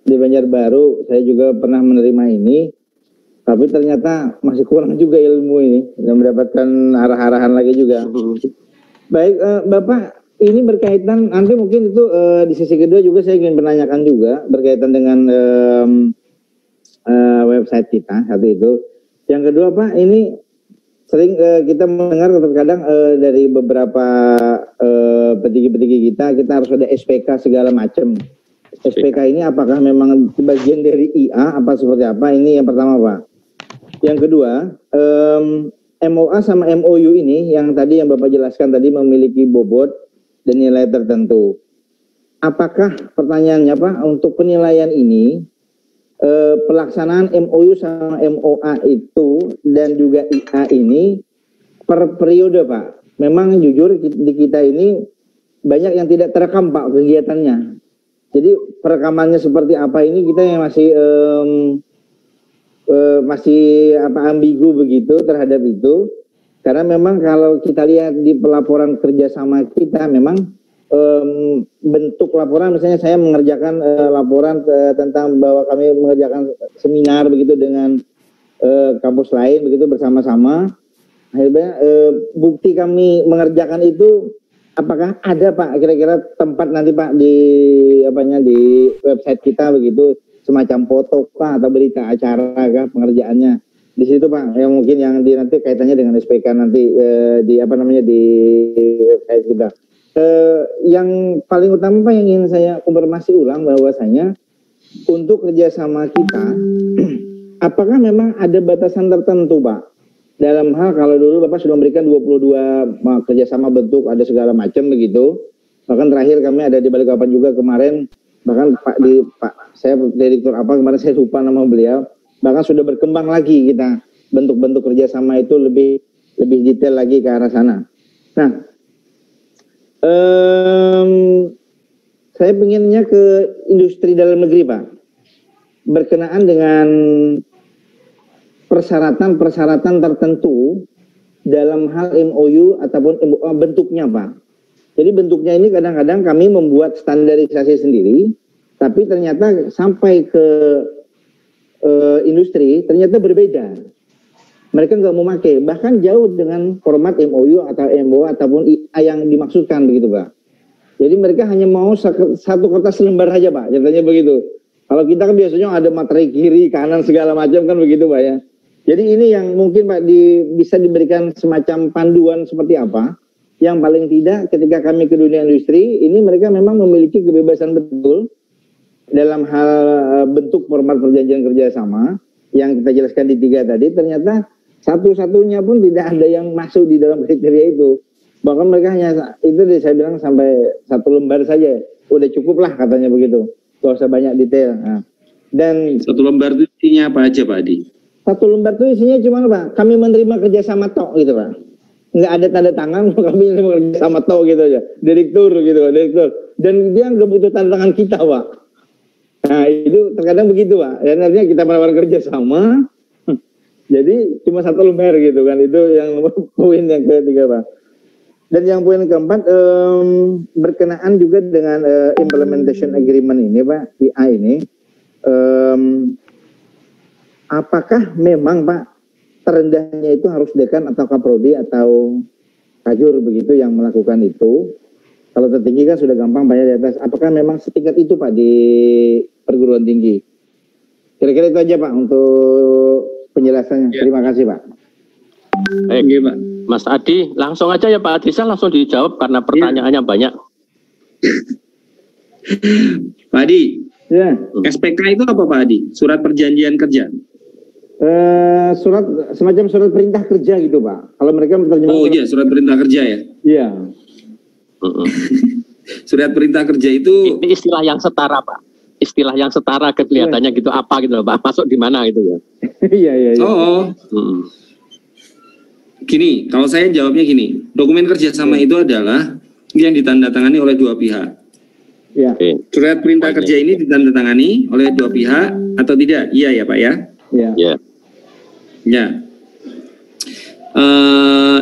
Speaker 10: Di Banjarbaru saya juga pernah menerima ini, tapi ternyata masih kurang juga ilmu ini dan mendapatkan arah-arahan lagi juga. Baik, Bapak, ini berkaitan nanti mungkin itu di sesi kedua juga saya ingin menanyakan juga berkaitan dengan website kita satu itu. Yang kedua, Pak, ini sering kita mendengar terkadang dari beberapa petinggi-petinggi kita harus ada SPK segala macam. SPK ini apakah memang bagian dari IA apa seperti apa? Ini yang pertama, Pak. Yang kedua, MOA sama MOU ini yang tadi yang Bapak jelaskan tadi memiliki bobot dan nilai tertentu. Apakah pertanyaannya, Pak, untuk penilaian ini pelaksanaan MOU sama MOA itu dan juga IA ini per periode Pak. Memang jujur di kita ini banyak yang tidak terekam Pak kegiatannya. Jadi perekamannya seperti apa ini kita yang masih ambigu begitu terhadap itu. Karena memang kalau kita lihat di pelaporan kerjasama kita memang bentuk laporan, misalnya saya mengerjakan laporan tentang bahwa kami mengerjakan seminar begitu dengan kampus lain begitu bersama-sama. Akhirnya bukti kami mengerjakan itu apakah ada Pak kira-kira tempat nanti Pak di website kita begitu semacam foto Pak atau berita acara kah pengerjaannya di situ Pak yang mungkin yang nanti kaitannya dengan SPK nanti di website kita. Yang paling utama Pak yang ingin saya konfirmasi ulang bahwasanya untuk kerjasama kita apakah memang ada batasan tertentu Pak dalam hal kalau dulu Bapak sudah memberikan 22 kerjasama bentuk ada segala macam begitu, bahkan terakhir kami ada di Balikpapan juga kemarin, bahkan saya direktur apa kemarin saya lupa nama beliau, bahkan sudah berkembang lagi kita bentuk-bentuk kerjasama itu lebih detail lagi ke arah sana. Nah, saya pengennya ke industri dalam negeri Pak, berkenaan dengan persyaratan tertentu dalam hal MOU ataupun MOA bentuknya Pak. Jadi bentuknya ini kadang-kadang kami membuat standarisasi sendiri, tapi ternyata sampai ke industri ternyata berbeda. Mereka nggak mau pakai, bahkan jauh dengan format MOU atau MOA ataupun IA yang dimaksudkan begitu Pak. Jadi mereka hanya mau satu kertas lembar saja Pak, katanya begitu. Kalau kita kan biasanya ada materi kiri, kanan segala macam kan begitu Pak ya. Jadi ini yang mungkin Pak bisa diberikan semacam panduan seperti apa yang paling tidak ketika kami ke dunia industri ini mereka memang memiliki kebebasan betul dalam hal bentuk format perjanjian kerjasama yang kita jelaskan di 3 tadi, ternyata satu-satunya pun tidak ada yang masuk di dalam kriteria itu. Bahkan mereka hanya itu saya bilang sampai 1 lembar saja udah cukup lah katanya begitu, gak usah banyak detail. Nah, dan 1 lembar itu isinya apa aja Pak Adi? 1 lembar itu isinya cuma Pak, kami menerima kerjasama tok gitu Pak, nggak ada tanda tangan, kami menerima kerjasama tok gitu aja, direktur, dan dia nggak butuh tanda tangan kita Pak. Nah itu terkadang begitu Pak, dan artinya kita menawarkan kerjasama, jadi cuma 1 lembar gitu kan, itu yang poin yang ketiga Pak. Dan yang poin keempat berkenaan juga dengan implementation agreement ini Pak, IA ini. Apakah memang Pak terendahnya itu harus dekan atau kaprodi atau kajur begitu yang melakukan itu? Kalau tertinggi kan sudah gampang banyak di atas. Apakah memang setingkat itu Pak di perguruan tinggi? Kira-kira itu aja Pak untuk penjelasannya. Terima kasih Pak.
Speaker 3: Baik Pak. Mas Adi, langsung aja ya Pak Adi, langsung dijawab karena pertanyaannya banyak.
Speaker 7: Pak Adi, SPK itu apa Pak Adi? Surat perjanjian kerja?
Speaker 10: Semacam surat perintah kerja gitu Pak. Kalau mereka menerjemahkan.
Speaker 7: Oh iya, surat perintah kerja ya?
Speaker 10: Iya.
Speaker 7: Surat perintah kerja itu
Speaker 3: ini istilah yang setara Pak. Istilah yang setara kelihatannya gitu apa gitu Pak. Masuk di mana gitu ya.
Speaker 10: Iya.
Speaker 7: Oh. Gini, kalau saya jawabnya gini. Dokumen kerjasama itu adalah yang ditandatangani oleh 2 pihak.
Speaker 10: Ya.
Speaker 7: Surat perintah kerja ini ditandatangani oleh 2 pihak atau tidak? Iya ya Pak ya?
Speaker 10: Iya.
Speaker 7: Ya,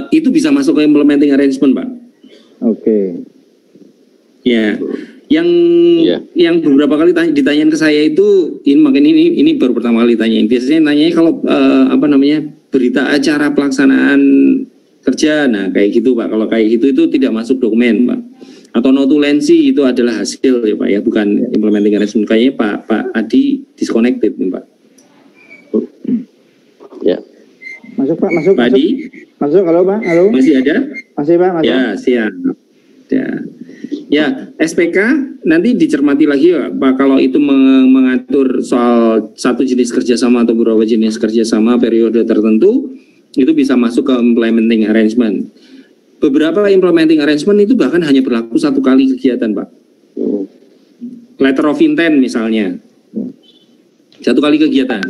Speaker 7: itu bisa masuk ke implementing arrangement Pak.
Speaker 10: Oke.
Speaker 7: Ya, yang beberapa kali ditanyain ke saya itu, ini baru pertama kali ditanyain. Biasanya nanya kalau berita acara pelaksanaan kerja, nah kayak gitu Pak. Kalau kayak gitu itu tidak masuk dokumen Pak. Atau notulensi itu adalah hasil ya Pak ya, bukan implementing arrangement. Kayaknya Pak Adi disconnected nih Pak.
Speaker 3: Ya.
Speaker 10: Masuk Pak, masuk.
Speaker 7: Pak Adi?
Speaker 10: Masuk, halo Pak, halo.
Speaker 7: Masih ada?
Speaker 10: Masih Pak, masuk.
Speaker 7: Ya, siap. Ya, SPK nanti dicermati lagi ya Pak, kalau itu mengatur soal satu jenis kerjasama atau beberapa jenis kerjasama periode tertentu, itu bisa masuk ke implementing arrangement. Beberapa implementing arrangement itu bahkan hanya berlaku 1 kali kegiatan Pak. Letter of intent misalnya. 1 1 kali kegiatan.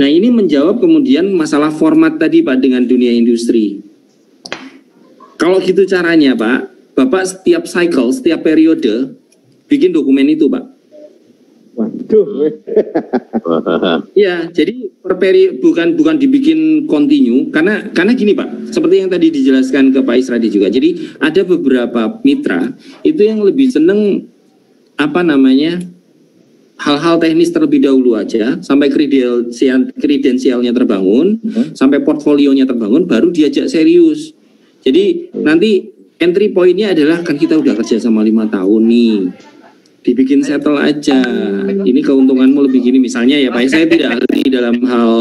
Speaker 7: Nah, ini menjawab kemudian masalah format tadi Pak dengan dunia industri. Kalau gitu caranya Pak, Bapak setiap cycle, setiap periode bikin dokumen itu Pak.
Speaker 10: Waduh.
Speaker 7: Ya, jadi per periode bukan dibikin continue karena gini Pak, seperti yang tadi dijelaskan ke Pak Isradi juga. Jadi ada beberapa mitra itu yang lebih seneng hal-hal teknis terlebih dahulu aja sampai kredensialnya terbangun, sampai portfolionya terbangun, baru diajak serius. Jadi nanti entry point-nya adalah kan kita udah kerja sama 5 tahun nih, dibikin settle aja. Ini keuntunganmu lebih gini misalnya ya Pak. Saya tidak ahli dalam hal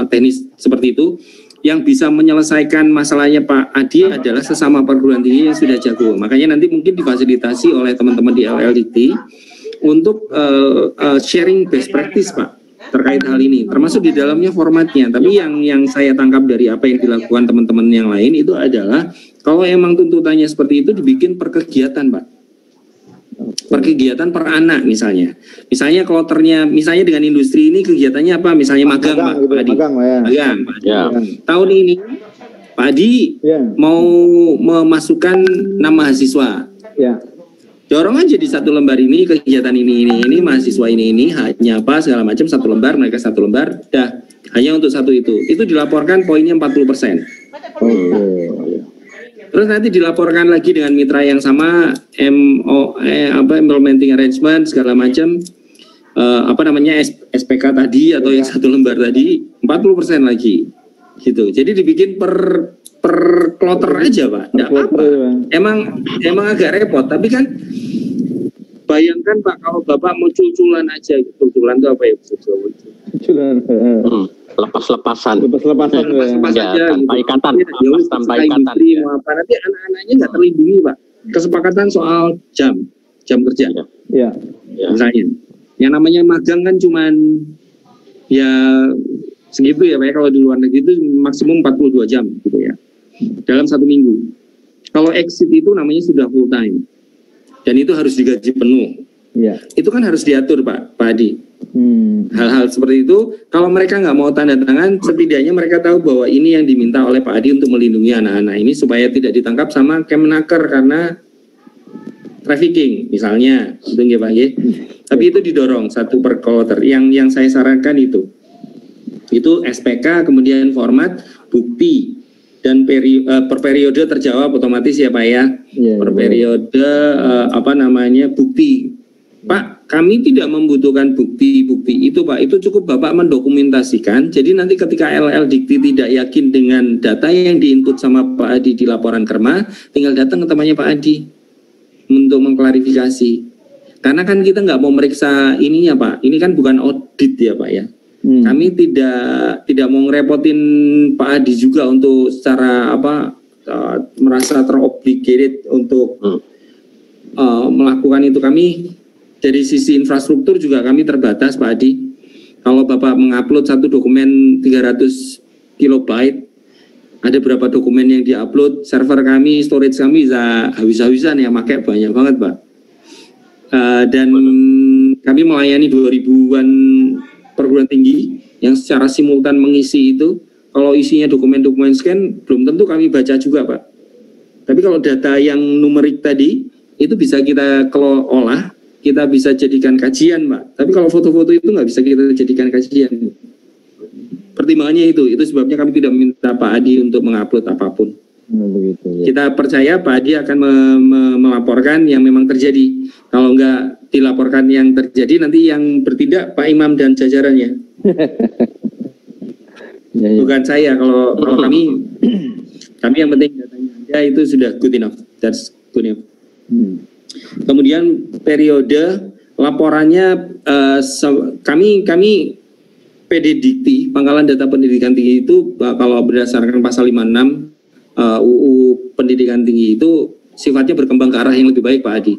Speaker 7: teknis seperti itu. Yang bisa menyelesaikan masalahnya Pak Adi adalah sesama perguruan tinggi yang sudah jago. Makanya nanti mungkin difasilitasi oleh teman-teman di LLDT untuk sharing best practice Pak terkait hal ini, termasuk di dalamnya formatnya. Tapi yang saya tangkap dari apa yang dilakukan teman-teman yang lain itu adalah kalau emang tuntutannya seperti itu dibikin per kegiatan Pak, per kegiatan per anak misalnya kloternya, misalnya dengan industri ini kegiatannya apa, misalnya magang Pak Adi, magang. Tahun ini Pak Adi mau memasukkan 6 mahasiswa. Dorong aja di 1 lembar ini kegiatan ini mahasiswa ini hanya apa segala macam 1 lembar, mereka 1 lembar dah hanya untuk 1 itu dilaporkan poinnya 40%. Terus nanti dilaporkan lagi dengan mitra yang sama implementing arrangement segala macam SPK tadi atau yang 1 lembar tadi 40% lagi gitu. Jadi dibikin per kloter aja Pak, enggak apa-apa. Emang agak repot, tapi kan bayangkan Pak kalau Bapak mau cuculan aja, cuculan itu apa ya? Cuculan.
Speaker 3: Lepas-lepasan
Speaker 7: aja,
Speaker 3: tanpa ikatan, tanpa ikatan.
Speaker 7: Nanti anak-anaknya nggak terlindungi Pak. Kesepakatan soal jam kerja. Misalnya, yang namanya magang kan cuman ya segitu ya Pak. Kalau di luar negeri itu maksimum 42 jam gitu ya. Dalam 1 minggu. Kalau exit itu namanya sudah full time dan itu harus digaji penuh. Itu kan harus diatur Pak Adi. Hal-hal seperti itu kalau mereka nggak mau tanda tangan, setidaknya mereka tahu bahwa ini yang diminta oleh Pak Adi untuk melindungi anak-anak ini supaya tidak ditangkap sama Kemenaker karena trafficking misalnya, itu nggih Pak ya. Tapi itu didorong 1 per kloter. Yang saya sarankan itu SPK, kemudian format, bukti. Dan per periode terjawab otomatis ya Pak ya. Per periode bukti. Pak, kami tidak membutuhkan bukti itu Pak. Itu cukup Bapak mendokumentasikan. Jadi nanti ketika LLDikti tidak yakin dengan data yang diinput sama Pak Adi di laporan Kerma, tinggal datang ke temannya Pak Adi untuk mengklarifikasi. Karena kan kita nggak mau meriksa ininya Pak. Ini kan bukan audit ya Pak ya. Kami tidak mau ngerepotin Pak Adi juga untuk secara merasa terobligated untuk melakukan itu. Kami dari sisi infrastruktur juga kami terbatas Pak Adi. Kalau Bapak mengupload 1 dokumen 300 kilobyte, ada berapa dokumen yang diupload, server kami, storage kami bisa habis-habisan ya, pakai banyak banget Pak. Dan kami melayani 2000-an perguruan tinggi yang secara simultan mengisi itu. Kalau isinya dokumen-dokumen scan, belum tentu kami baca juga Pak. Tapi kalau data yang numerik tadi, itu bisa kita olah, kita bisa jadikan kajian Pak. Tapi kalau foto-foto itu nggak bisa kita jadikan kajian. Pertimbangannya itu sebabnya kami tidak meminta Pak Adi untuk mengupload apapun. Kita percaya Pak Adi akan melaporkan yang memang terjadi. Kalau nggak dilaporkan yang terjadi, nanti yang bertindak Pak Imam dan jajarannya. Bukan saya. Kalau kami yang penting datanya ada, itu sudah good enough. That's good enough. Kemudian periode laporannya kami PD Dikti, Pangkalan Data Pendidikan Tinggi itu kalau berdasarkan pasal 56 UU Pendidikan Tinggi itu sifatnya berkembang ke arah yang lebih baik Pak Adi.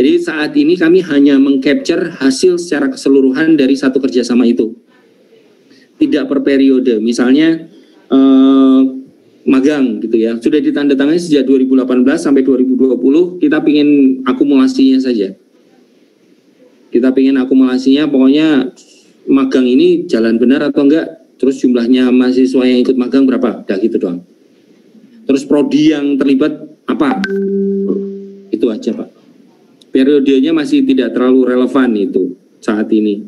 Speaker 7: Jadi saat ini kami hanya mengcapture hasil secara keseluruhan dari 1 kerjasama itu. Tidak per periode. Misalnya magang gitu ya. Sudah ditandatangani sejak 2018 sampai 2020, kita pingin akumulasinya saja. Kita pingin akumulasinya pokoknya magang ini jalan benar atau enggak, terus jumlahnya mahasiswa yang ikut magang berapa, udah gitu doang. Terus prodi yang terlibat apa, itu aja Pak. Periodenya masih tidak terlalu relevan itu saat ini.